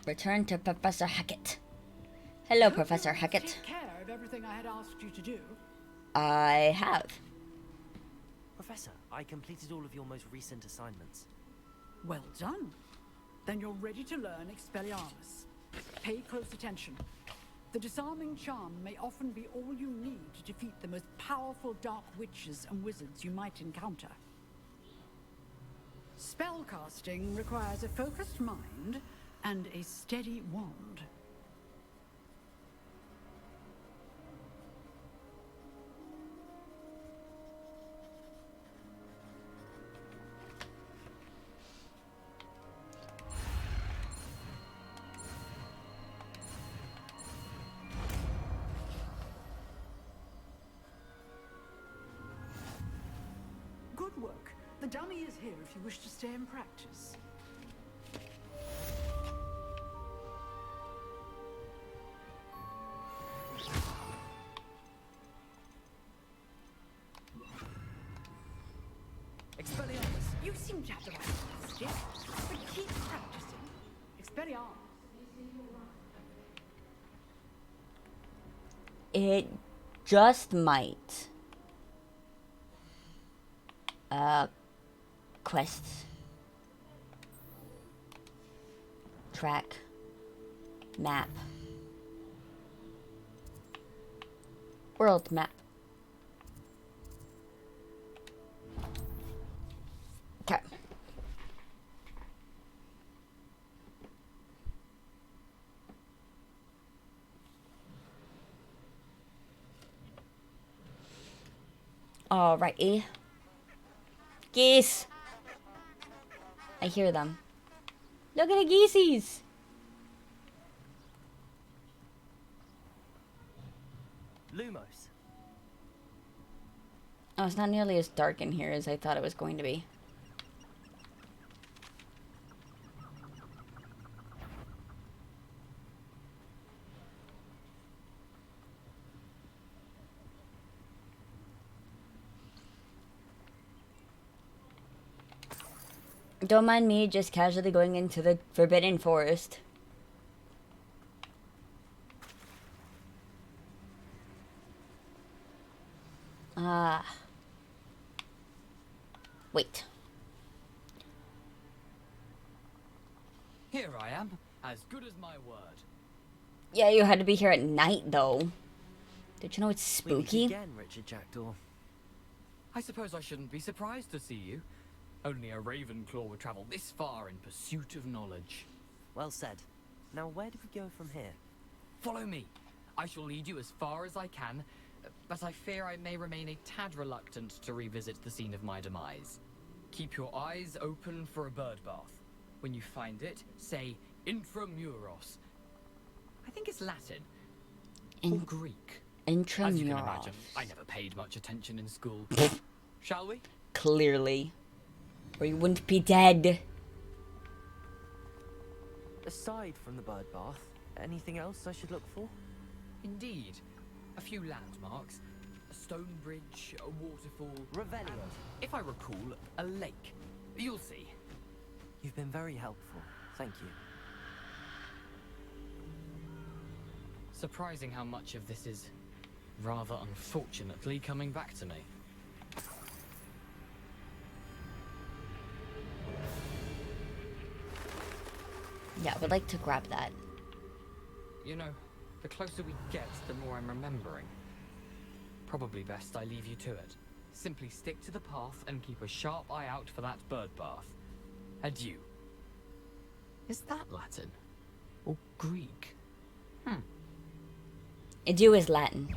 Return to Professor Hackett. Hello, Professor Hackett. Take care of everything I had asked you to do. I have. Professor, I completed all of your most recent assignments. Well done. Then you're ready to learn Expelliarmus. Pay close attention. The disarming charm may often be all you need to defeat the most powerful dark witches and wizards you might encounter. Spellcasting requires a focused mind and a steady wand. dummy is here if you wish to stay and practice. Expelliarmus! You seem to have the right capacity, but keep practicing. Expelliarmus. It just might. Quest. Track. Map. World map. Okay. Alrighty. Geese! I hear them. Look at the geesies! Lumos. Oh, it's not nearly as dark in here as I thought it was going to be. Don't mind me just casually going into the Forbidden Forest. Wait. Here I am, as good as my word. Yeah, you had to be here at night, though. Did you know it's spooky? Again, Richard Jackdaw. I suppose I shouldn't be surprised to see you. Only a Ravenclaw would travel this far in pursuit of knowledge. Well said. Now, where do we go from here? Follow me. I shall lead you as far as I can, but I fear I may remain a tad reluctant to revisit the scene of my demise. Keep your eyes open for a bird bath. When you find it, say intramuros. I think it's Latin. Or Greek. Intramuros. As you can imagine, I never paid much attention in school. Shall we? Clearly. Or you wouldn't be dead. Aside from the bird bath, anything else I should look for? Indeed. A few landmarks. A stone bridge, a waterfall. Revelio. And, if I recall, a lake. You'll see. You've been very helpful. Thank you. Surprising how much of this is, rather unfortunately, coming back to me. Yeah, I would like to grab that. You know, the closer we get, the more I'm remembering. Probably best I leave you to it. Simply stick to the path and keep a sharp eye out for that bird bath. Adieu. Is that Latin? Or Greek? Adieu is Latin.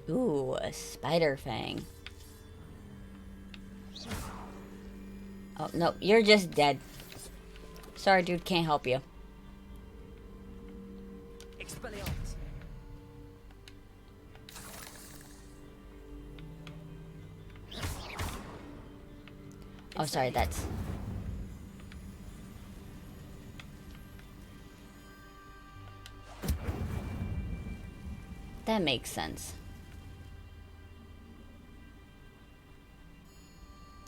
Ooh, a spider fang. Oh, no, you're just dead. Sorry, dude, can't help you. Expelliarmus. Oh, sorry, that's... That makes sense.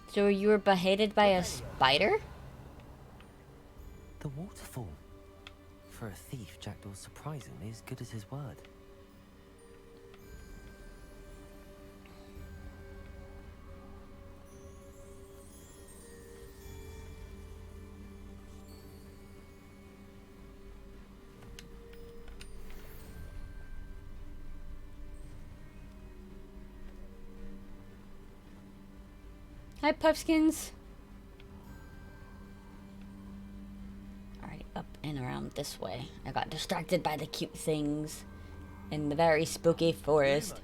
So you were beheaded by a spider? The waterfall. For a thief, Jackdaw's surprisingly as good as his word. Hi, Puffskins. Alright, up and around this way. I got distracted by the cute things in the very spooky forest.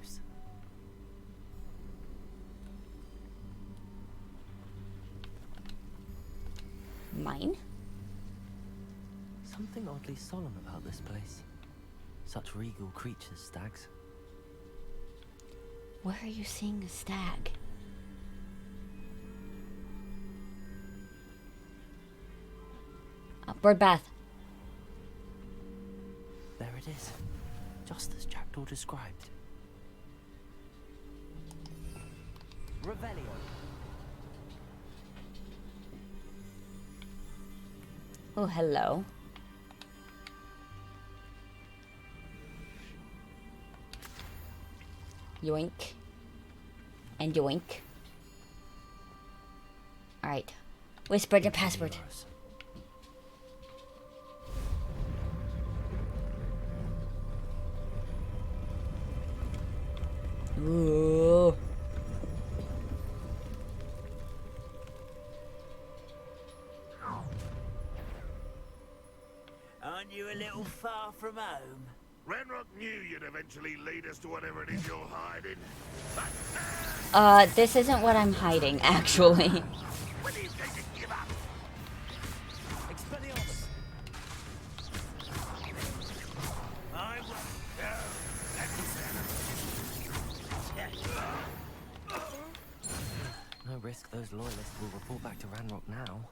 Mine? Something oddly solemn about this place. Such regal creatures, stags. Where are you seeing a stag? Bird bath. There it is. Just as Jackdaw described. Revelio. Oh, hello. Yoink. And yoink. Alright. Whisper the password. Ooh. Aren't you a little far from home? Ranrock knew you'd eventually lead us to whatever it is you're hiding. This isn't what I'm hiding, actually. When are you going to give up? Expelliarmus. I won't go. No risk those loyalists will report back to Ranrock now.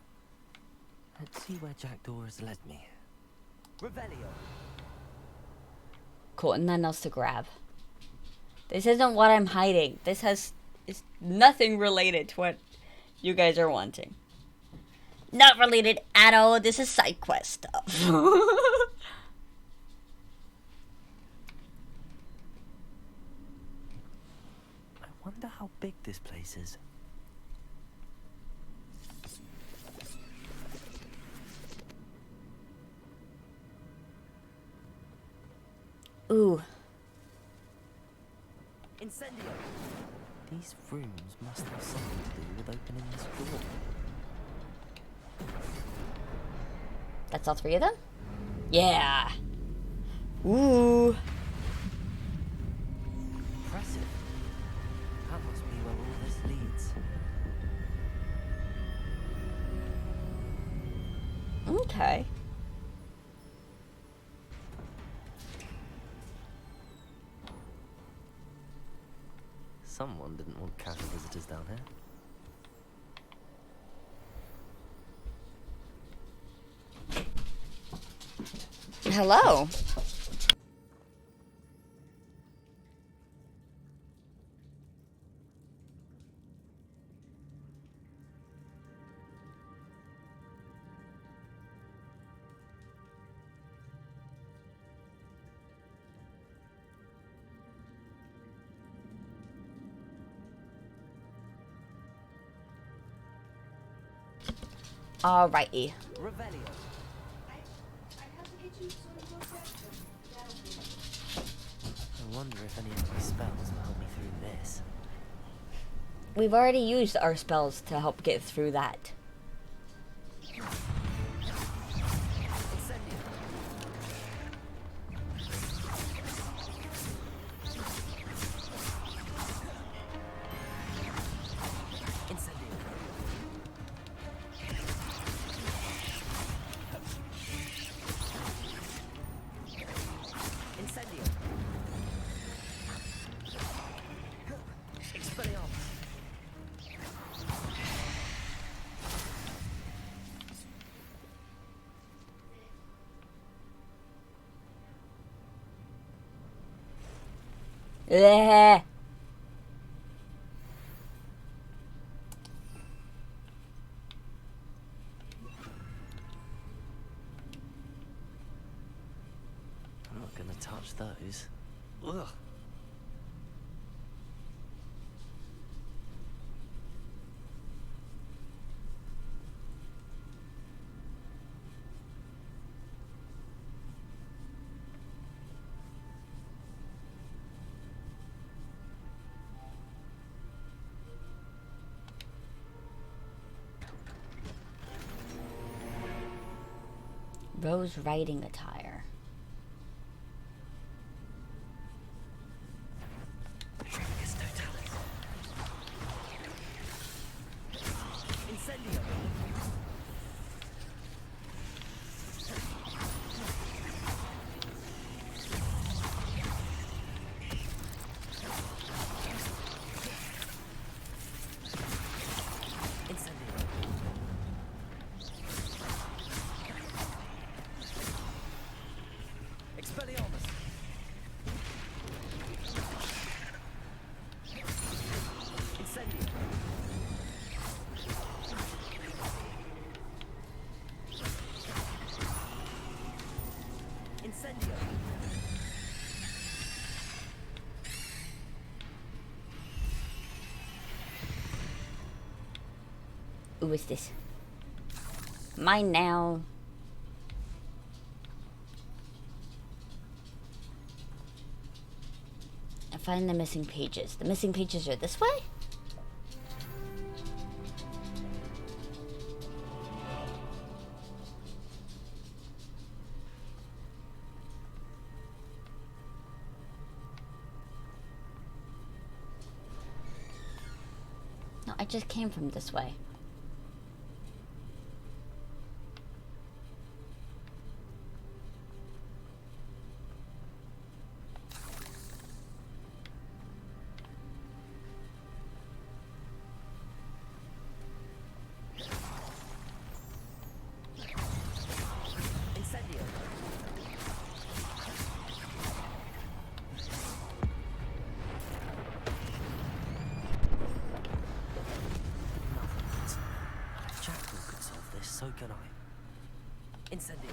Let's see where Jackdaw has led me. Revelio. Cool, and nothing else to grab. This isn't what I'm hiding. This is nothing related to what you guys are wanting. Not related at all. This is side quest stuff. I wonder how big this place is. Ooh. Incendio. These rooms must have something to do with opening this door. That's all three of them? Yeah. Ooh. Impressive. That must be where all this leads. Okay. Someone didn't want casual visitors down here. Hello. Alrighty. Revelio. I wonder if any of my spells will help me through this. We've already used our spells to help get through that. Ugh. I'm not gonna touch those. Ugh. Rose riding attire. Incendio. Who is this? Mine now. And find the missing pages. The missing pages are this way? No, I just came from this way. So can I. Incendio.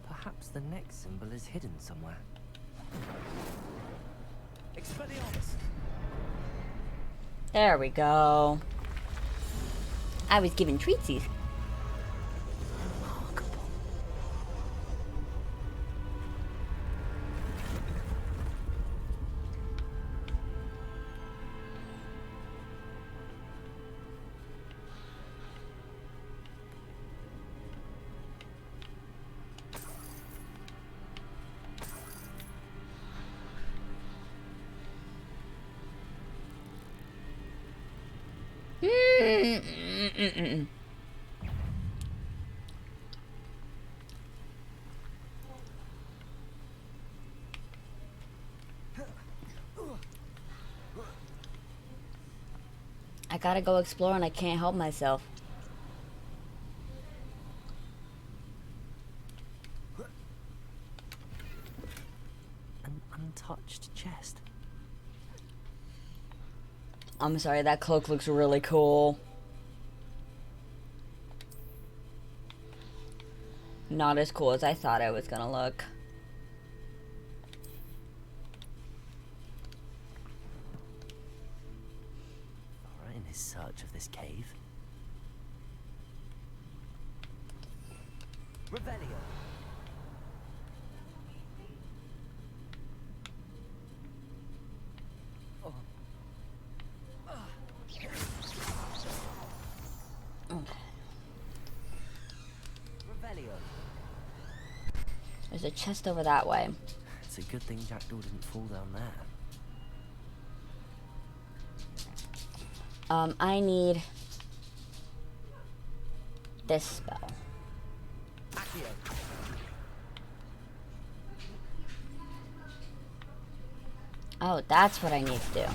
Perhaps the next symbol is hidden somewhere. There we go. I was given treatsies. I gotta go explore and I can't help myself. An untouched chest. I'm sorry, that cloak looks really cool. Not as cool as I thought it was gonna look. Alright, in his search of this cave. Revelio. There's a chest over that way. It's a good thing Jackdaw didn't fall down there. I need this spell. Oh, that's what I need to do.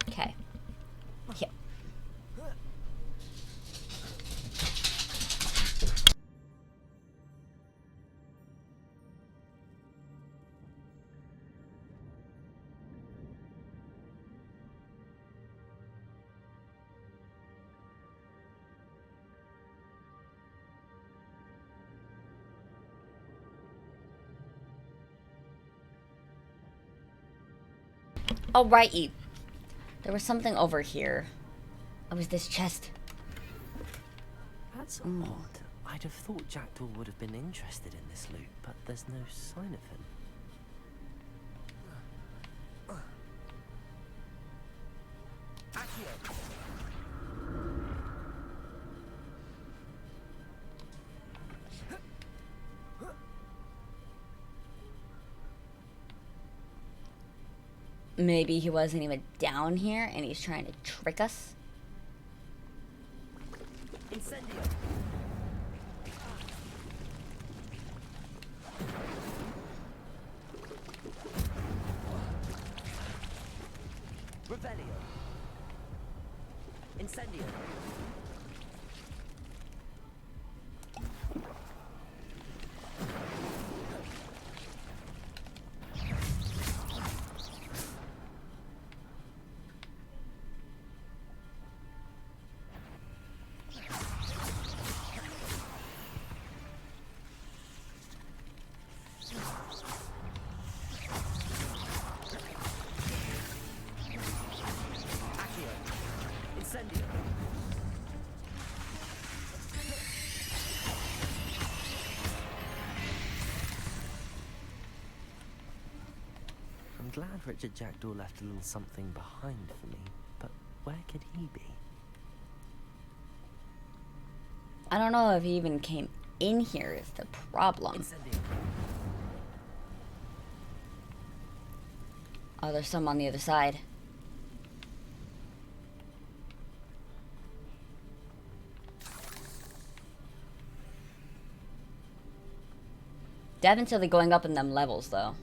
Okay. Here. Alrighty. There was something over here. It was this chest. That's odd. I'd have thought Jackdaw would have been interested in this loot, but there's no sign of him. Maybe he wasn't even down here and he's trying to trick us. Incendio. Revelio. Incendio. I'm glad Richard Jackdaw left a little something behind for me, but where could he be? I don't know if he even came in here is the problem. Oh, there's some on the other side. Definitely going up in them levels, though.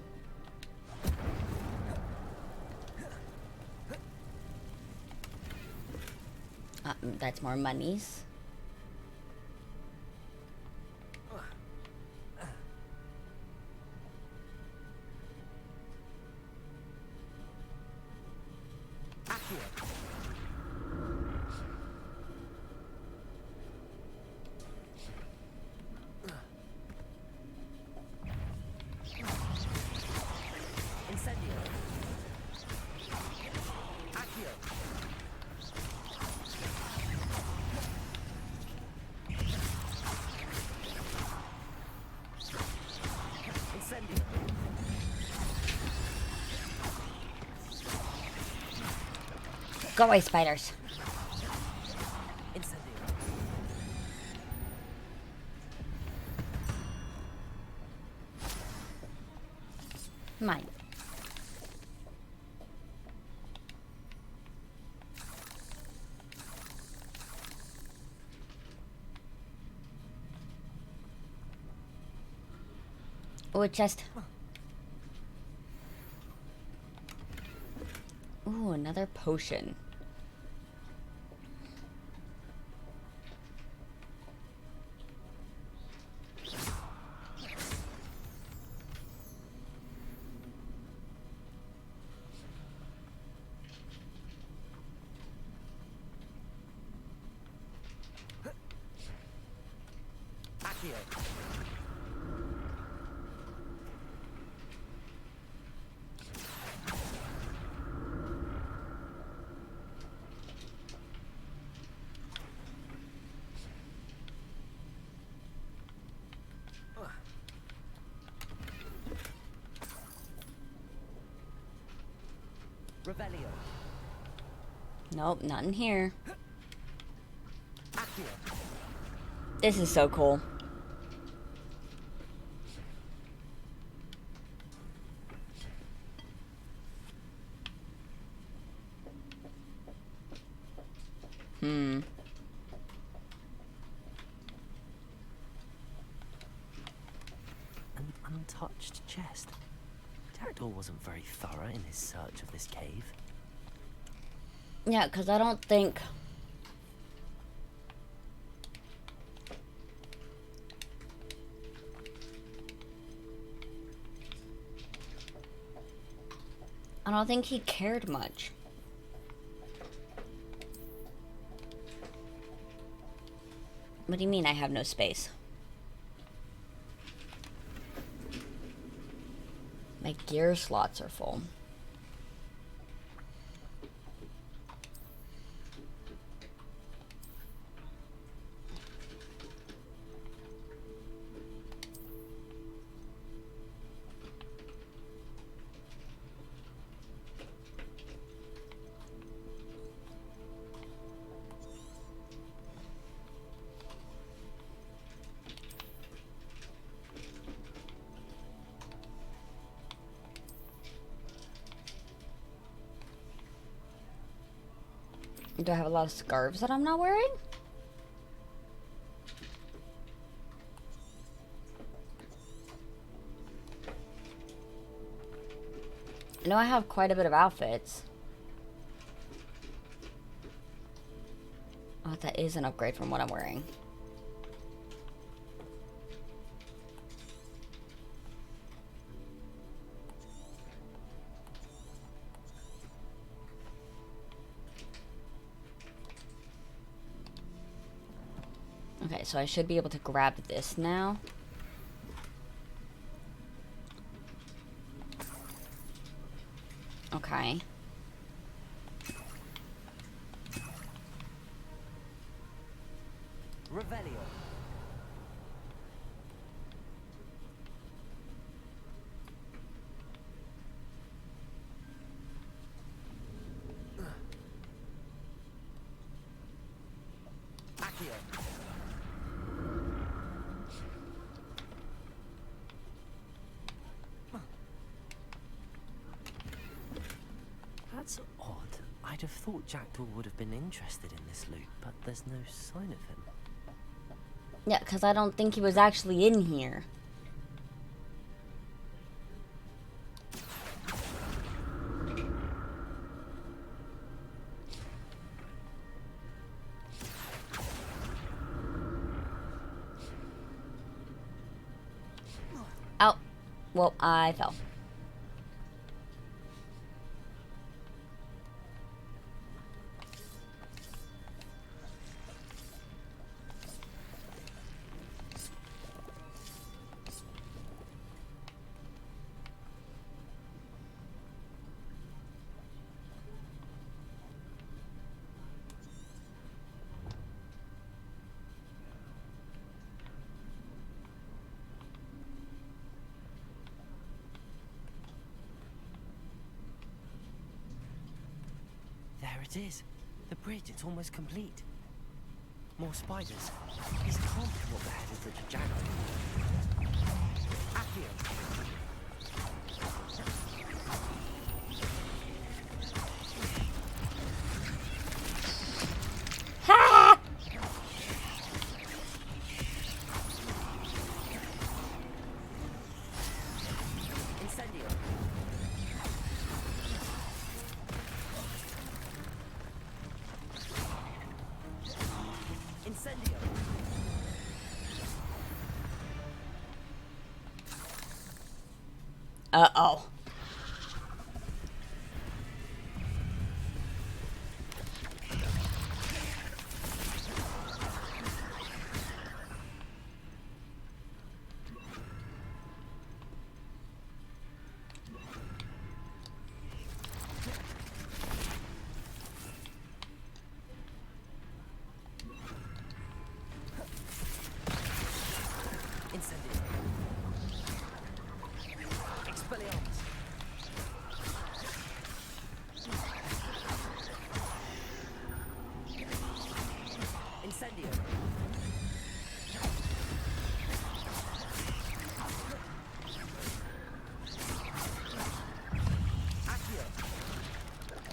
That's more monies. Go away, spiders. Mine. Oh, a chest. Ooh, another potion. Revelio. Nope, not in here. This is so cool. An untouched chest. Jackdaw wasn't very thorough in his search of this cave. Yeah, because I don't think... he cared much. What do you mean I have no space? My gear slots are full. Do I have a lot of scarves that I'm not wearing? I know I have quite a bit of outfits. Oh, that is an upgrade from what I'm wearing. Okay, so I should be able to grab this now. Okay. Revelio. That's odd. I'd have thought Jackdaw would have been interested in this loot, but there's no sign of him. Yeah, because I don't think he was actually in here. Oh, well, I fell. There it is. The bridge, it's almost complete. More spiders. This can't be what the head of the Jackdaw. Accio. Ha! Incendio. Incendio. Uh-oh.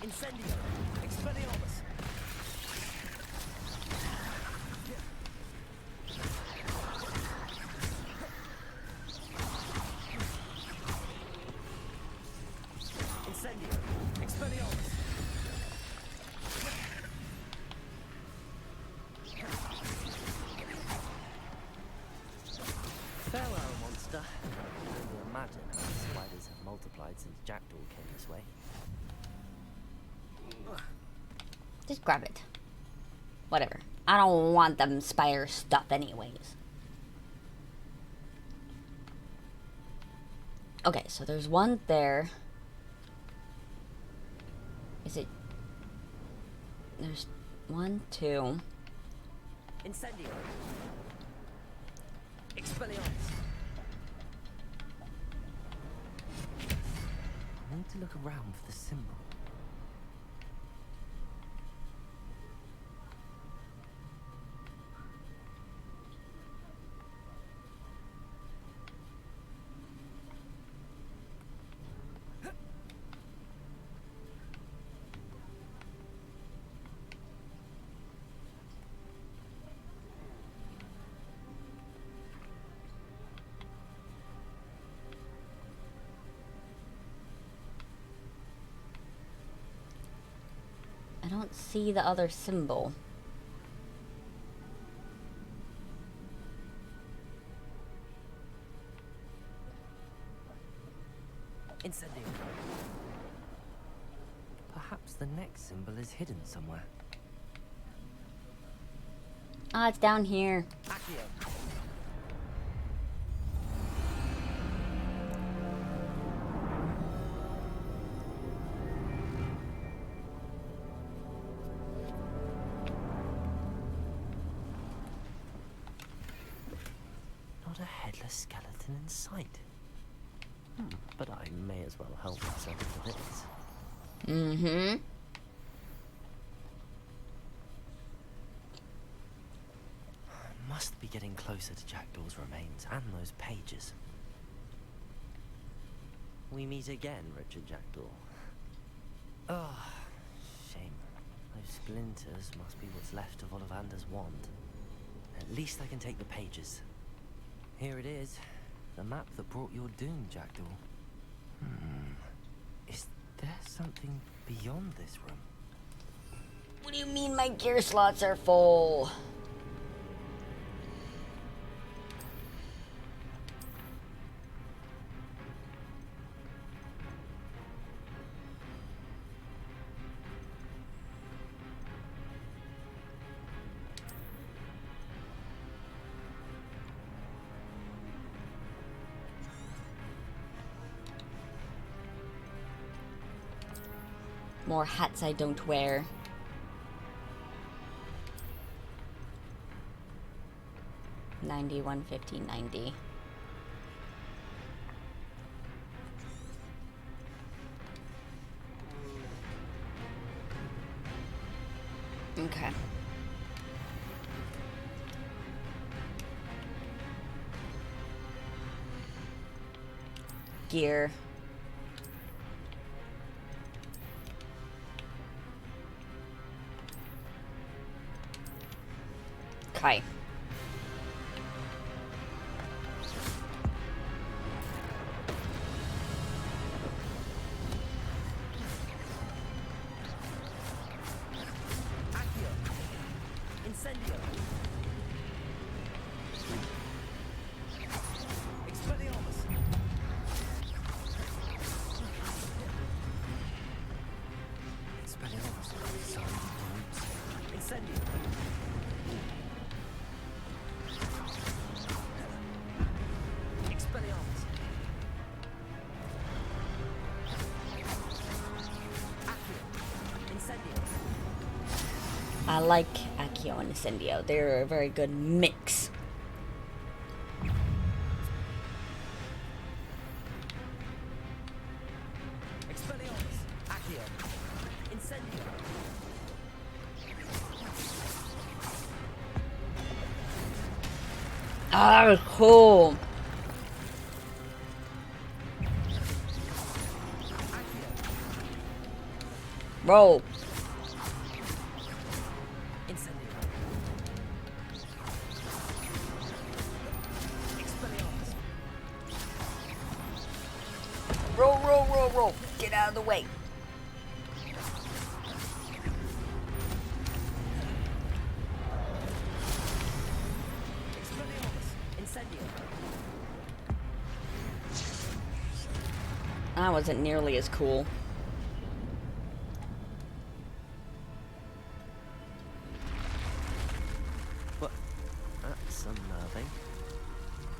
Incendio. Expelliarmus. Incendio. Expelliarmus. Farewell, monster. I can only imagine how the spiders have multiplied since Jackdaw came this way. Just grab it. Whatever. I don't want them spider stuff anyways. Okay, so there's one there. Is it? There's 1, 2. Incendio. Expelliarmus. I need to look around for the symbol. I don't see the other symbol. Incendio. Perhaps the next symbol is hidden somewhere. Ah, it's down here. Accio. Not a headless skeleton in sight. But I may as well help myself to this. Mm-hmm. Must be getting closer to Jackdaw's remains and those pages. We meet again, Richard Jackdaw. Oh, shame. Those splinters must be what's left of Ollivander's wand. At least I can take the pages. Here it is. The map that brought your doom, Jackdaw. Is there something beyond this room? What do you mean my gear slots are full? More hats I don't wear. $90, $150, $90. Okay. Gear. Okay. Incendio. Expelliarmus. Expelliarmus. Incendio. Expelliarmus. Accio. Incendio. I like Accio and Incendio. They're a very good mix. Expelliarmus. Accio. Incendio. Ah, cool. Roll. Incendio. Expelliarmus. Roll, roll. roll. Get out of the way. That wasn't nearly as cool. What? That's unnerving.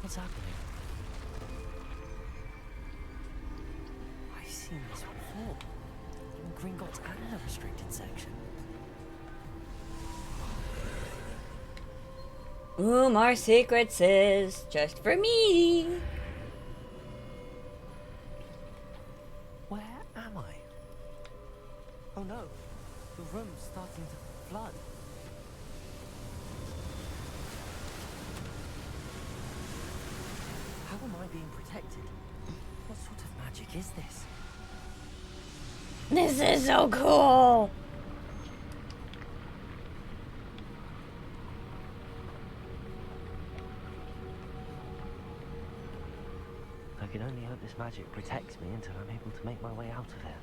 What's happening? I've seen this before. In Gringotts and the restricted section. Ooh, more secrets is just for me. Where am I? Oh no, the room's starting to flood. How am I being protected? What sort of magic is this? This is so cool. I can only hope this magic protects me until I'm able to make my way out of here.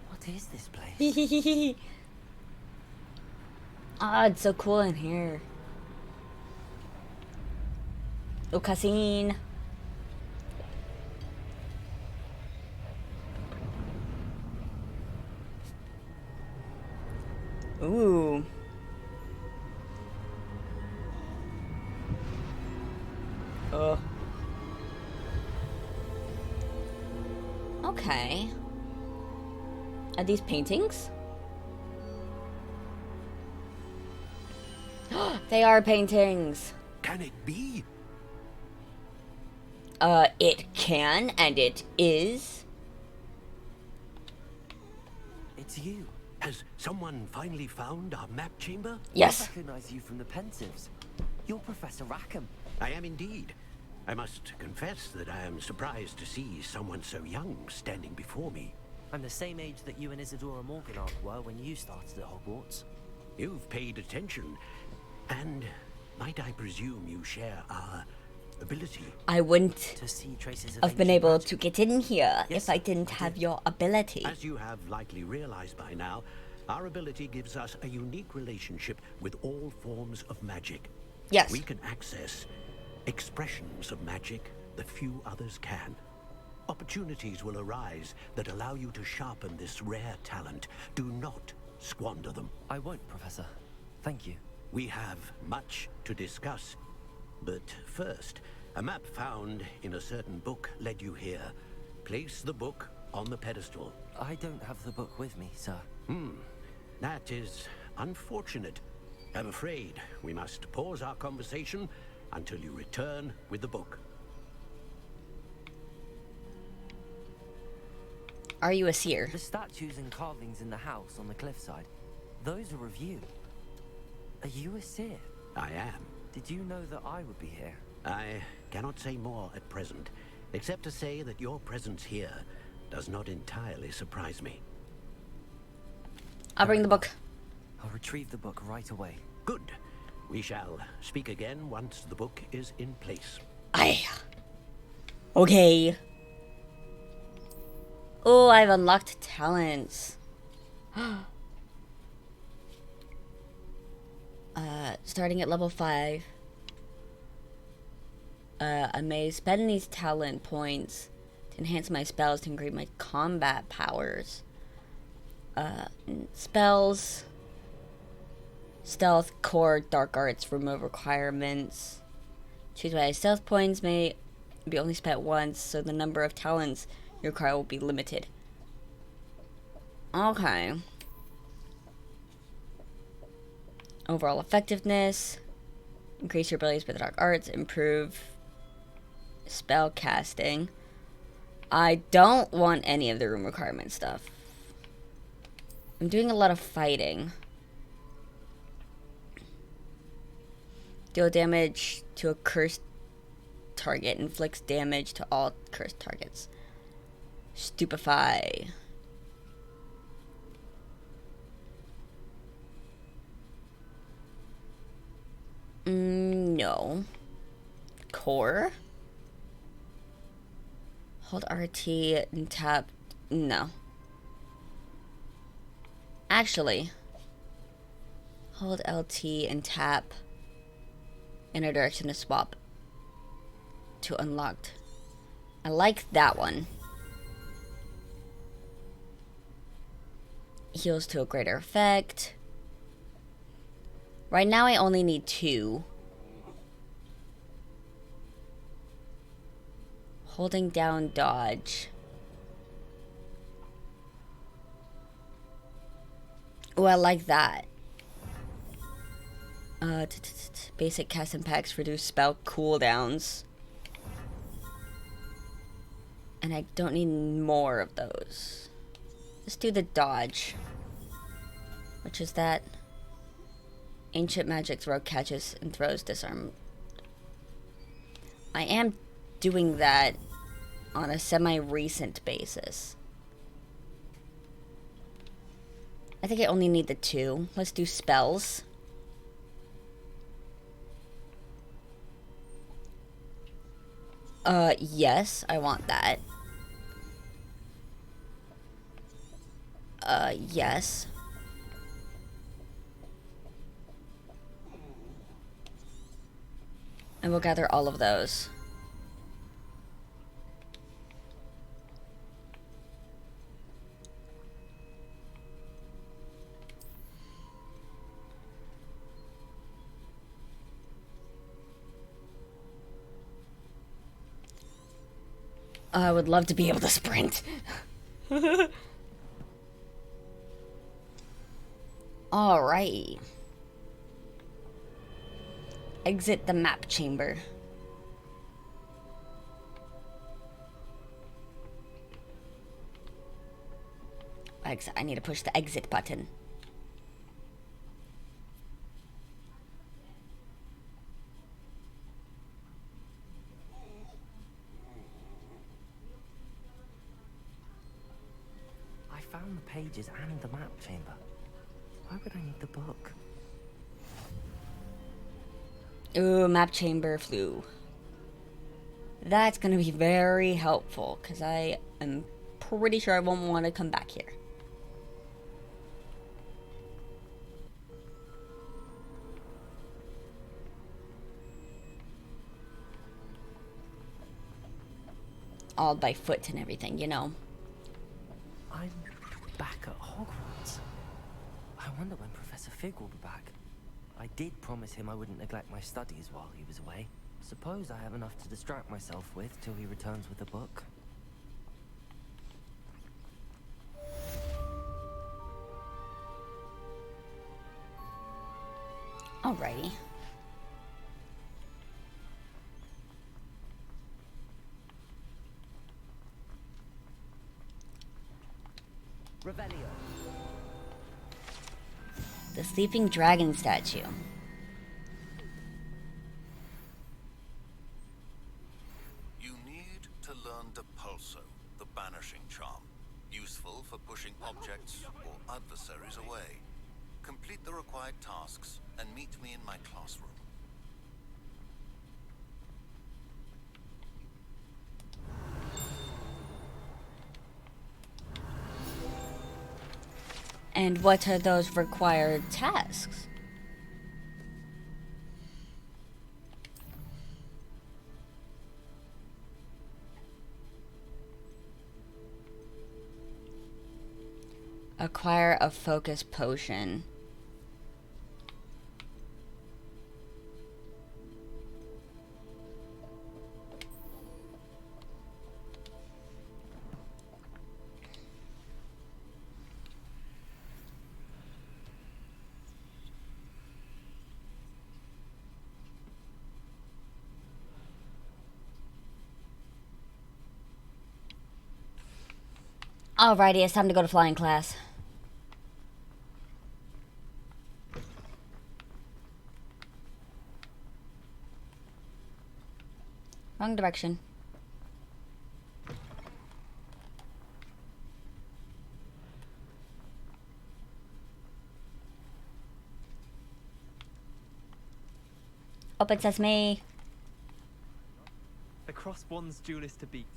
What is this place? Ah, it's so cool in here. Oh, cutscene. Ooh. Oh. Okay. Are these paintings? They are paintings. Can it be? It can, and it is. It's you. Has someone finally found our map chamber? Yes. I recognize you from the Pensives. You're Professor Rackham. I am indeed. I must confess that I am surprised to see someone so young standing before me. I'm the same age that you and Isadora Morganach were when you started at Hogwarts. You've paid attention, and might I presume you share our ability? I wouldn't to see traces of have been ancient able magic. to get in here Yes, if I didn't have your ability. As you have likely realized by now, our ability gives us a unique relationship with all forms of magic. Yes. We can access expressions of magic that few others can. Opportunities will arise that allow you to sharpen this rare talent. Do not squander them. I won't, Professor. Thank you. We have much to discuss. But first, a map found in a certain book led you here. Place the book on the pedestal. I don't have the book with me, sir. That is unfortunate. I'm afraid we must pause our conversation until you return with the book. Are you a seer? The statues and carvings in the house on the cliffside, those are of you. Are you a seer? I am. Did you know that I would be here? I cannot say more at present, except to say that your presence here does not entirely surprise me. I'll bring the book. I'll retrieve the book right away. Good. We shall speak again once the book is in place. Aye. Okay. Oh, I've unlocked talents. Starting at level 5. I may spend these talent points to enhance my spells to increase my combat powers. Spells, stealth, core, dark arts, remove requirements. Choose my stealth points may be only spent once, so the number of talents you require will be limited. Okay. Overall effectiveness. Increase your abilities with dark arts. Improve spell casting. I don't want any of the room requirement stuff. I'm doing a lot of fighting. Deal damage to a cursed target. Inflicts damage to all cursed targets. Stupefy. No. Core? Hold RT and tap. No. Actually, hold LT and tap inner direction to swap to unlocked. I like that one. Heals to a greater effect. Right now I only need 2. Holding down dodge. Oh, I like that. Basic cast impacts reduce spell cooldowns. And I don't need more of those. Let's do the dodge. Which is that ancient magic throw catches and throws disarm. I am doing that on a semi-recent basis. I think I only need the 2. Let's do spells. Yes, I want that. Yes. And we'll gather all of those. I would love to be able to sprint. Alright. Exit the map chamber. I need to push the exit button. I found the pages and the map chamber. Why would I need the book? Ooh, map chamber flu. That's gonna be very helpful, because I am pretty sure I won't want to come back here. All by foot and everything, you know. I'm back at Hogwarts. I wonder when Professor Fig will be back. I did promise him I wouldn't neglect my studies while he was away. Suppose I have enough to distract myself with till he returns with the book. Alrighty. Revelio. The sleeping dragon statue. You need to learn Depulso, the banishing charm. Useful for pushing objects or adversaries away. Complete the required tasks and meet me in my classroom. And what are those required tasks? Acquire a focus potion. Alrighty, it's time to go to flying class. Wrong direction. Open sesame. The cross one's duelist to beat.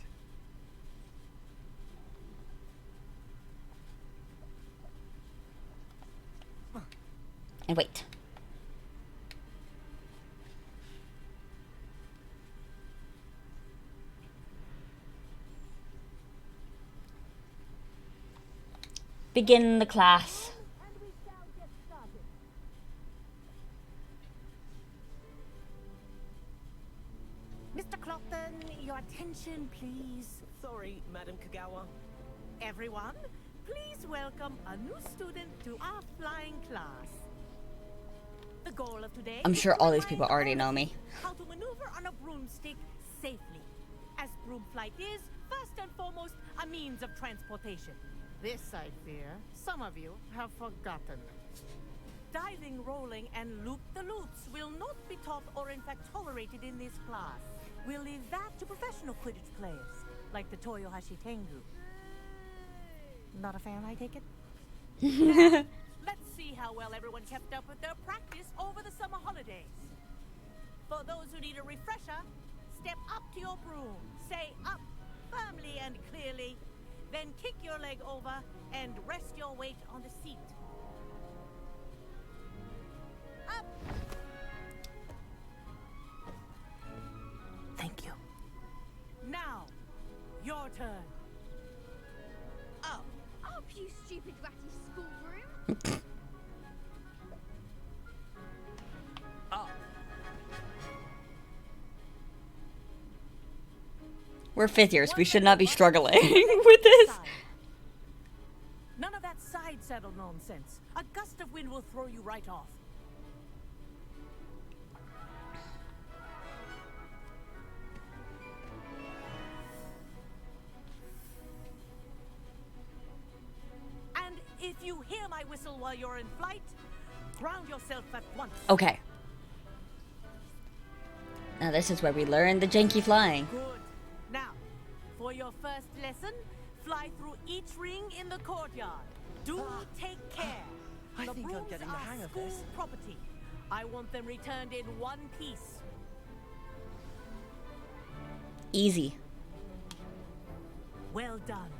begin the class. Mr. Clopton, your attention, please. Sorry, Madam Kagawa. Everyone, please welcome a new student to our flying class. The goal of today I'm is sure to all these remind people already know me. how to maneuver on a broomstick safely, as broom flight is, first and foremost, a means of transportation. This, I fear, some of you have forgotten. Diving, rolling, and loop-the-loops will not be taught or in fact tolerated in this class. We'll leave that to professional Quidditch players, like the Toyohashi Tengu. Not a fan, I take it? Now, let's see how well everyone kept up with their practice over the summer holidays. For those who need a refresher, step up to your broom, say up firmly and clearly, then kick your leg over and rest your weight on the seat. Up! Thank you. Now, your turn. Up, you stupid ratty schoolroom. We're 5th years. We should not be struggling with this. None of that side saddle nonsense. A gust of wind will throw you right off. And if you hear my whistle while you're in flight, ground yourself at once. Okay. Now this is where we learn the janky flying. Good. Now, for your first lesson, fly through each ring in the courtyard. Do take care. I think I'm getting the hang of this. School property. I want them returned in one piece. Easy. Well done.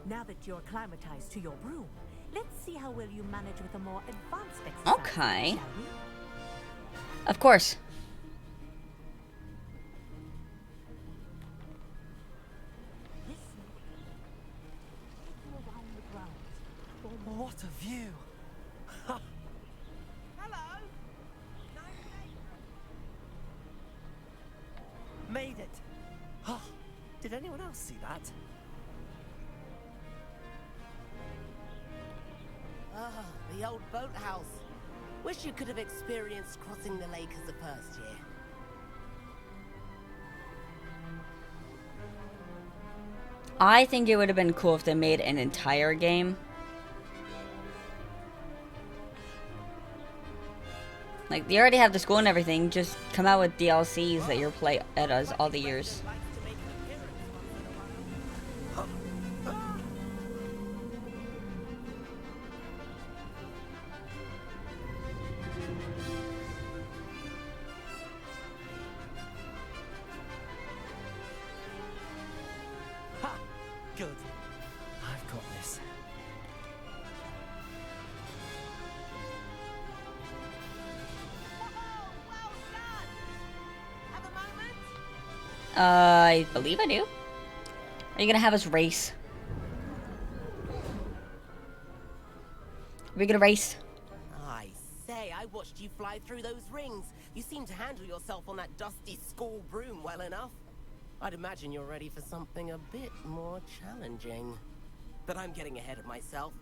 Now that you're acclimatized to your broom, let's see how well you manage with a more advanced exercise. Okay. Shall we? Of course. What a view! Hello. Made it! Oh, did anyone else see that? Ah, the old boathouse. Wish you could have experienced crossing the lake as a first year. I think it would have been cool if they made an entire game. Like, they already have the school and everything, just come out with DLCs that you're play at us all the years. Ha! Good. I've got this. I believe I do. Are you gonna have us race? Are we gonna race? I say, I watched you fly through those rings. You seem to handle yourself on that dusty school broom well enough. I'd imagine you're ready for something a bit more challenging. But I'm getting ahead of myself.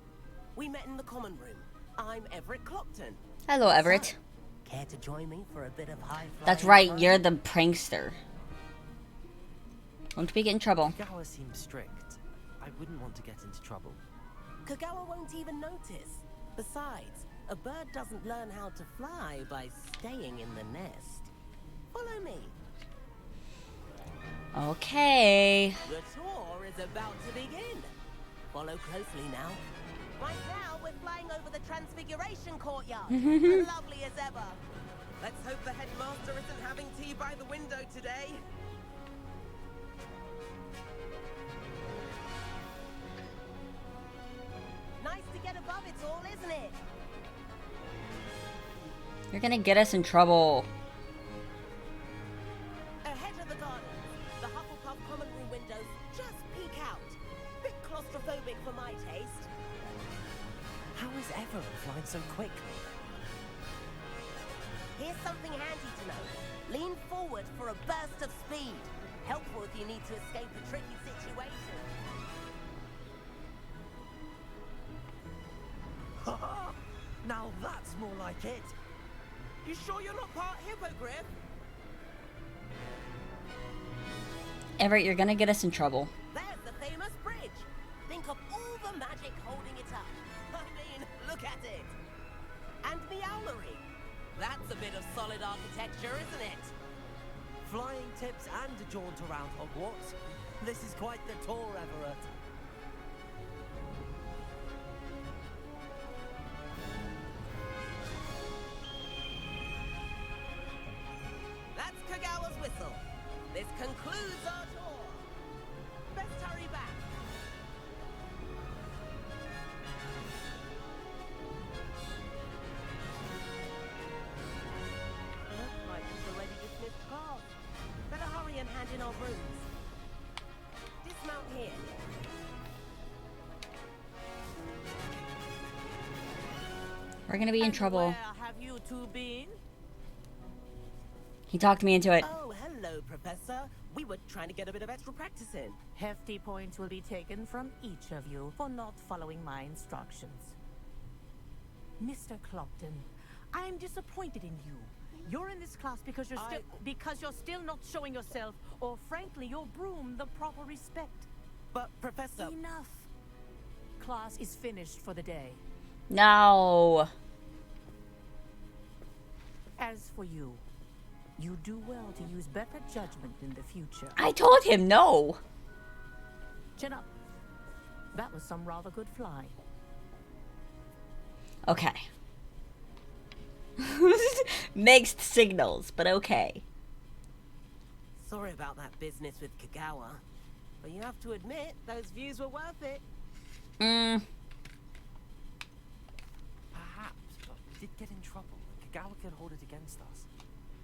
We met in the common room. I'm Everett Clopton. Hello, Everett. So, care to join me for a bit of high flying? That's right, fun? you're the prankster. Won't we get in trouble? Kagawa seems strict. I wouldn't want to get into trouble. Kagawa won't even notice. Besides, a bird doesn't learn how to fly by staying in the nest. Follow me. Okay. The tour is about to begin. Follow closely now. Right now, we're flying over the Transfiguration Courtyard. Lovely as ever. Let's hope the headmaster isn't having tea by the window today. Nice to get above it all, isn't it? You're gonna get us in trouble. Ahead of the garden, the Hufflepuff common room windows just peek out. Bit claustrophobic for my taste. arrive so quickly. Here's something handy to know. Lean forward for a burst of speed. Helpful if you need to escape a tricky situation. Now that's more like it. You sure you're not part hippogriff? Everett, you're gonna get us in trouble. There's the famous bridge. Think of all the magic holding it up. I mean, look at it. And the owlery. That's a bit of solid architecture, isn't it? Flying tips and a jaunt around Hogwarts. This is quite the tour, Everett. That's Kagawa's whistle. This concludes our tour. Best hurry back. Looks like we've already dismissed class. Better hurry and hand in our brooms. Dismount here. We're gonna be in trouble. Where have you two been? He talked me into it. Oh, hello, Professor. We were trying to get a bit of extra practice in. Hefty points will be taken from each of you for not following my instructions. Mr. Clopton, I am disappointed in you. You're in this class because you're still not showing yourself, or frankly, your broom the proper respect. But, Professor... Enough. Class is finished for the day. No. As for you, you do well to use better judgment in the future. I told him no. Chin up. That was some rather good flying. Okay. Mixed signals, but okay. Sorry about that business with Kagawa, but you have to admit, those views were worth it. Perhaps, but we did get in trouble. Kagawa could hold it against us.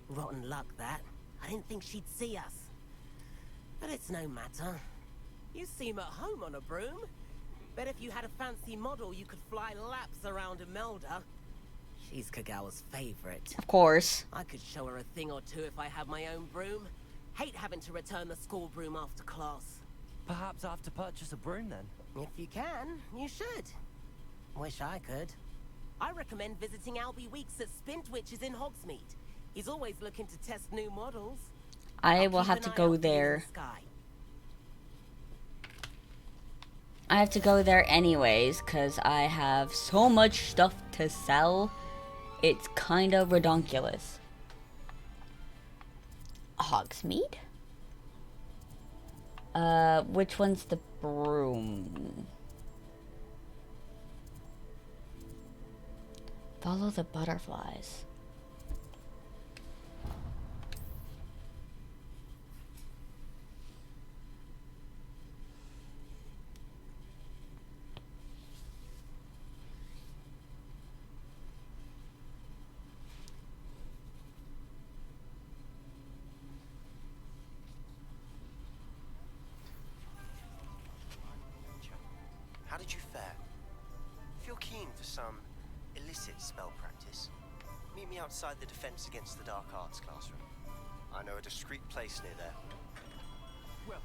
Rotten luck, that. I didn't think she'd see us. But it's no matter. You seem at home on a broom. Bet if you had a fancy model, you could fly laps around Imelda. She's Kagawa's favorite. Of course. I could show her a thing or two if I had my own broom. Hate having to return the school broom after class. Perhaps I have to purchase a broom then. If you can, you should. Wish I could. I recommend visiting Albie Weeks at Spintwitches in Hogsmeade. He's always looking to test new models. I will have to go there. I have to go there anyways, because I have so much stuff to sell. It's kind of redonkulous. Hogsmeade? Which one's the broom? Follow the butterflies. How did you fare? If you're keen for some illicit spell practice, meet me outside the Defense Against the Dark Arts classroom. I know a discreet place near there. Well,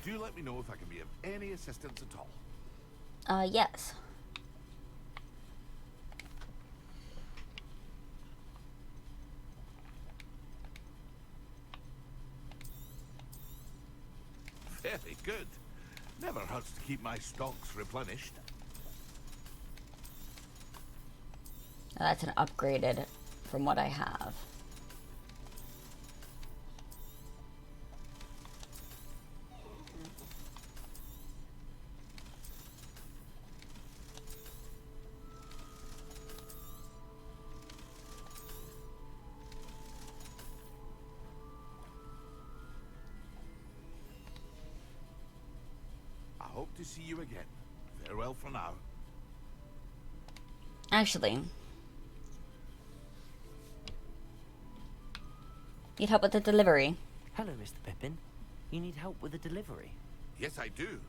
do let me know if I can be of any assistance at all. Yes. Very good. Never hurts to keep my stocks replenished. Now that's an upgraded from what I have. I hope to see you again. Farewell for now. Actually, need help with the delivery. Hello, Mr. Pippin. You need help with the delivery? Yes, I do.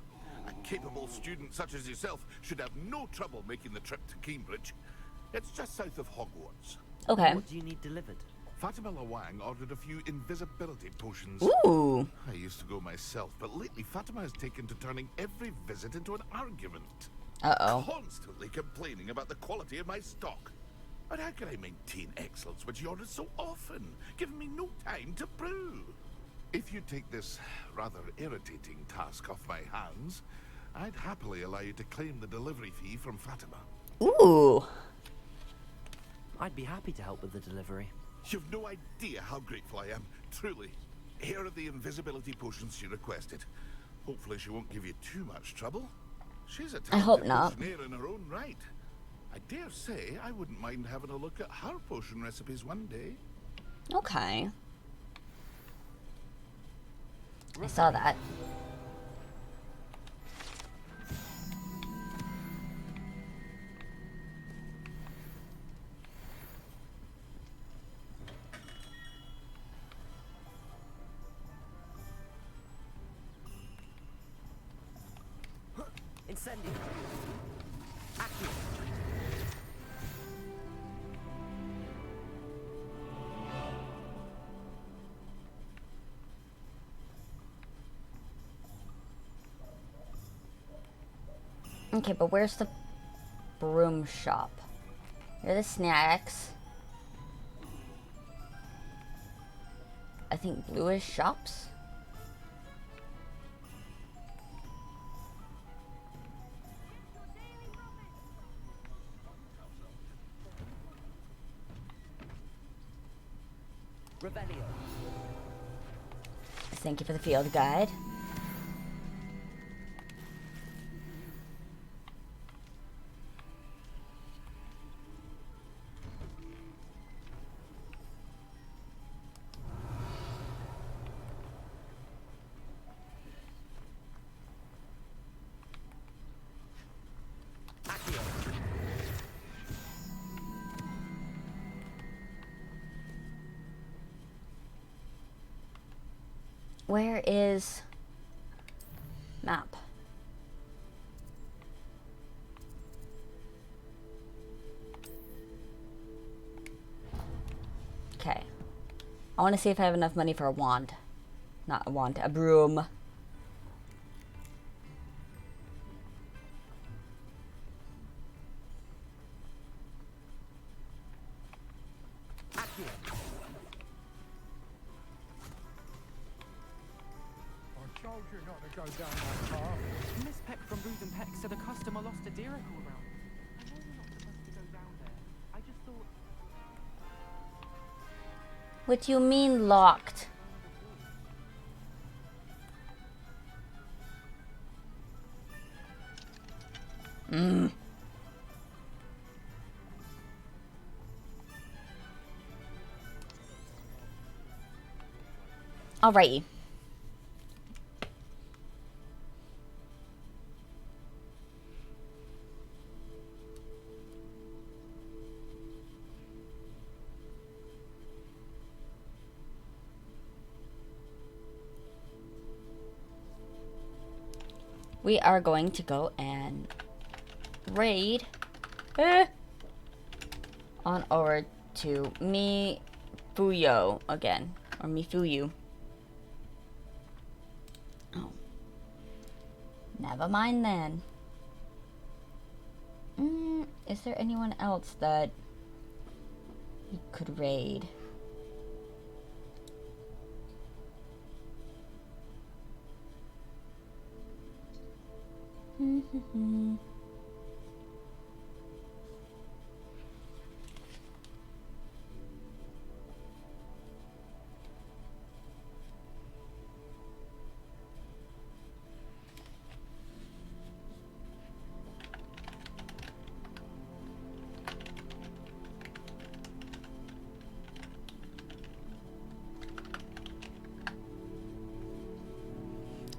A capable student such as yourself should have no trouble making the trip to Cambridge. It's just south of Hogwarts. Okay. What do you need delivered? Fatima Lawang ordered a few invisibility potions. Ooh. I used to go myself, but lately Fatima has taken to turning every visit into an argument. Uh-oh. Constantly complaining about the quality of my stock. But how can I maintain excellence when she orders so often, giving me no time to brew? If you take this rather irritating task off my hands, I'd happily allow you to claim the delivery fee from Fatima. Ooh. I'd be happy to help with the delivery. You've no idea how grateful I am, truly. Here are the invisibility potions she requested. Hopefully she won't give you too much trouble. She's a I hope talented not. potioneer in her own right. I dare say I wouldn't mind having a look at her potion recipes one day. Okay. I saw that. Incendio. Accio. Okay, but where's the broom shop? Here are the snacks. I think bluish shops. Revelio. Thank you for the field guide. Where is map? Okay. I want to see if I have enough money for a wand. Not a wand, a broom. Told you not to go down that path. Miss Peck from Brood and Peck said a customer lost a deer all around. I know you're not supposed to go down there. I just thought... What do you mean locked? Alrighty. We are going to go and raid on over to Mifuyo again, or Mifuyu. Oh, never mind then. Is there anyone else that we could raid?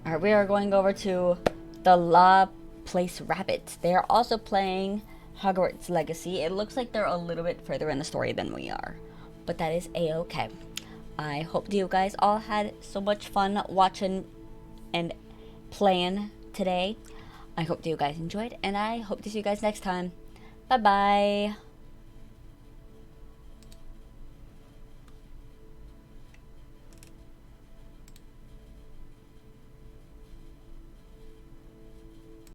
Alright, we are going over to the La Place Rabbit. They are also playing Hogwarts Legacy. It looks like they're a little bit further in the story than we are, but that is a-okay. I hope you guys all had so much fun watching and playing today. I hope you guys enjoyed, and I hope to see you guys next time. Bye-bye.